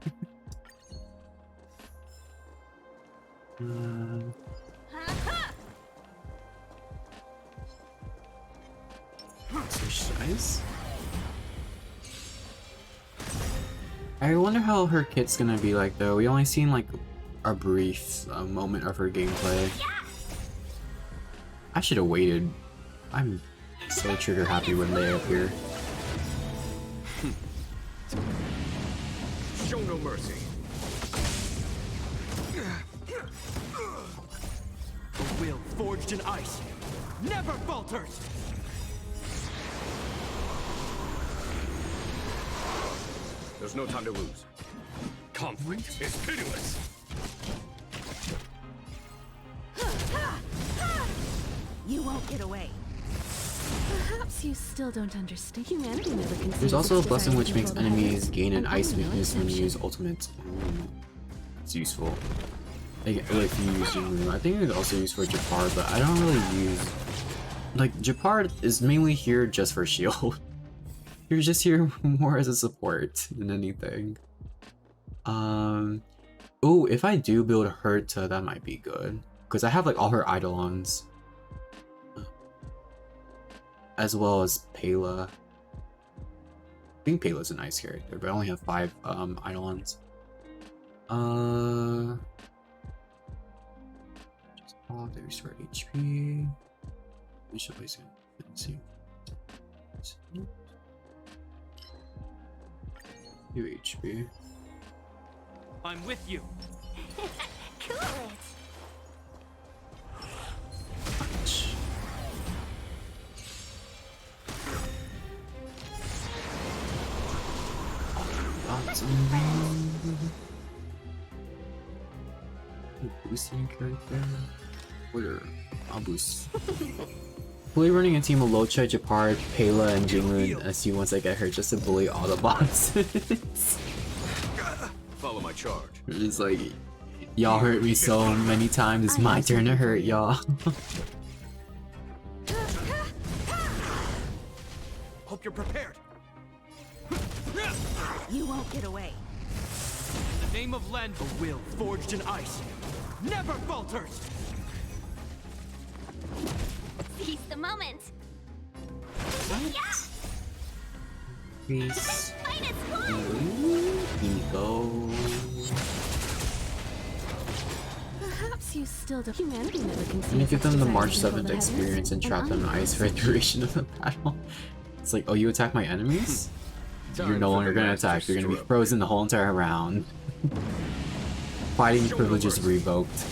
S1: Switch size. I wonder how her kit's gonna be like though. We only seen like a brief moment of her gameplay. I should have waited. I'm so trigger happy when they appear.
S2: Show no mercy.
S6: A will forged in ice never falters.
S2: There's no time to lose. Conflict is pitiless.
S7: You won't get away.
S4: Perhaps you still don't understand. Humanity never conceived
S1: There's also a
S4: its
S1: blessing
S4: desire
S1: which
S4: to
S1: makes
S4: control the
S1: enemies
S4: heavens,
S1: gain an
S4: and
S1: ice
S4: I know
S1: weakness when you
S4: exception.
S1: use ultimate. It's useful. Like if you use Jingliu. I think it's also used for Japar, but I don't really use. Like Japar is mainly here just for shield. You're just here more as a support than anything. Oh, if I do build Herta, that might be good. Because I have like all her Eidolons. As well as Pela. I think Pela's a nice character, but I only have 5 Eidolons. Just pause to restore HP. We should place it. Let's see. 2 HP.
S6: I'm with you.
S3: Cool it.
S1: That's boosting character. What are boost? Bully running a team of Locha, Japar, Pela, and Jingliu as you once I get hurt just to bully all the bosses.
S2: Follow my charge.
S1: It's like y'all hurt me so many times, it's my turn to hurt y'all.
S6: Hope you're prepared.
S7: You won't get away.
S6: In the name of Lend, a will forged in ice never falters.
S3: Seize the moment.
S1: Peace.
S3: Fight its fun.
S1: Here we go.
S4: Perhaps you still don't. Humanity never conceived.
S1: I'm gonna give them the
S4: its
S1: March
S4: desire to
S1: 7th
S4: control the
S1: experience and
S4: heavens,
S1: trap them in
S4: I know
S1: ice for the duration of the battle. It's like, oh, you attack my enemies? You're
S2: Time
S1: no
S2: for
S1: longer
S2: the
S1: gonna
S2: master
S1: attack, you're gonna be
S2: stroke.
S1: frozen the whole entire round. Fighting
S2: Show no
S1: privileges
S2: mercy.
S1: revoked.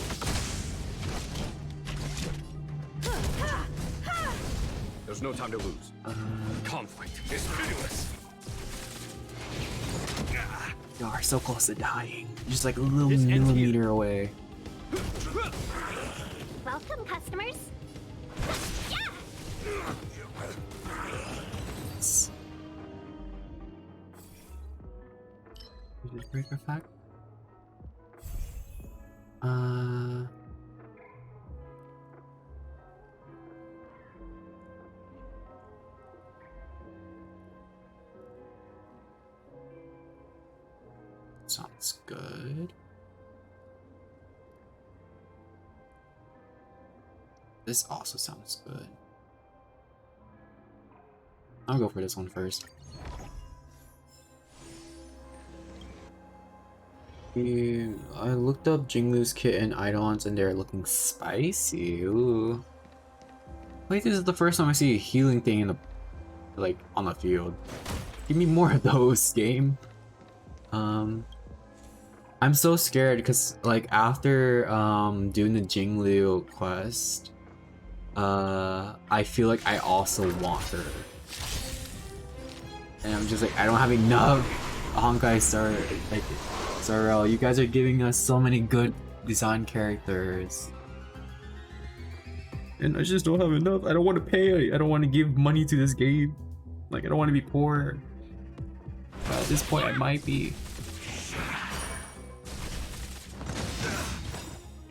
S2: There's no time to lose. Conflict is pitiless.
S1: You are so close to dying. You're just like a little
S6: This ends here.
S1: millimeter away.
S3: Welcome, customers.
S1: Is it break effect? Sounds good. This also sounds good. I'll go for this one first. I looked up Jingliu's kit and Eidolons and they're looking spicy. Ooh. Wait, this is the first time I see a healing thing in the on the field. Give me more of those, game. I'm so scared because after doing the Jingliu quest, I feel like I also want her. And I'm just like, I don't have enough Honkai Star Sorrel. You guys are giving us so many good design characters. And I just don't have enough. I don't want to pay. I don't want to give money to this game. I don't want to be poor. But at this point, I might be.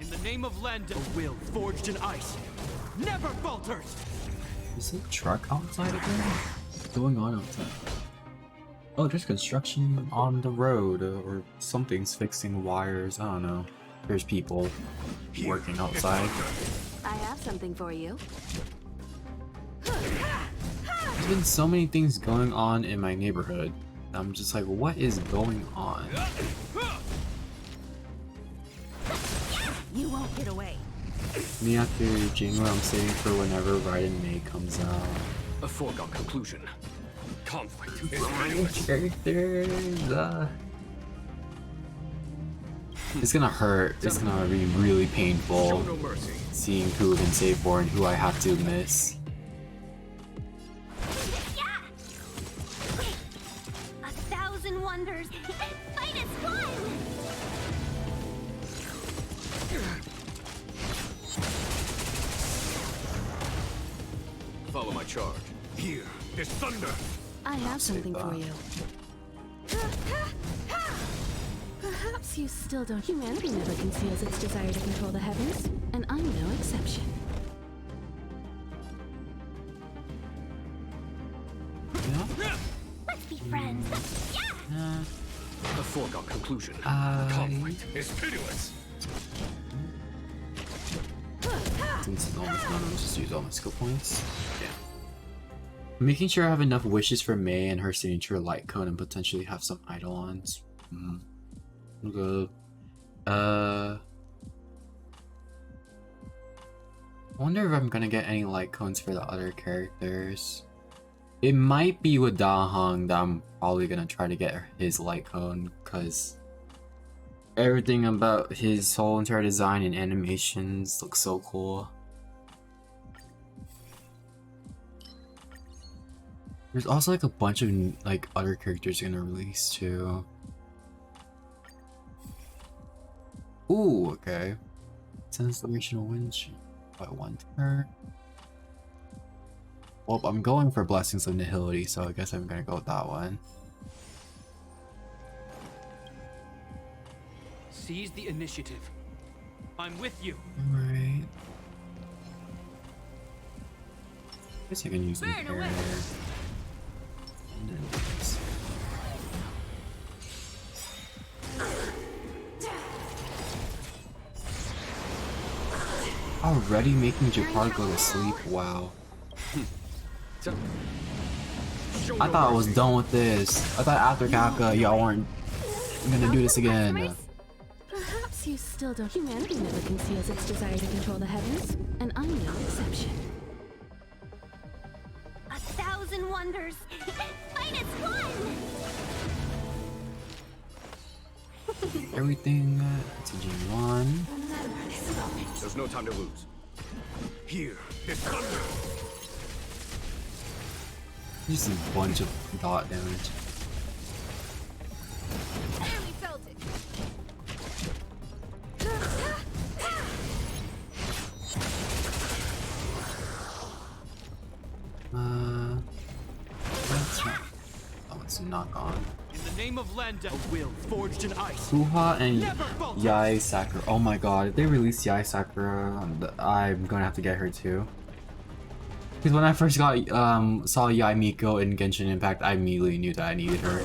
S6: In the name of Lend, a will forged in ice never falters.
S1: Is it truck outside again? What's going on outside? Oh, there's construction on the road, or something's fixing wires. I don't know. There's people working outside.
S7: I have something for you.
S1: There's been so many things going on in my neighborhood. I'm just like, what is going on?
S8: You won't get away.
S1: Me after Jingle, I'm saving for whenever Raiden May comes out.
S2: A foregone conclusion. Conflict is
S1: My
S2: meaningless.
S1: characters. It's gonna hurt. It's gonna be really
S2: Show
S1: painful
S2: no mercy.
S1: seeing who can save for and who I have to miss.
S3: Yeah! 1,000 wonders! Fight is fun!
S2: Follow my charge. Here, there's thunder.
S4: I have something for you. Perhaps you still don't. Humanity never conceals its desire to control the heavens, and I'm no exception.
S3: Let's be friends! Yeah!
S2: A foregone conclusion.
S1: I-
S2: Conflict is pitiless.
S1: Since it's almost done, I'll just use all my skill points. Yeah. Making sure I have enough wishes for May and her signature light cone and potentially have some eidolons. Okay. I wonder if I'm gonna get any light cones for the other characters. It might be with Dahong that I'm probably gonna try to get his light cone, because everything about his whole entire design and animations looks so cool. There's also like a bunch of like other characters gonna release too. Ooh, okay. Transformational windshield by 1 turn. Well, I'm going for Blessings of Nihility, so I guess I'm gonna go with that one.
S6: Seize the initiative. I'm with you.
S1: Alright. Guess I can use them here. And then this. Already making Japar go to sleep? Wow. I thought I was done with this. I thought after Kafka y'all weren't gonna do this again.
S4: Perhaps you still don't. Humanity never conceals its desire to control the heavens, and I'm no exception.
S3: 1,000 wonders! Fight is fun!
S1: Everything to G1.
S2: There's no time to lose. Here, there's thunder.
S1: Just a bunch of dot damage.
S3: There, we felt it!
S1: That's not. Oh, it's not gone.
S6: In the name of Landau, a will forged in ice.
S1: Fuha and
S6: Never falter.
S1: Yai Sakura. Oh my god, if they release Yai Sakura, I'm gonna have to get her too. Because when I first got saw Yai Miko in Genshin Impact, I immediately knew that I needed her.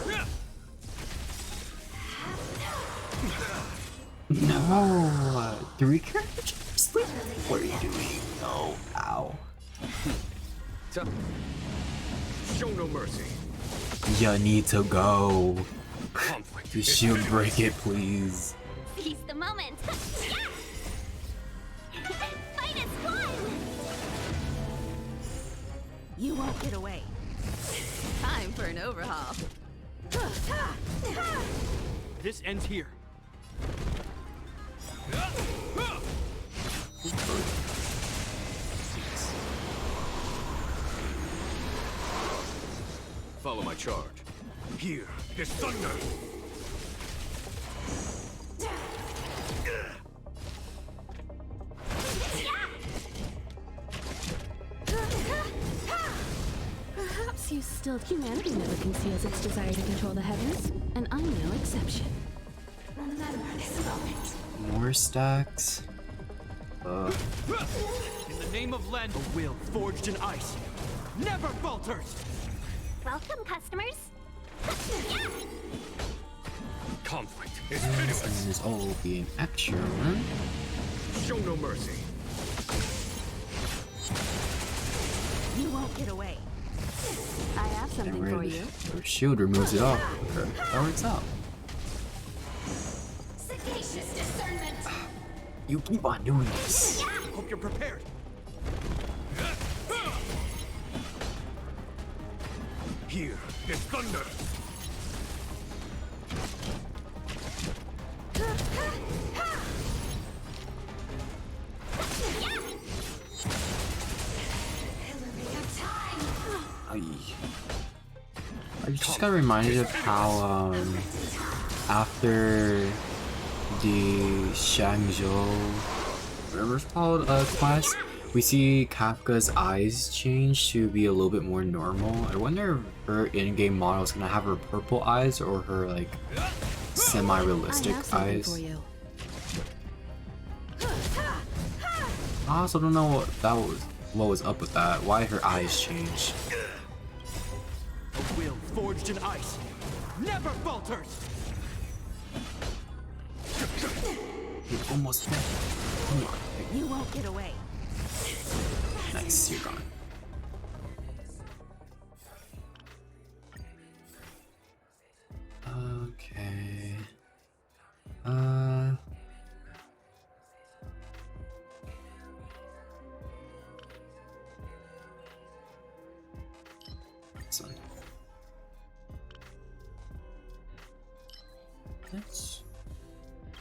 S1: No! 3 characters sleep? What are you doing? No. Ow.
S2: Show no mercy.
S1: You need to go.
S2: Conflict
S1: You
S2: is
S1: shield
S2: pitiless.
S1: break it, please.
S3: Seize the moment! Yeah! Fight is fun!
S8: You won't get away.
S7: Time for an overhaul.
S6: This ends here.
S2: Follow my charge. Here, there's thunder.
S4: Perhaps you still. Humanity never conceals its desire to control the heavens, and I'm no exception.
S1: More stacks.
S6: In the name of Land, a will forged in ice. Never falters.
S3: Welcome, customers! Yeah!
S2: Conflict is
S1: And
S2: pitiless.
S1: this all will be an extra one.
S2: Show no mercy.
S8: You won't get away.
S4: I have something for you.
S1: Her shield removes it off. That works out.
S3: Sagacious discernment.
S1: You keep on doing this.
S6: Hope you're prepared.
S2: Here is thunder.
S1: I just got reminded of how after the Shangzhou, whatever it's called, quest, we see Kafka's eyes change to be a little bit more normal. I wonder if her in-game model is gonna have her purple eyes or her like semi-realistic eyes. I also don't know what was up with that. Why her eyes changed.
S6: A will forged in ice never falters.
S1: You're almost dead. Come on.
S3: You won't get away.
S1: Nice, you're gone. Okay. This one. This.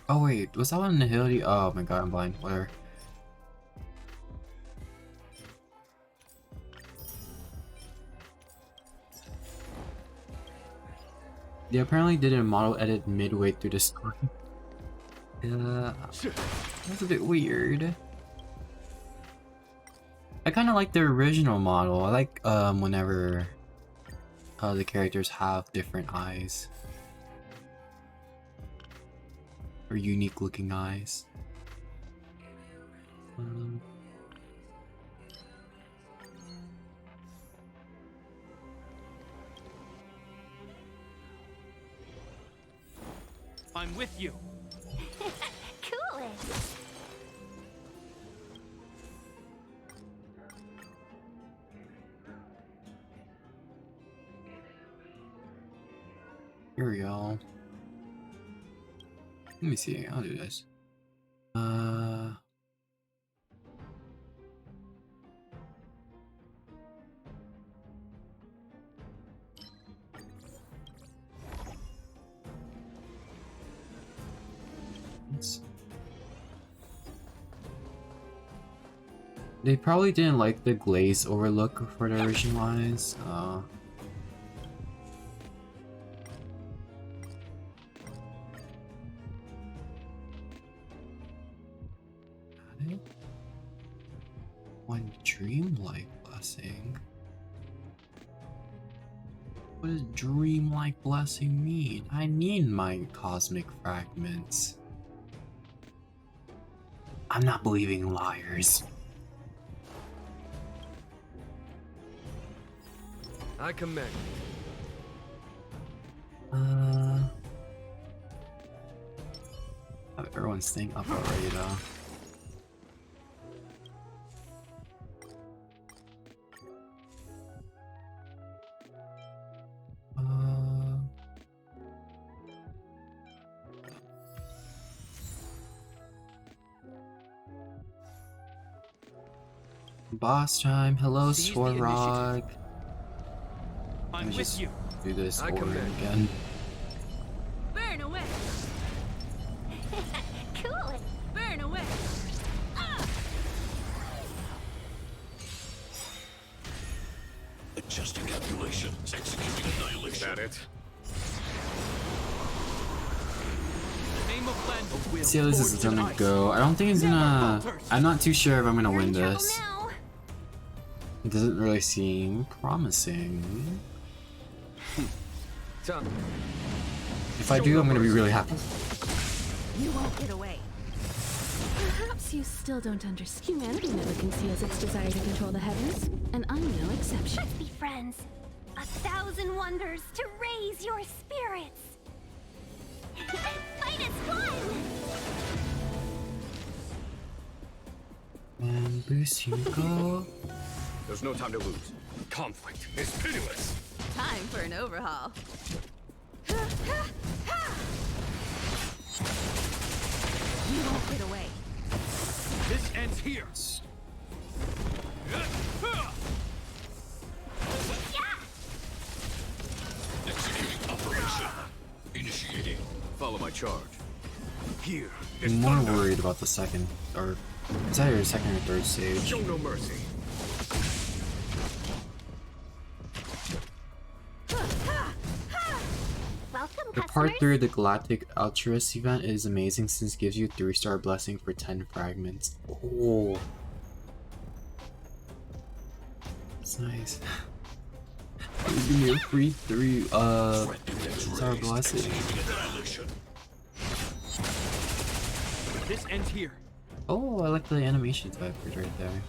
S1: Oh wait, was that one Nihility? Oh my god, I'm blind. Whatever. They apparently did a model edit midway through the story. That's a bit weird. I kind of like the original model. I like whenever the characters have different eyes. Or unique looking eyes.
S6: I'm with you.
S3: Coolest.
S1: Here we go. Let me see. I'll do this. They probably didn't like the glaze overlook for the original eyes. One dreamlike blessing. What does dreamlike blessing mean? I need my cosmic fragments. I'm not believing liars.
S2: I commend.
S1: Everyone's staying up already though. Boss time. Hello,
S6: Seize the
S1: Swarog.
S6: I'm with you.
S1: Do this
S2: I
S1: over
S2: commend.
S1: again.
S3: Burn away. Coolest. Burn away.
S5: Adjusting calculations, executing
S2: Is
S5: annihilation.
S2: that it?
S6: Name of land of will
S1: See how this is
S6: forged in
S1: gonna
S6: ice.
S1: go. I don't think it's gonna. I'm not too sure if I'm gonna
S3: You're
S1: win
S3: in trouble
S1: this.
S3: now.
S1: It doesn't really seem promising.
S2: Tom.
S1: If I do, I'm gonna be really happy.
S3: You won't get away.
S4: Perhaps you still don't understand. Humanity never conceals its desire to control the heavens, and I'm no exception.
S3: Let's be friends. 1,000 wonders to raise your spirits. Fight is fun.
S1: And Boost, you go.
S2: There's no time to lose. Conflict is pitiless.
S7: Time for an overhaul. You won't get away.
S6: This ends here.
S2: Executing operation. Initiating. Follow my charge. Here.
S1: I'm more worried about the second, or it's either second or third stage.
S2: Show no mercy.
S3: Welcome,
S1: The
S3: customers.
S1: part 3 of the Galactic Altruist event is amazing since it gives you 3-star blessing for 10 fragments. Oh. That's nice. Give me a free 3-star blessing.
S6: This ends here.
S1: Oh, I like the animation type right there.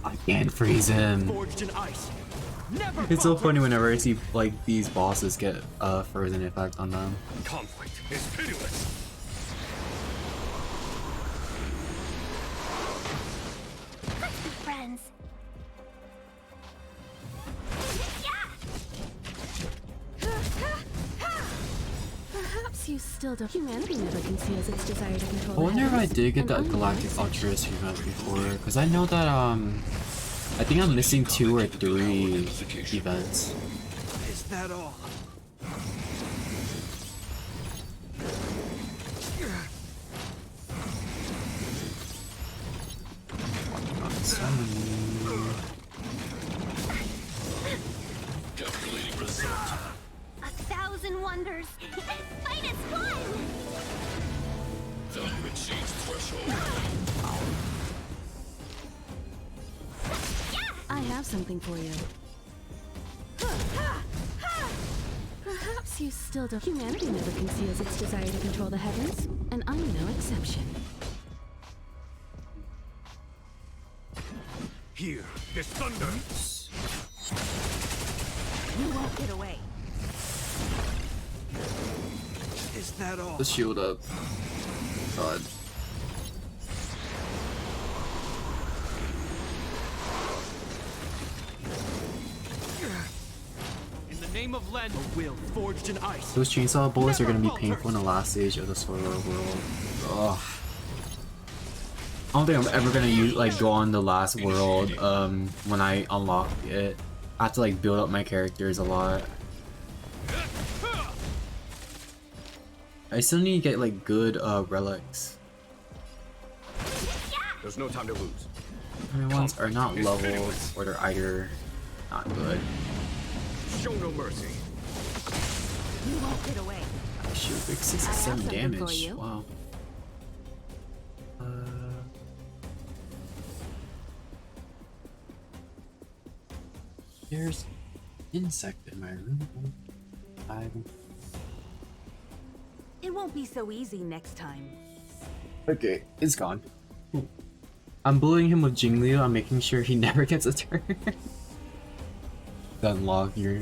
S1: I can't freeze him.
S6: Forged in ice. Never
S1: It's so
S6: falter.
S1: funny whenever I see like these bosses get frozen effect on them.
S2: Conflict is pitiless.
S3: Let's be friends.
S4: Perhaps you still don't. Humanity never conceals its desire to control
S1: I wonder if
S4: the
S1: I
S4: heavens,
S1: did get
S4: and
S1: that
S4: I'm no
S1: Galactic
S4: exception.
S1: Altruist event before, because I know that I think I'm missing 2 or 3 events.
S6: Is that all?
S2: Calculating result.
S3: 1,000 wonders. Fight as one.
S2: Value exceeds threshold.
S4: I have something for you. Perhaps you still don't. Humanity never conceals its desire to control the heavens, and I'm no exception.
S2: Here, this thunder.
S7: You won't get away.
S6: Is that all?
S1: The shield up. God.
S6: In the name of Len, a will forged in ice.
S1: Those chainsaw bullets are gonna be painful in the last stage of the Sword World. Ugh. I don't think I'm ever gonna use go on the last world when I unlock it. I have to like build up my characters a lot. I still need to get like good relics.
S2: There's no time to lose.
S1: My ones are not leveled or they're either not good.
S2: Show no mercy.
S7: You won't get away.
S1: Shoot, big 67
S4: I have something for
S1: damage.
S4: you.
S1: Wow. There's insect in my room.
S7: It won't be so easy next time.
S1: Okay, it's gone. I'm bullying him with Jingliu. I'm making sure he never gets a turn. Unlock your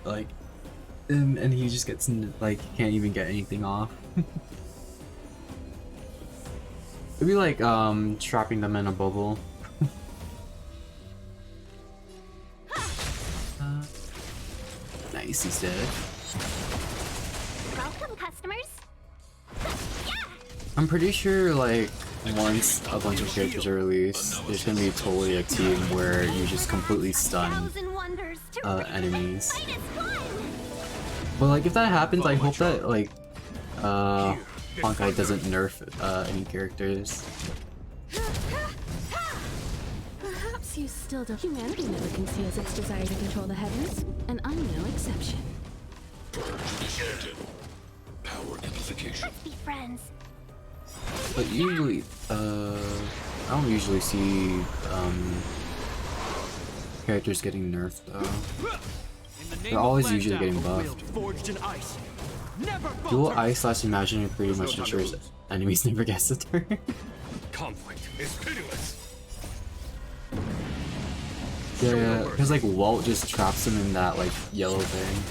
S1: like, and he just gets like can't even get anything off. It'd be like trapping them in a bubble. Nice, he's dead.
S3: Welcome, customers.
S1: I'm pretty sure like once a bunch of characters are released, there's gonna be totally a team where you just completely stun
S3: 1,000 wonders to
S1: enemies.
S3: fight as one.
S1: But like if that happens, I hope that like Honkai doesn't nerf any characters.
S4: Perhaps you still don't. Humanity never conceals its desire to control the heavens, and I'm no exception.
S2: Initiated. Power amplification.
S3: Let's be friends.
S1: But usually, I don't usually see characters getting nerfed though.
S6: In the name
S1: They're always
S6: of
S1: usually
S6: Landau,
S1: getting
S6: a will
S1: buffed.
S6: forged in ice. Never
S1: Dual
S6: falter.
S1: Ice / Imaginary pretty
S2: There's no
S1: much
S2: time to
S1: ensures
S2: lose.
S1: enemies never gets a turn.
S2: Conflict is pitiless.
S1: Yeah, because like Walt just traps them in that like yellow thing,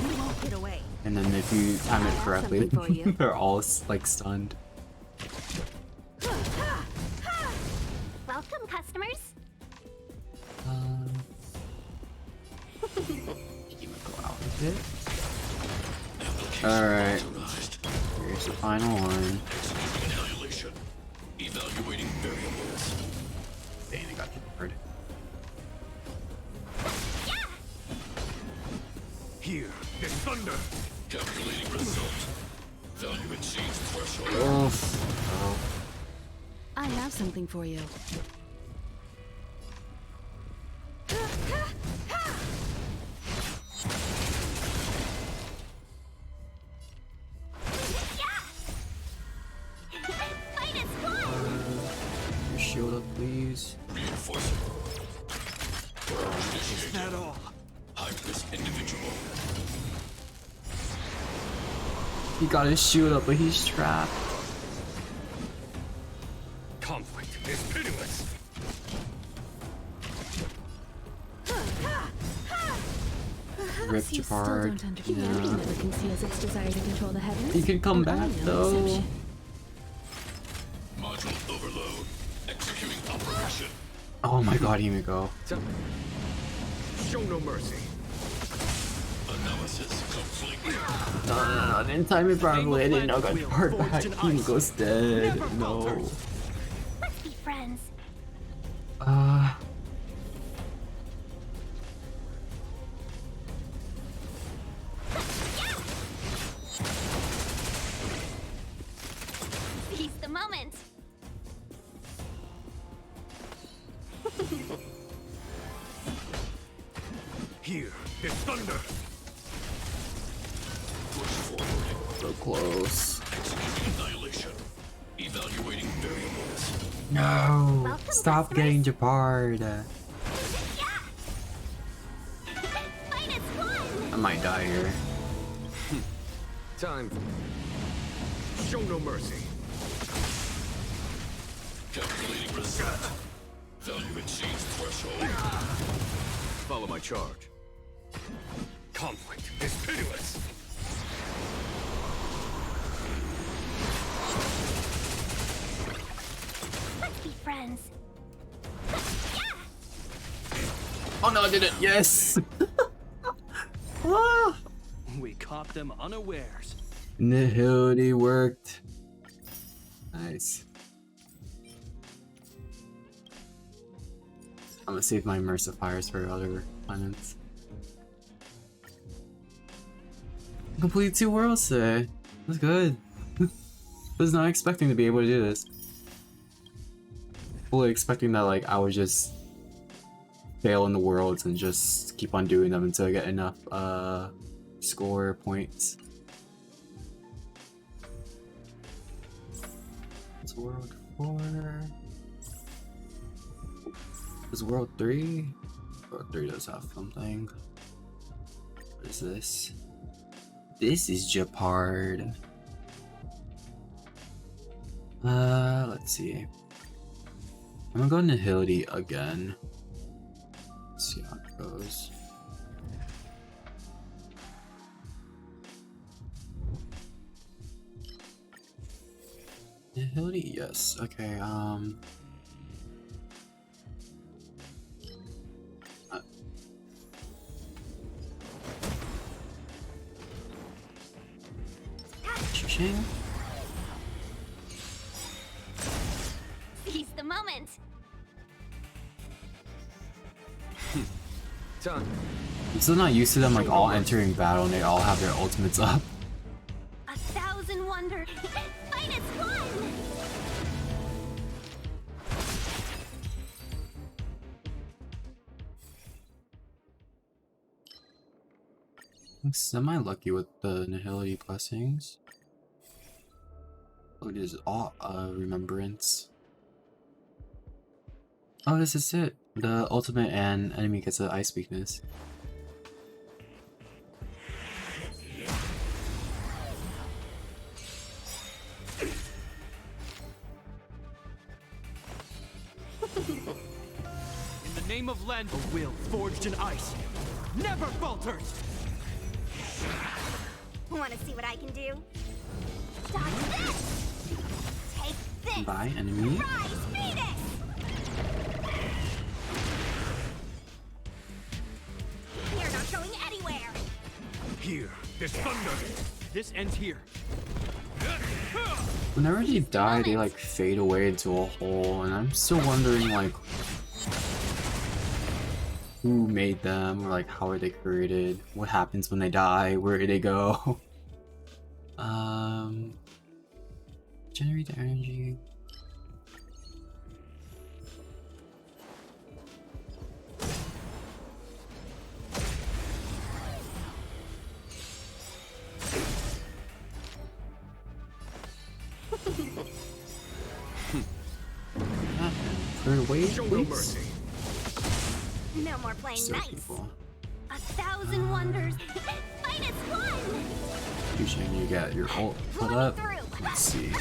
S7: You won't get away.
S1: and then if you time it
S7: have
S1: correctly,
S7: something for you.
S1: they're all like stunned. Alright. Here's the final one.
S5: Annihilation. Evaluating variables.
S1: Dang, I got departed.
S2: Here, there's thunder.
S5: Calculating result. Value exceeds threshold.
S1: Oh.
S4: I have something for you.
S1: Your shield up, please.
S5: Reinforcing.
S6: Is that all?
S5: High-risk individual.
S1: He got his shield up, but he's trapped.
S2: Conflict is pitiless.
S1: Ripped
S4: You still
S1: apart.
S4: don't understand. Humanity never conceals its desire to control the heavens.
S1: He could come
S4: and
S1: back
S4: I'm no
S1: though.
S4: exception.
S5: Module overload. Executing operation.
S1: Oh my god, Himiko.
S2: Show no mercy.
S5: Analysis complete.
S1: No, I didn't time it properly. I didn't know I got hard back. Himiko's dead. No.
S3: Let's be friends. Seize the moment.
S2: Here, there's thunder.
S5: Push forward.
S1: So close.
S5: Executing annihilation. Evaluating variables.
S1: No.
S3: Welcome,
S1: Stop
S3: customers.
S1: getting Japard.
S3: Fight is one.
S1: I might die here.
S2: Time. Show no mercy.
S5: Calculating result. Value exceeds threshold.
S2: Follow my charge. Conflict is pitiless.
S3: Let's be friends.
S1: Oh no, I did it. Yes. Ah.
S6: We caught them unawares.
S1: Nihility worked. Nice. I'm gonna save my immersive fires for other planets. Complete 2 worlds today. That's good. Was not expecting to be able to do this. Fully expecting that like I would just fail in the worlds and just keep on doing them until I get enough score points. It's world 4. Is world 3? World 3 does have something. What is this? This is Japard. Let's see. I'm gonna go Nihility again. Let's see how it goes. Nihility, yes. Okay, Ching?
S3: Seize the moment.
S2: Time.
S1: I'm still not used to them like all entering battle and they all have their ultimates up.
S3: 1,000 wonders. Fight is one.
S1: I'm semi-lucky with the Nihility blessings. Look, it is all remembrance. Oh, this is it. The ultimate and enemy gets an ice weakness.
S6: In the name of Land, a will forged in ice never falters.
S3: Want to see what I can do? Dodge this. Take this.
S1: Bye, enemy.
S3: Rise, Phoenix. You're not going anywhere.
S2: Here, there's thunder.
S6: This ends here.
S1: Whenever they die, they like fade away into a hole, and I'm still wondering like who made them, or like how are they created? What happens when they die? Where do they go? Generate the energy.
S2: Show no mercy.
S3: No more playing
S1: So
S3: nice.
S1: people.
S3: 1,000 wonders. Fight as one.
S1: Usually you get your ult put up. Let's see.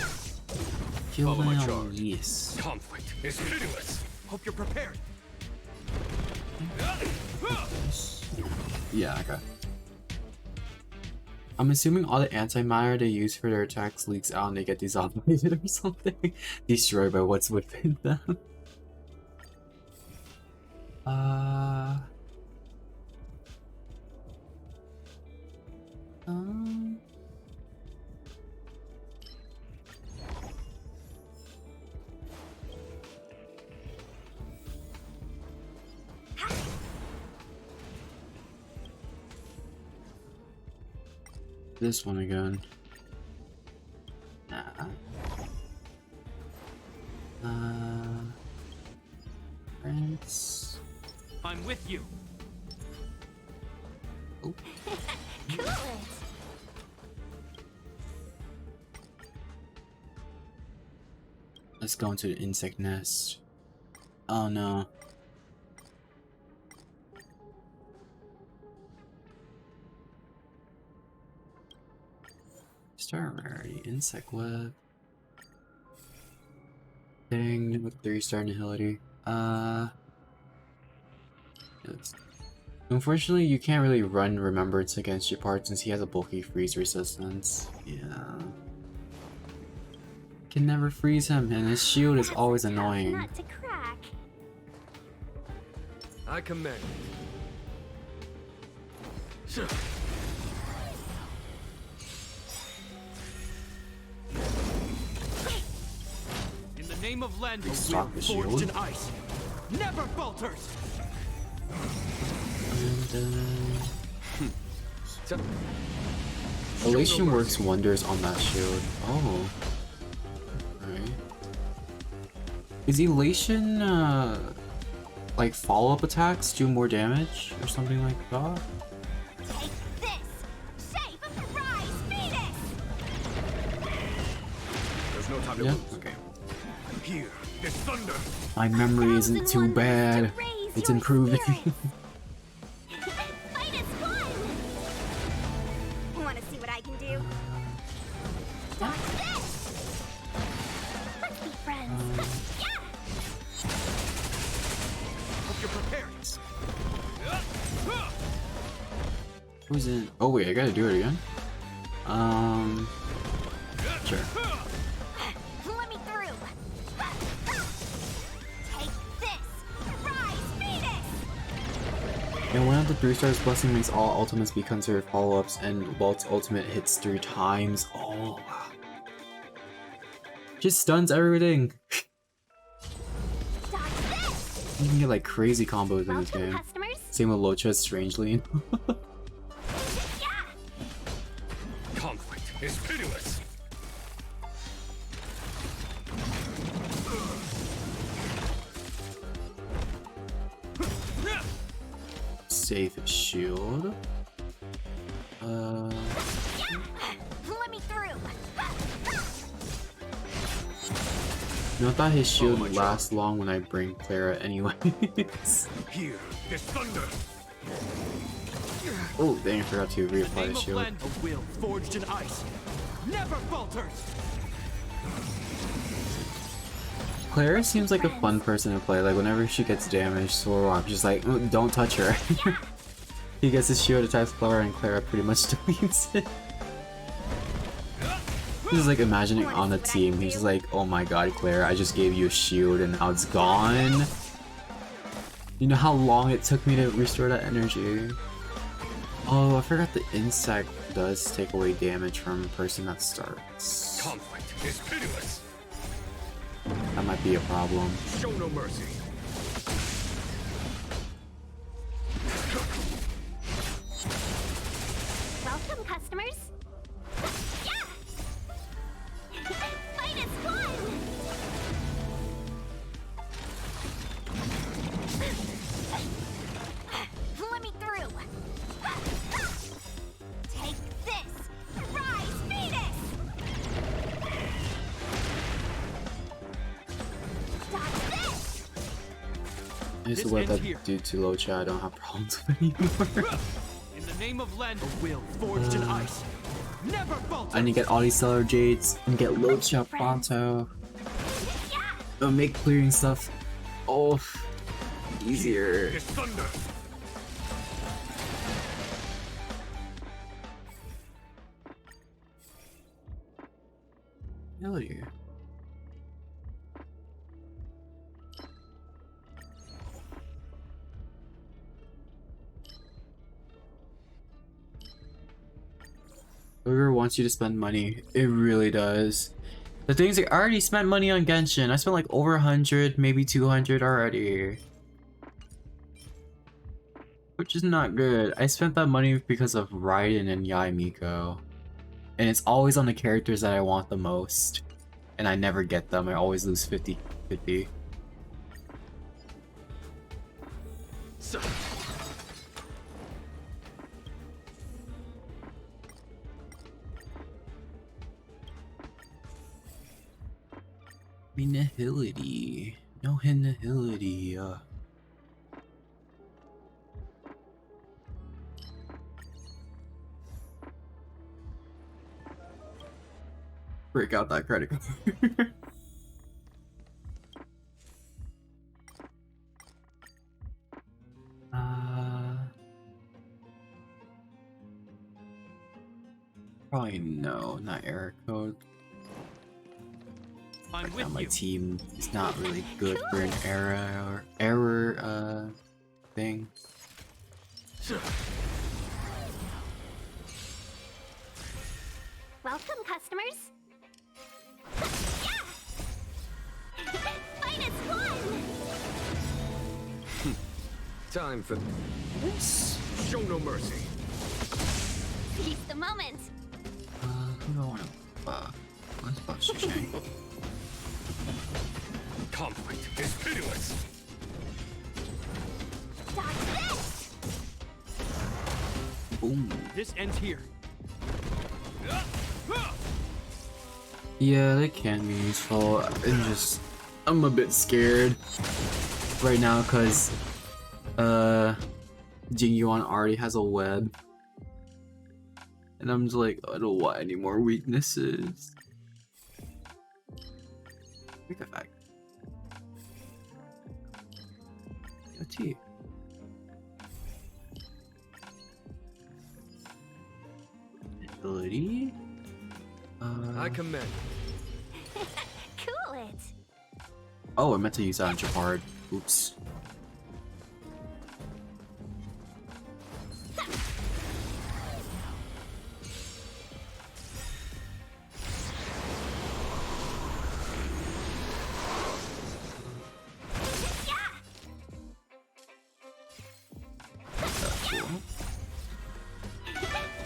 S1: Kill
S2: Follow my
S1: them,
S2: charge.
S1: yes.
S2: Conflict is pitiless.
S6: Hope you're prepared.
S1: Yeah, okay. I'm assuming all the antimatter they use for their attacks leaks out and they get dissolvated or something. Destroyed by what's within them. This one again. Nah. Prince.
S6: I'm with you.
S1: Oh.
S3: Cool it.
S1: Let's go into the insect nest. Oh no. Star rarity, insect web. Dang, with 3-star nihility. Yes. Unfortunately, you can't really run Remembrance against your part since he has a bulky freeze resistance. Yeah. Can never freeze him, and his shield is always annoying.
S3: Not to crack.
S2: I command.
S6: In the name of Lendau,
S1: They stock the
S6: forged
S1: shield.
S6: in ice. Never falters.
S1: And, Elation works wonders on that shield. Oh. Alright. Is Elation, like follow-up attacks do more damage or something like that?
S3: Take this. Shape of the rise, Venus.
S2: There's no time to
S1: Yeah,
S2: lose.
S1: okay.
S2: Here, this thunder.
S1: My memory isn't too bad. It's improving.
S3: Fight as one. Want to see what I can do? Watch this. Let's be friends. Yeah.
S6: Hope you're prepared.
S1: Who's in? Oh wait, I gotta do it again. Sure.
S3: Let me through. Take this. Rise, Venus.
S1: And one of the 3-stars blessing makes all ultimates be considered follow-ups, and Walt's ultimate hits 3 times. Oh, wow. Just stuns everything.
S3: Dodge this.
S1: You can get like crazy combos in this
S3: Welcome,
S1: game.
S3: customers.
S1: Same with Locha, strangely.
S3: Yeah.
S2: Conflict is pitiless.
S1: Safe shield.
S3: Let me through.
S1: No, I thought his shield would last long when I bring Clara anyways.
S2: Here, this thunder.
S1: Oh, dang, I forgot to reapply
S6: Name
S1: the
S6: of
S1: shield.
S6: Lendau, a will forged in ice. Never falters.
S1: Clara seems like a fun person to play. Like, whenever she gets damaged, Sorok just like, "Oh, don't touch her." He gets his shield, attacks Clara, and Clara pretty much deletes it. He's like imagining on a team. He's just like, oh my god, Clara, I just gave you a shield and now it's gone. You know how long it took me to restore that energy? Oh, I forgot the insect does take away damage from a person that starts.
S2: Conflict is pitiless.
S1: That might be a problem.
S2: Show no mercy.
S3: Welcome, customers. Yeah! Fight is fun! Let me through. Take this! Rise, Venus! Dodge this!
S1: I used to let that dude too low chat. I don't have problems with anymore.
S6: In the name of Land, a will forged in ice. Never falter.
S1: I need to get all these Stellar Jades and get low chat pronto. It'll make clearing stuff easier.
S2: Is thunder.
S1: Hell yeah. Whoever wants you to spend money, it really does. The things I already spent money on Genshin. I spent like over 100, maybe 200 already. Which is not good. I spent that money because of Raiden and Yae Miko. And it's always on the characters that I want the most. And I never get them. I always lose 50-50.
S2: So.
S1: Nihility. No nihility. Break out that credit card. Probably no, not error code.
S6: I'm with
S1: My
S6: you.
S1: team is not really good for an error thing.
S3: Welcome, customers. Yeah! Fight is fun!
S2: Time for this. Show no mercy.
S3: Seize the moment.
S1: Who do I want to let's buff Shishang.
S2: Conflict is pitiless.
S3: Dodge this!
S1: Boom.
S6: This ends here.
S1: Yeah, they can be useful. I'm a bit scared right now because Jingyuan already has a web. And I'm just like, I don't want any more weaknesses. Look at that. T. Ability?
S2: I commend.
S3: Cool it.
S1: Oh, I meant to use that on Japard. Oops.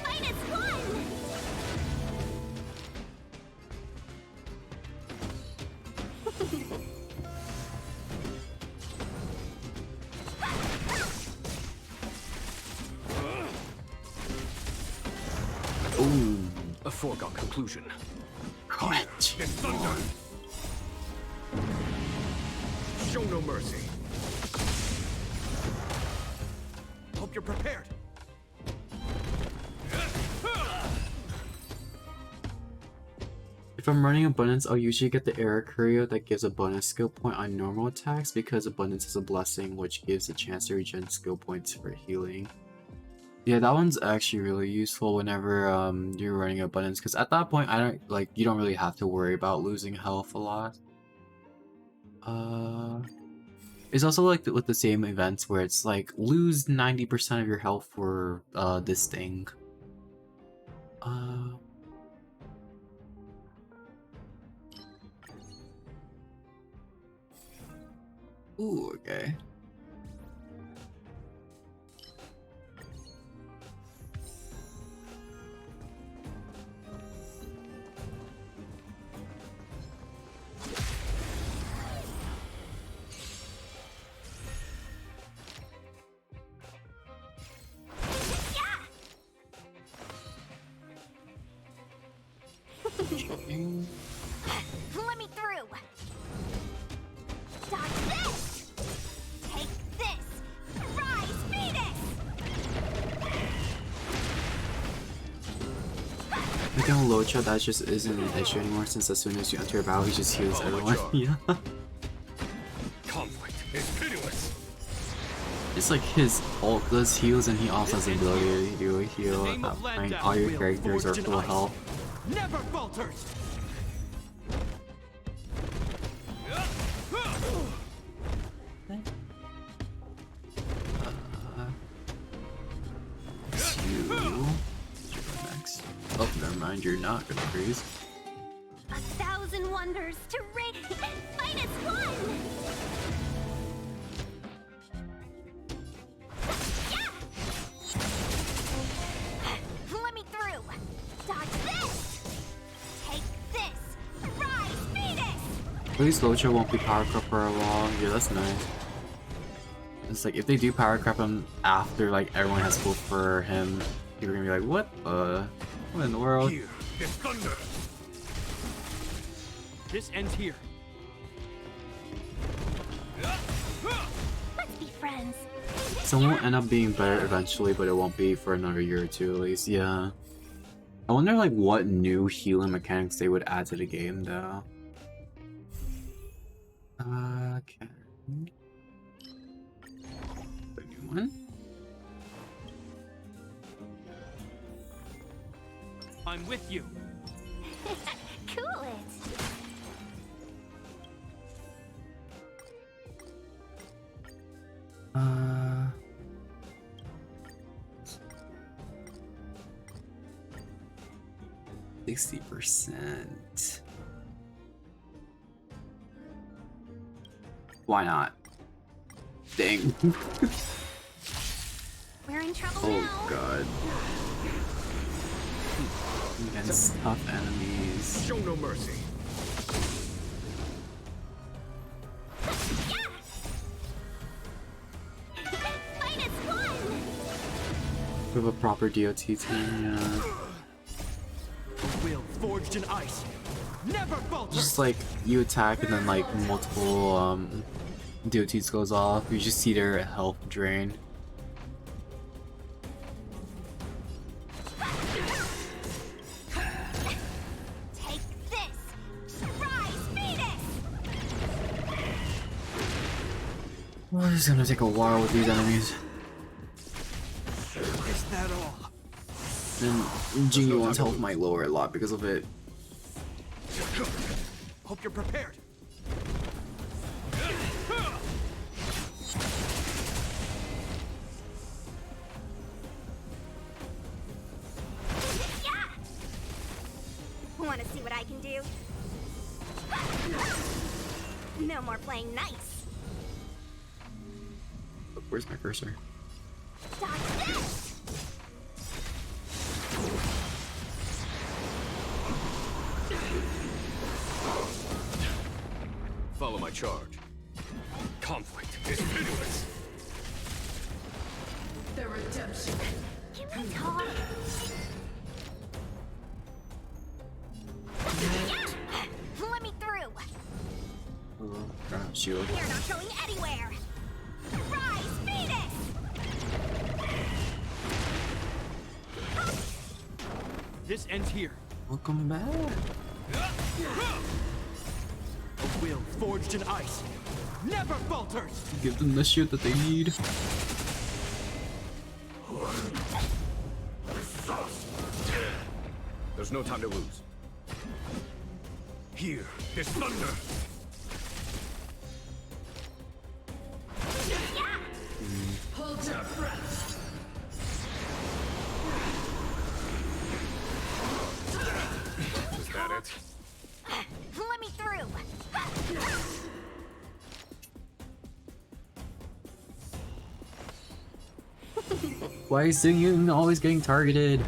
S3: Fight is fun!
S1: Ooh.
S2: A foregone conclusion.
S1: Crunch.
S2: Is thunder. Show no mercy.
S6: Hope you're prepared.
S1: If I'm running Abundance, I'll usually get the Error Curio that gives a bonus skill point on normal attacks because Abundance is a blessing which gives a chance to regen skill points for healing. Yeah, that one's actually really useful whenever you're running Abundance because at that point you don't really have to worry about losing health a lot. It's also like with the same events where it's like lose 90% of your health for this thing. Ooh, okay.
S3: Let me through. Dodge this. Take this. Rise, Venus.
S1: Like on Locha, that just isn't an issue anymore since as soon as you enter a battle, he just heals everyone. Yeah.
S2: Conflict is pitiless.
S1: It's like his ult does heals and he also has the ability to heal at that point. All your characters are full health.
S6: Never falters.
S1: You. Next. Oh, never mind. You're not gonna freeze.
S3: 1,000 wonders to ring. Minus one. Let me through. Dodge this. Take this. Rise, Venus.
S1: At least Locha won't be power crop for a while. Yeah, that's nice. It's like if they do power crop him after like everyone has pulled for him, people are gonna be like, what in the world?
S2: Here is thunder.
S6: This ends here.
S3: Let's be friends.
S1: So it won't end up being better eventually, but it won't be for another year or two at least. Yeah. I wonder like what new healing mechanics they would add to the game though. Okay. A new one.
S6: I'm with you.
S3: Cool it.
S1: 60%. Why not? Dang.
S3: We're in trouble
S1: Oh
S3: now.
S1: god. Against tough enemies.
S2: Show no mercy.
S3: Minus one.
S1: We have a proper DOT team, yeah.
S6: A will forged in ice. Never falter.
S1: Just like you attack and then like multiple DOTs goes off, you just see their health drain.
S3: Take this. Rise, Venus.
S1: Well, it's gonna take a while with these enemies.
S6: Is that all?
S1: And Jingy one's health might lower a lot because of it.
S6: Hope you're prepared.
S3: Want to see what I can do? No more playing nice.
S1: Where's my cursor?
S3: Dodge this.
S2: Follow my charge. Conflict is pitiless.
S9: The redemption.
S3: Can we talk? Let me through.
S1: Oh, crap, shield.
S3: You're not going anywhere. Rise, Venus.
S6: This ends here.
S1: Welcome back.
S6: A will forged in ice. Never falters.
S1: Give them the shit that they need.
S2: There's no time to lose. Here is thunder.
S9: Hold your breath.
S1: Why is Xing always getting targeted?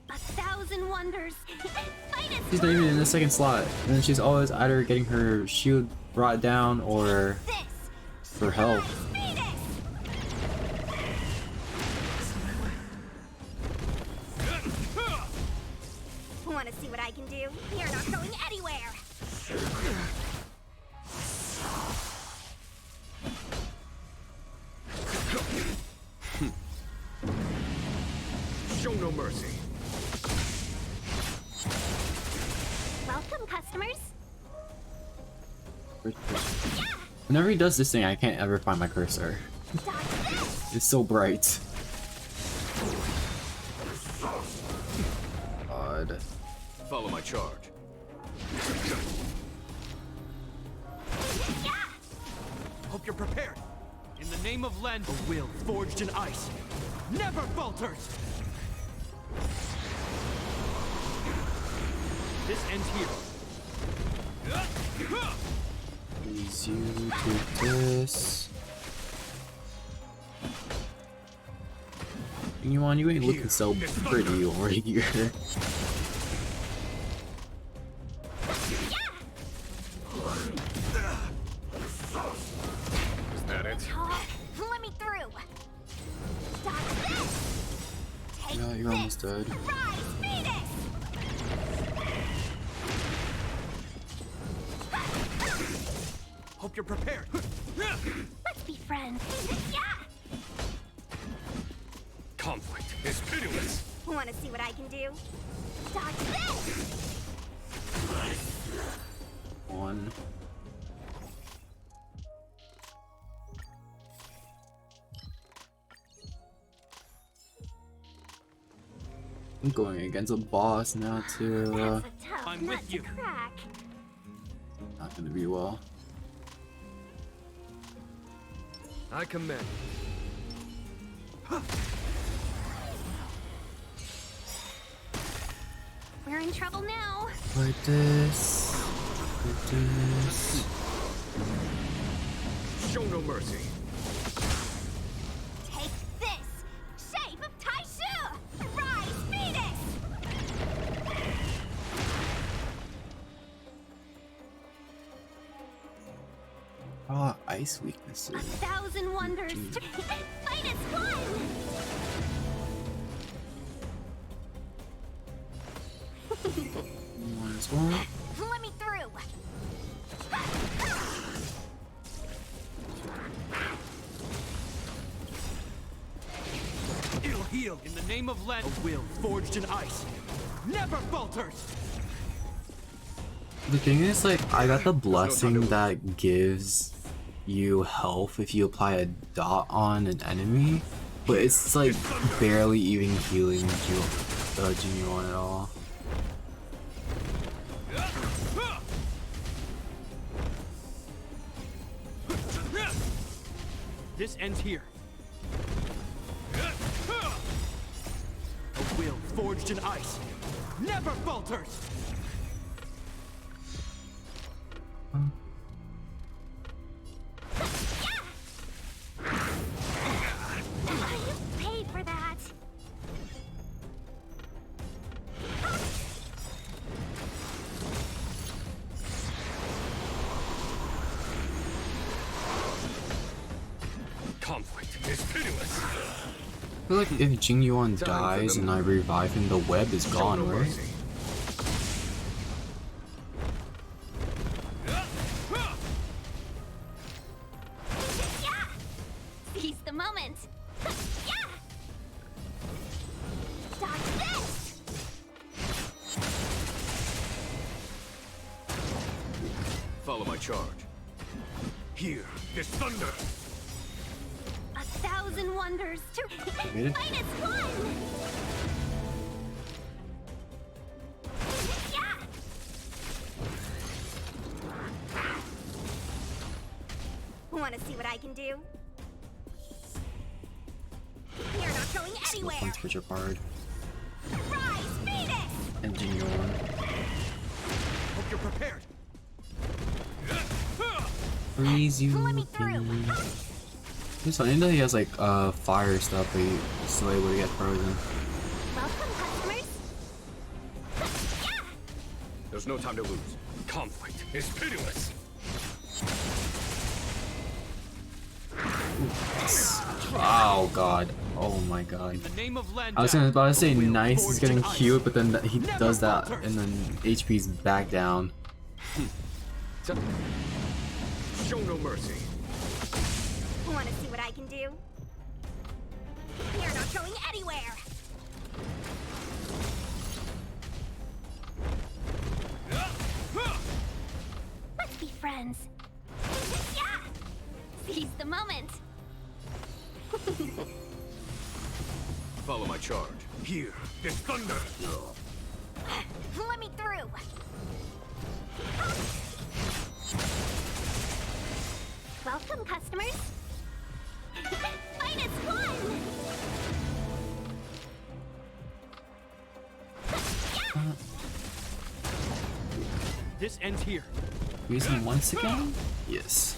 S3: 1,000 wonders. Fight us.
S1: She's not even in the second slot, and then she's always either getting her shield brought down or for health.
S3: Want to see what I can do? You're not going anywhere.
S2: Show no mercy.
S3: Welcome, customers.
S1: Whenever he does this thing, I can't ever find my cursor. It's so bright. God.
S2: Follow my charge.
S6: Hope you're prepared. In the name of Len, a will forged in ice never falters. This ends here.
S1: Please, you take this. You ain't looking so pretty over here.
S2: Is that it?
S3: Let me through. Dodge this. Take
S1: Yeah, you're almost dead.
S3: Rise, Phoenix.
S6: Hope you're prepared.
S3: Let's be friends.
S2: Conflict is pitiless.
S3: Want to see what I can do? Dodge this.
S1: One. I'm going against a boss now too.
S3: That's a tough
S6: I'm
S3: nut
S6: with
S3: to
S6: you.
S3: crack.
S1: Not gonna be well.
S2: I commend.
S3: We're in trouble now.
S1: Like this. Like this.
S2: Show no mercy.
S3: Take this. Shape of Taishu. Rise, Phoenix.
S1: Ah, ice weaknesses.
S3: 1,000 wonders. Fight as one.
S1: One as well.
S3: Let me through.
S6: It'll heal. In the name of Len, a will forged in ice never falters.
S1: The thing is, like, I got the blessing that gives you health if you apply a dot on an enemy, but it's like barely even healing Genuine at all.
S6: This ends here. A will forged in ice never falters.
S3: You paid for that.
S2: Conflict is pitiless.
S1: I feel like if Jingyuan dies and I revive him, the web is gone, right?
S3: Seize the moment. Dodge this.
S2: Follow my charge. Here, this thunder.
S3: 1,000 wonders to
S1: Made it?
S3: fight as one. Want to see what I can do? You're not going anywhere.
S1: One switcher card.
S3: Rise, Phoenix.
S1: And Jingyuan.
S6: Hope you're prepared.
S1: Freeze you.
S3: Let me through.
S1: It's funny that he has like fire stuff, but he's still able to get frozen.
S3: Welcome, customers.
S2: There's no time to lose. Conflict is pitiless.
S1: Oh god. Oh my god.
S6: In the name of Landau,
S1: I was about to say
S6: a will
S1: nice, he's
S6: forged
S1: getting
S6: in ice.
S1: cute, but then he
S6: Never
S1: does that
S6: falter.
S1: and then HP's back down.
S2: Show no mercy.
S3: Want to see what I can do? You're not going anywhere. Let's be friends. Yeah! Seize the moment.
S2: Follow my charge. Here, this thunder.
S3: Let me through. Welcome, customers. Minus one.
S6: This ends here.
S1: Use him once again? Yes.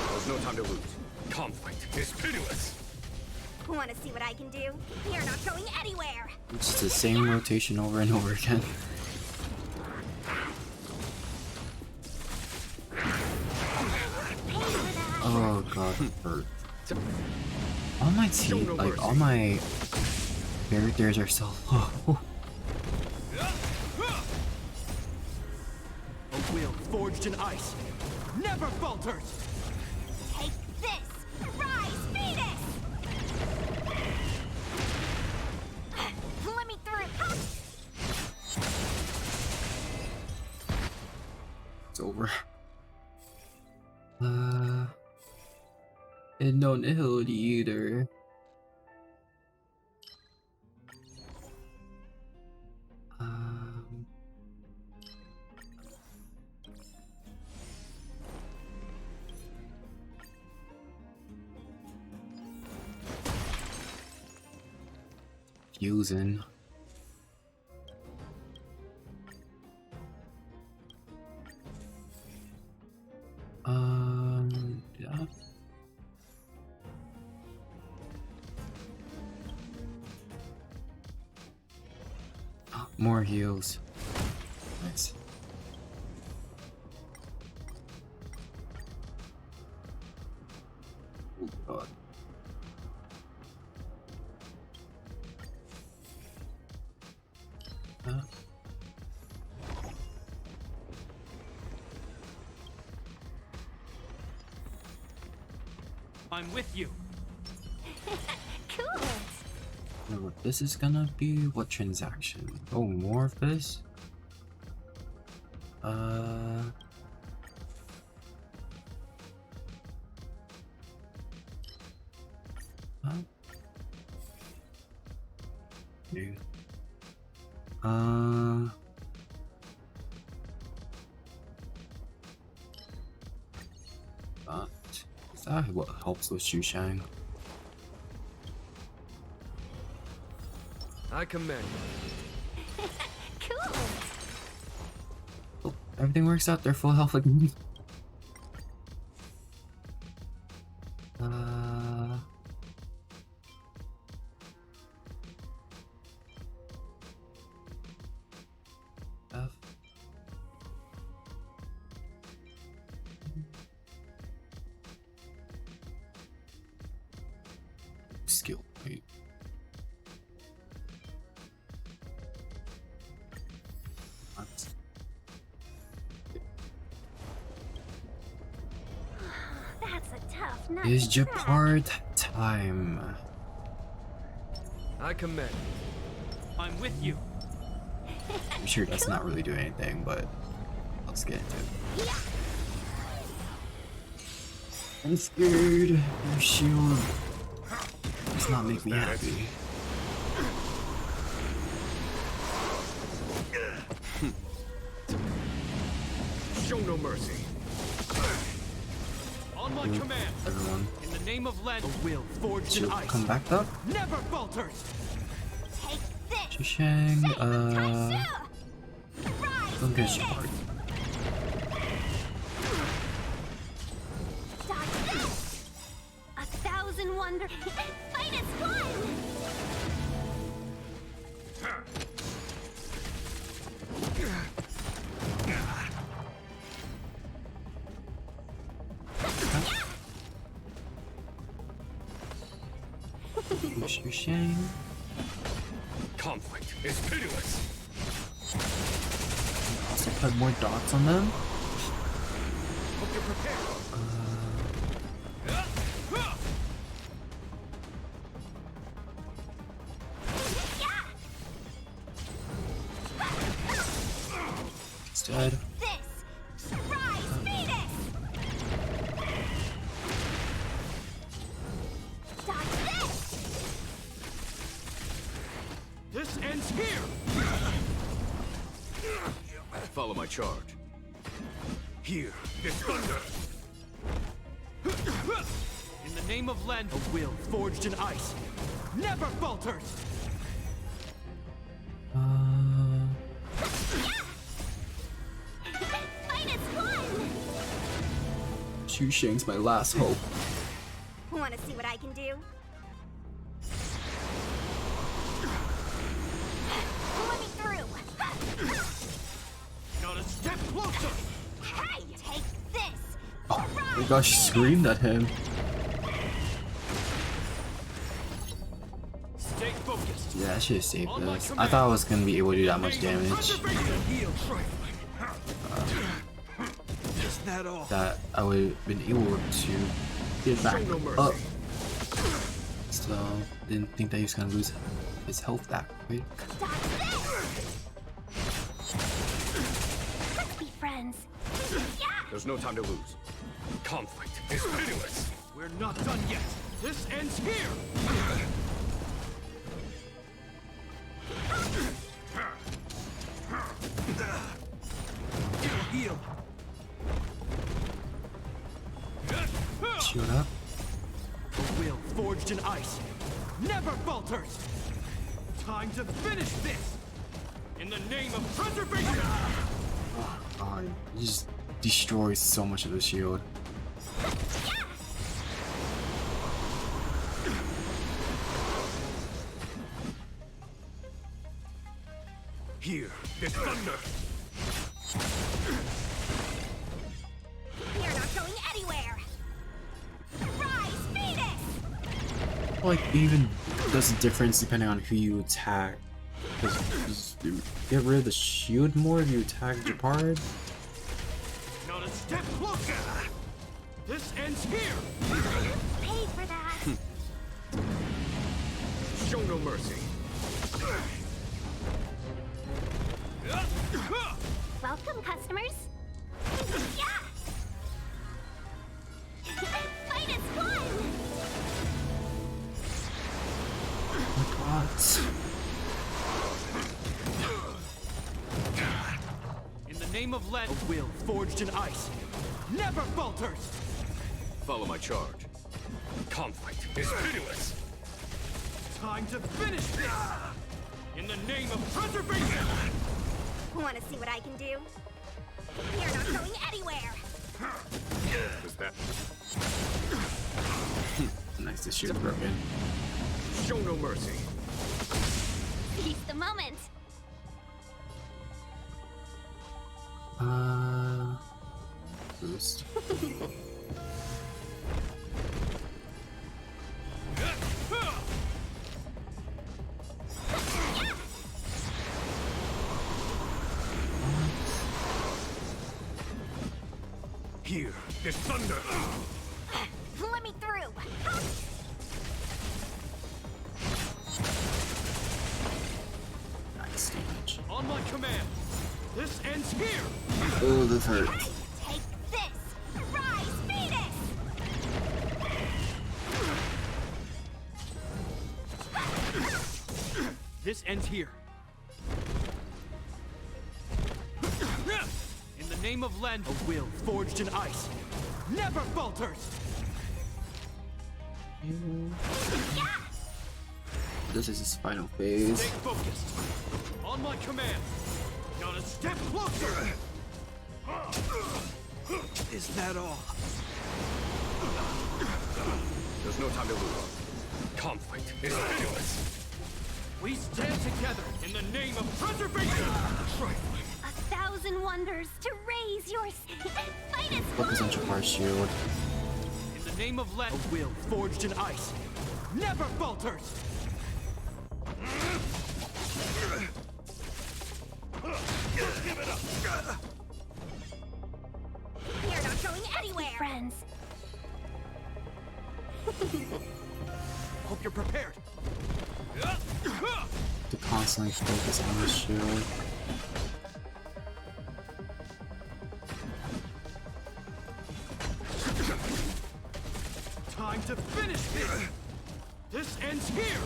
S2: There's no time to lose. Conflict is pitiless.
S3: Want to see what I can do? You're not going anywhere.
S1: It's the same rotation over and over again. Oh god, it hurt. All my team, like all my characters are so low.
S6: A will forged in ice. Never falters.
S3: Take this. Rise, Venus. Let me through.
S1: It's over. And no nihility either. Fusing. Yeah. More heals. Nice. Oh god. Huh?
S6: I'm with you.
S3: Cool.
S1: I wonder what this is gonna be. What transaction? Oh, more of this? Huh? Dude. Is that what helps with Shushang?
S2: I commend you.
S3: Cool.
S1: Oh, everything works out. They're full health again. F. Skill. Wait. What?
S3: That's a tough nut.
S1: Is
S3: to crack.
S1: Japard time?
S2: I commend you.
S6: I'm with you.
S1: I'm sure that's not really doing anything, but let's get into it.
S3: Yeah.
S1: I'm scared. Your shield does not make me happy.
S2: Show no mercy.
S6: On my command.
S1: Everyone,
S6: In the name of Landau, a will forged in
S1: shield
S6: ice.
S1: come back up.
S6: Never falters.
S3: Take this.
S1: Shushang,
S3: Rise,
S1: don't get
S3: Venus.
S1: Japard.
S3: Fight is fun!
S1: Shang.
S2: Conflict is pitiless.
S1: Also put more dots on them.
S2: Hope you're prepared.
S1: It's dead.
S3: This! Surprise Phoenix! Dodge this!
S6: This ends here!
S2: Follow my charge. Here, this thunder.
S6: In the name of Len, a will forged in ice never falters!
S3: Fight is fun!
S1: Xu Shang's my last hope.
S3: Wanna see what I can do? Let me through!
S6: Not a step closer!
S3: Hey! Take this!
S1: Oh my gosh, she screamed at him.
S6: Stay focused!
S1: Yeah, I should have saved this. I thought I was gonna be able to do that much damage.
S6: Is that all?
S1: That I would have been able to get back up. So, didn't think that he was gonna lose his health that quick.
S3: Dodge this! Let's be friends. Yeah!
S2: There's no time to lose. Conflict is pitiless.
S6: We're not done yet! This ends here! It'll heal!
S1: Shield up.
S6: A will forged in ice never falters! Time to finish this! In the name of preservation!
S1: Oh god, he just destroys so much of the shield.
S2: Here, this thunder.
S3: You're not going anywhere! Rise, Phoenix!
S1: Like, it even does a difference depending on who you attack. Does you get rid of the shield more if you attack Japard?
S6: Not a step closer! This ends here!
S3: Pay for that!
S2: Show no mercy.
S3: Welcome, customers! Yeah! Fight is fun!
S1: Oh my god.
S6: In the name of Len, a will forged in ice never falters!
S2: Follow my charge. Conflict is pitiless.
S6: Time to finish this! In the name of preservation!
S3: Wanna see what I can do? You're not going anywhere!
S2: Was that?
S1: Nice, the shield broken.
S2: Show no mercy.
S3: Seize the moment!
S1: Boost.
S2: Here, this thunder.
S3: Let me through!
S1: Nice damage.
S6: On my command! This ends here!
S1: Oh, this hurts.
S3: Hey, take this! Rise, Phoenix!
S6: This ends here. In the name of Len, a will forged in ice never falters!
S1: This is his final phase.
S6: Stay focused! On my command! Not a step closer! Is that all?
S2: There's no time to lose. Conflict is endless.
S6: We stand together in the name of preservation! Trifling.
S3: 1,000 wonders to raise your fight is
S1: Represent your fire shield.
S6: In the name of Let, a will forged in ice never falters!
S2: Give it up.
S3: You're not going anywhere, friends.
S6: Hope you're prepared.
S1: To constantly focus on the shield.
S6: Time to finish this! This ends here!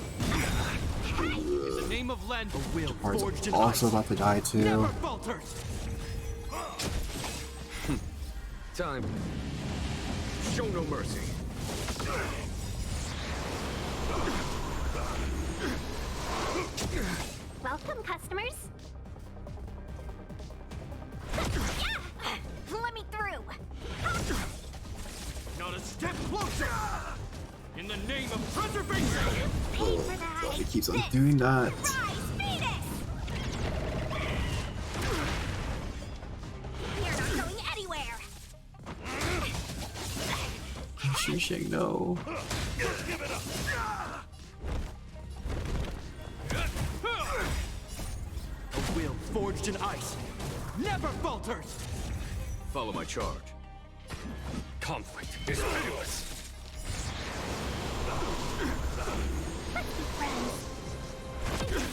S6: In the name of Len, a will
S1: Japar's
S6: forged in
S1: also
S6: ice
S1: about to die too.
S6: never falters!
S2: Time. Show no mercy.
S3: Welcome, customers. Yeah! Let me through.
S6: Not a step closer! In the name of preservation!
S3: Pay for that.
S1: He keeps on doing that.
S3: Rise, Venus! You're not going anywhere.
S1: Shushing, no.
S2: Give it up.
S6: A will forged in ice never falters!
S2: Follow my charge. Conflict is endless.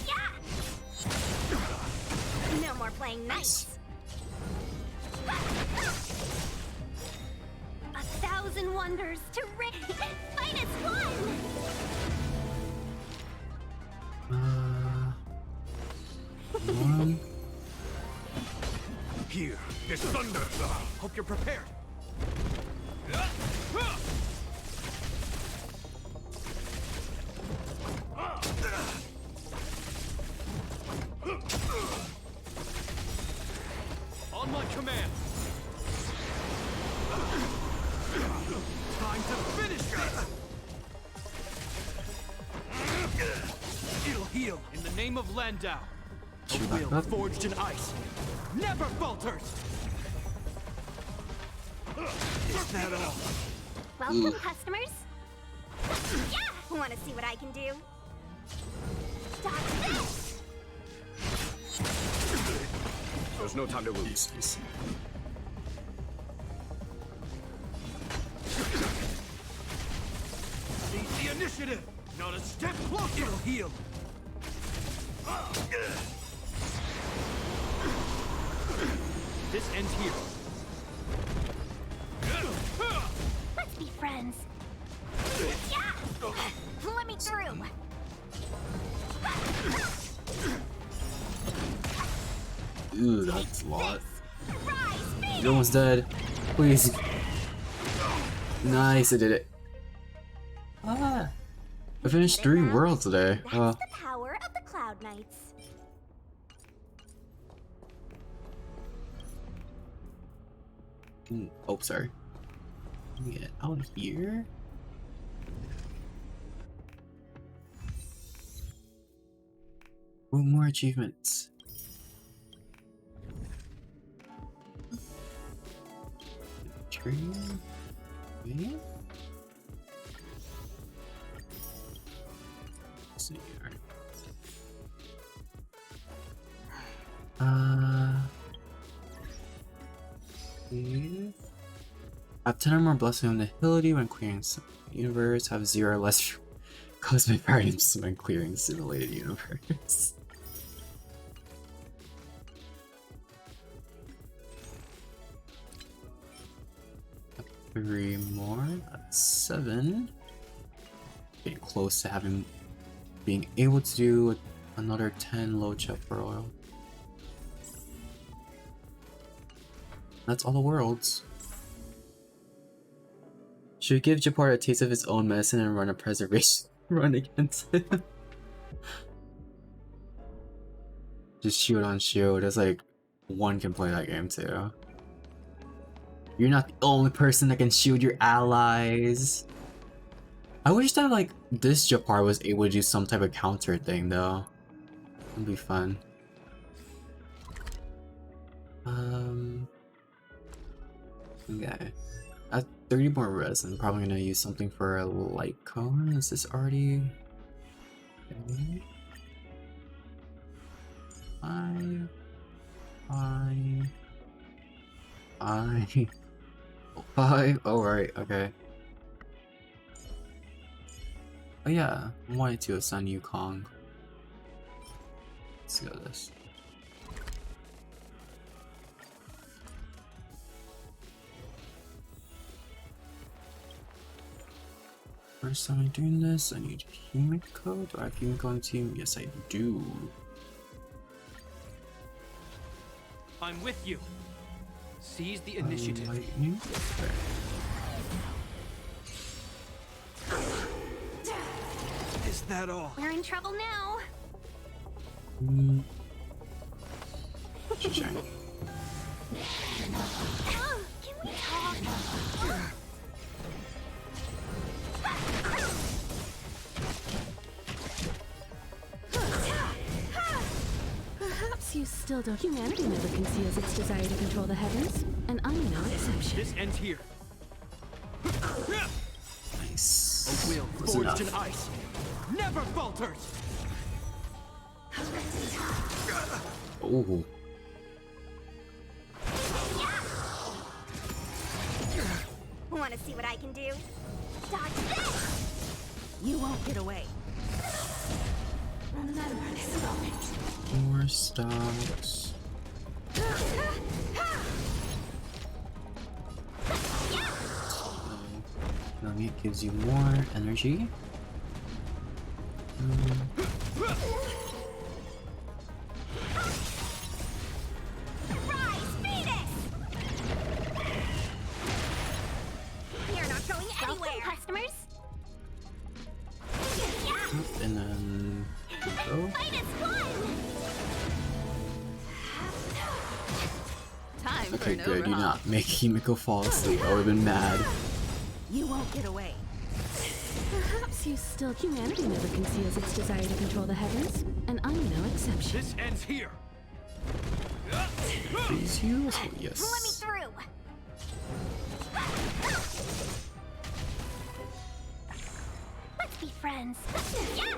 S3: Yeah! No more playing nice. 1,000 wonders to raise. Fight is one!
S1: One.
S2: Here is thunder.
S6: Hope you're prepared. On my command. Time to finish this. It'll heal in the name of Landau. A
S1: Shoot back
S6: will
S1: up.
S6: forged in ice never falters. Is that all?
S3: Welcome, customers. Yeah! Want to see what I can do? Dodge this!
S2: There's no time to lose.
S1: Jeez.
S6: Seize the initiative! Not a step closer! It'll heal! This ends here.
S3: Let's be friends. Yeah! Let me through.
S1: Ooh, that's a lot.
S3: Rise, Venus!
S1: You're almost dead. Please. Nice, I did it. Ah. I finished 3 worlds today.
S3: That's the power of the Cloud Knights.
S1: Oh, sorry. Let me get out of here. One more achievements. Tree. Okay. Let's see here. Okay. Have 10 or more blessing on the ability when clearing the universe. Have 0 or less cosmic items when clearing simulated universe. Three more. That's 7. Getting close to being able to do another 10 low chip royal. That's all the worlds. Should give Japar a taste of his own medicine and run a preservation run against him. Just shield on shield. There's like one can play that game too. You're not the only person that can shield your allies. I wish that like this Japar was able to do some type of counter thing though. It'll be fun. Okay. At 30 more res, I'm probably gonna use something for a light cone. Is this already? Okay. I. Five. Oh right. Okay. Oh yeah, I wanted to assign you Kong. Let's go this. First time I'm doing this, I need Himiko. Do I have Himiko on the team? Yes, I do.
S6: I'm with you. Seize the initiative.
S1: Lightning. Okay.
S6: Is that all?
S3: We're in trouble now.
S1: Sure.
S3: Can we talk?
S4: Perhaps you still don't. Humanity never conceals its desire to control the heavens, and I'm no exception.
S6: This ends here.
S1: Nice.
S6: A will
S1: That's
S6: forged
S1: enough.
S6: in ice never falters.
S1: Oh.
S3: Want to see what I can do? Dodge this!
S8: You won't get away.
S9: Remember this moment.
S1: More stocks. It gives you more energy.
S3: Rise, Venus! We are not going anywhere. Welcome, customers.
S1: And then go.
S3: Fight is fun!
S7: Time for
S1: Okay,
S7: an
S1: good. Do
S7: overhaul.
S1: not make Himiko fall asleep. I would have been mad.
S8: You won't get away.
S4: Perhaps you still. Humanity never conceals its desire to control the heavens, and I'm no exception.
S6: This ends here.
S1: Freeze you? Oh,
S3: Let me
S1: yes.
S3: through. Let's be friends. Yeah!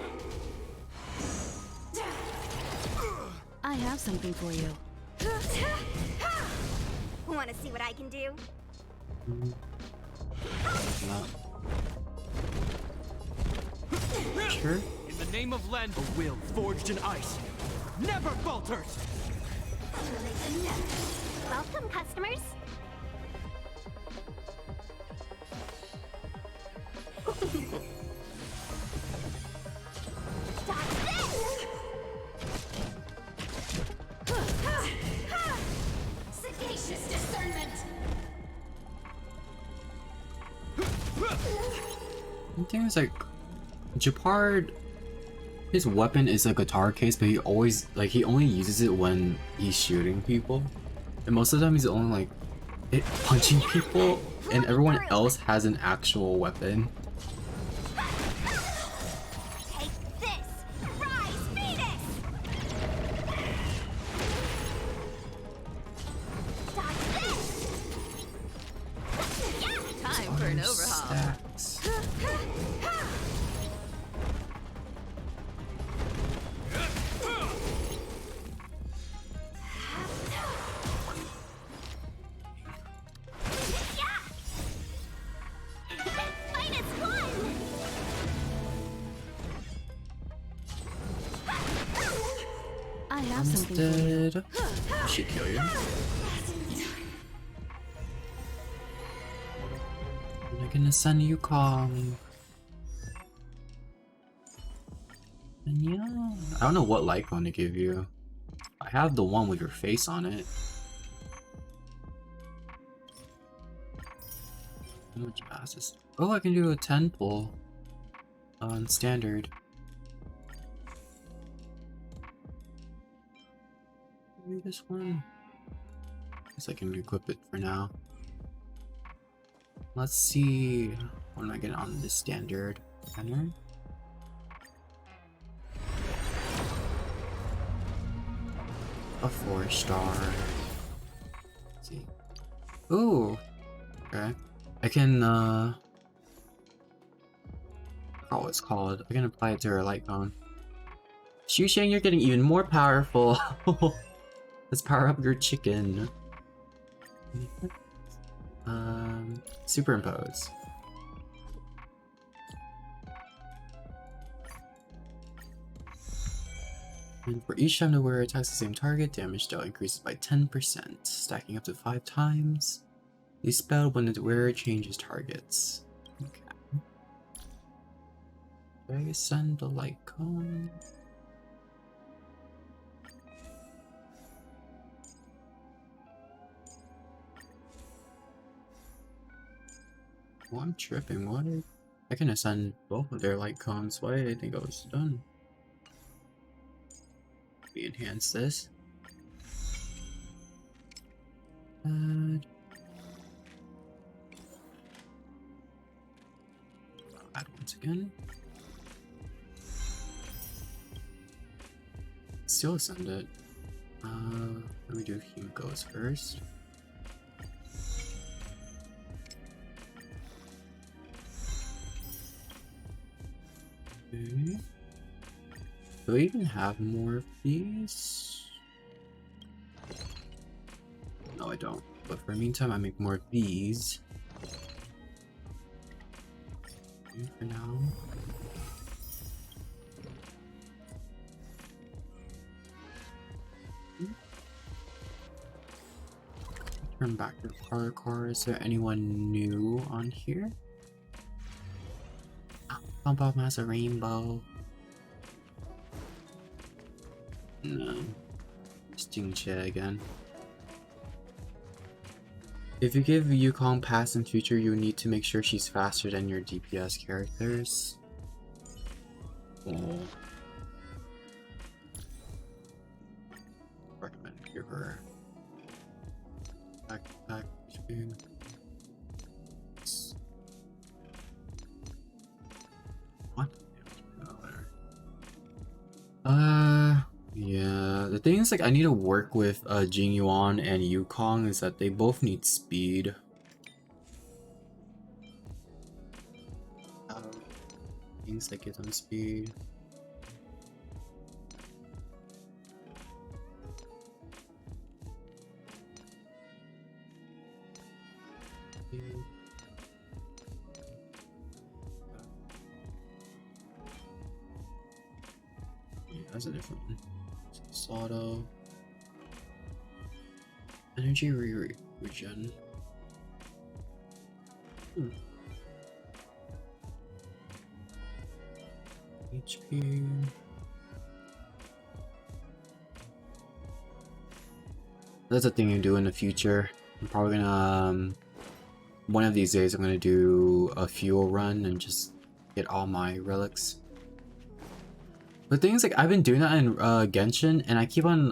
S4: I have something for you.
S3: Want to see what I can do?
S1: Not sure.
S6: In the name of Len, a will forged in ice never falters.
S3: Welcome, customers. Dodge this!
S9: Sagacious discernment.
S1: The thing is, like, Japard, his weapon is a guitar case, but he always, like, he only uses it when he's shooting people. And most of the time he's only, like, punching people, and everyone else has an actual weapon.
S3: Take this! Rise, Venus! Dodge this! Yeah!
S7: Time for an overhaul.
S1: Stacks.
S3: Fight is fun!
S4: I have something for you.
S1: Dead. Should kill you. I'm gonna send you Kong. And yeah, I don't know what light cone to give you. I have the one with your face on it. How much passes? Oh, I can do a 10 pull on standard. Maybe this one. Guess I can equip it for now. Let's see when I get on the standard banner. a 4-star. Let's see. Ooh. Okay. I can I forgot what it's called. I can apply it to her light cone. Xu Shang, you're getting even more powerful. Let's power up your chicken. Superimpose. And for each time the wearer attacks the same target, damage dealt increases by 10%, stacking up to 5 times. The spell when the wearer changes targets. Okay. Do I send the light cone? Oh, I'm tripping. What? I can ascend both of their light cones. Why did I think I was done? We enhance this. Add once again. Still ascend it. Let me do Hugo's first. Okay. Do I even have more of these? No, I don't. But for the meantime, I make more of these. Okay, for now. Turn back to the parlor car. Is there anyone new on here? Pump Up has a rainbow. No. Just doing shit again. If you give Yukong past and future, you need to make sure she's faster than your DPS characters. Oh. Recommend give her back between. What? Yeah. The thing is, like, I need to work with Jing Yuan and Yukong is that they both need speed. Things that give them speed. That's a different one. Auto. Energy regen. HP. That's a thing you do in the future. I'm probably gonna one of these days I'm gonna do a fuel run and just get all my relics. The thing is, like, I've been doing that in Genshin, and I keep on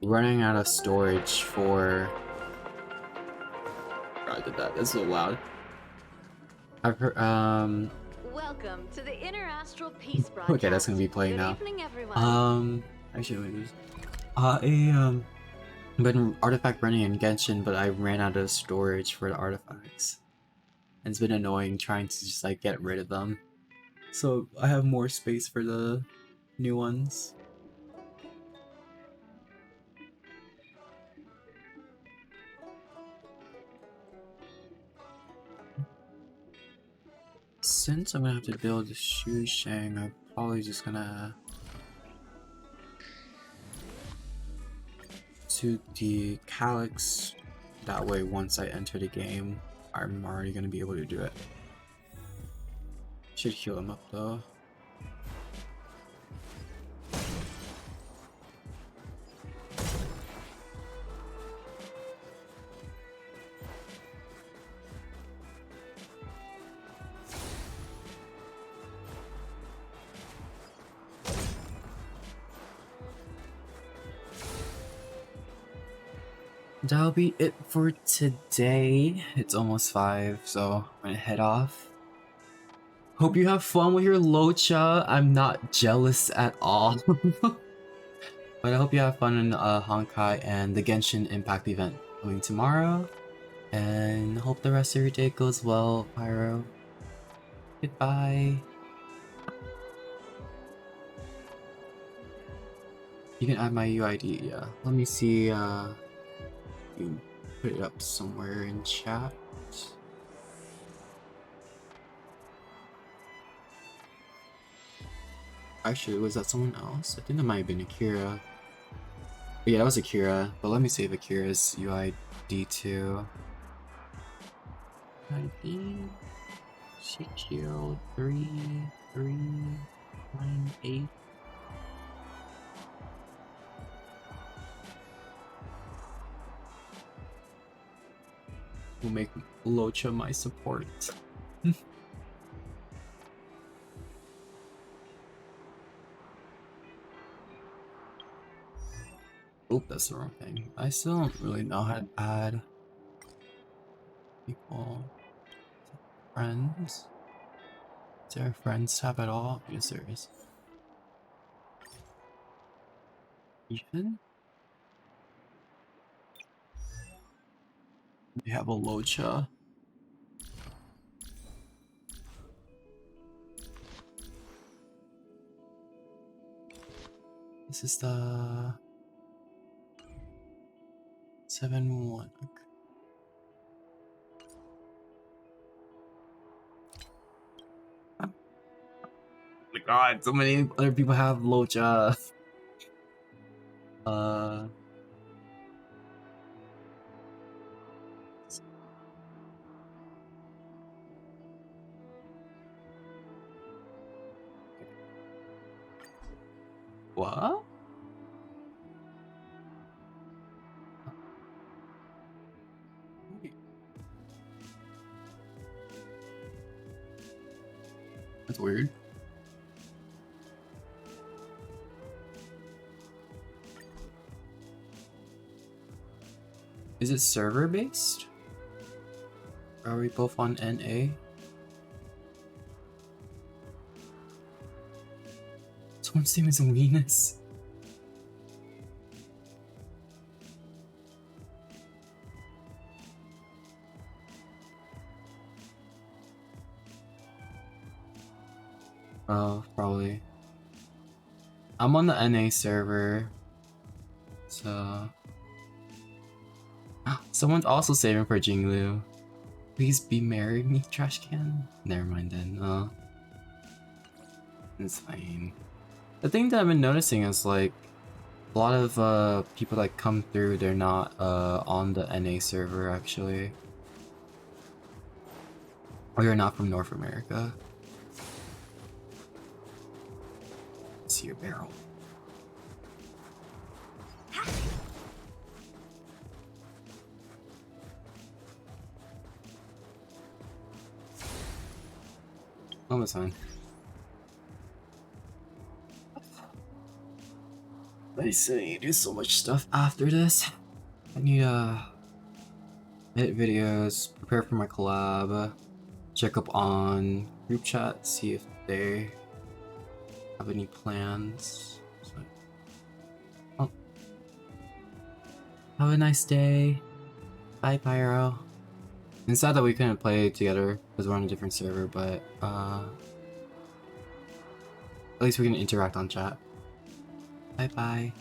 S1: running out of storage for. I did that. That's so loud. I've heard.
S7: Welcome to the Inner Astral Peace broadcast.
S1: Okay, that's gonna be playing
S7: Good
S1: now.
S7: evening, everyone.
S1: Actually, wait, been artifact running in Genshin, but I ran out of storage for the artifacts, and it's been annoying trying to just like get rid of them. So I have more space for the new ones. Since I'm gonna have to build the Xu Shang, I'm probably just gonna to the Calyx. That way, once I enter the game, I'm already gonna be able to do it. Should heal him up though. That'll be it for today. It's almost 5, so I'm gonna head off. Hope you have fun with your Locha. I'm not jealous at all. But I hope you have fun in Honkai and the Genshin Impact event coming tomorrow. And hope the rest of your day goes well, Pyro. Goodbye. You can add my UID, yeah. Let me see, you put it up somewhere in chat. Actually, was that someone else? I think that might have been Akira. But yeah, that was Akira. But let me save Akira's UID too. ID 603398. Will make Locha my support. Oh, that's the wrong thing. I still don't really know how to add people. Friends? Is there a friends tab at all? Yes, there is. Ethan? We have a Locha. This is the 7-1. Okay. Oh my god, so many other people have Locha. What? That's weird. Is it server based? Are we both on NA? Someone's name is Venus. Oh, probably. I'm on the NA server. So... Someone's also saving for Jinglu. Please be married me, trash can? Never mind then. It's fine. The thing that I've been noticing is like a lot of people that come through, they're not on the NA server actually. Or you're not from North America. Let's see your barrel. Oh, that's fine. I need to do so much stuff after this. I need to edit videos, prepare for my collab, check up on group chat, see if they have any plans. So, oh. Have a nice day. Bye, Pyro. It's sad that we couldn't play together because we're on a different server, but at least we can interact on chat. Bye bye.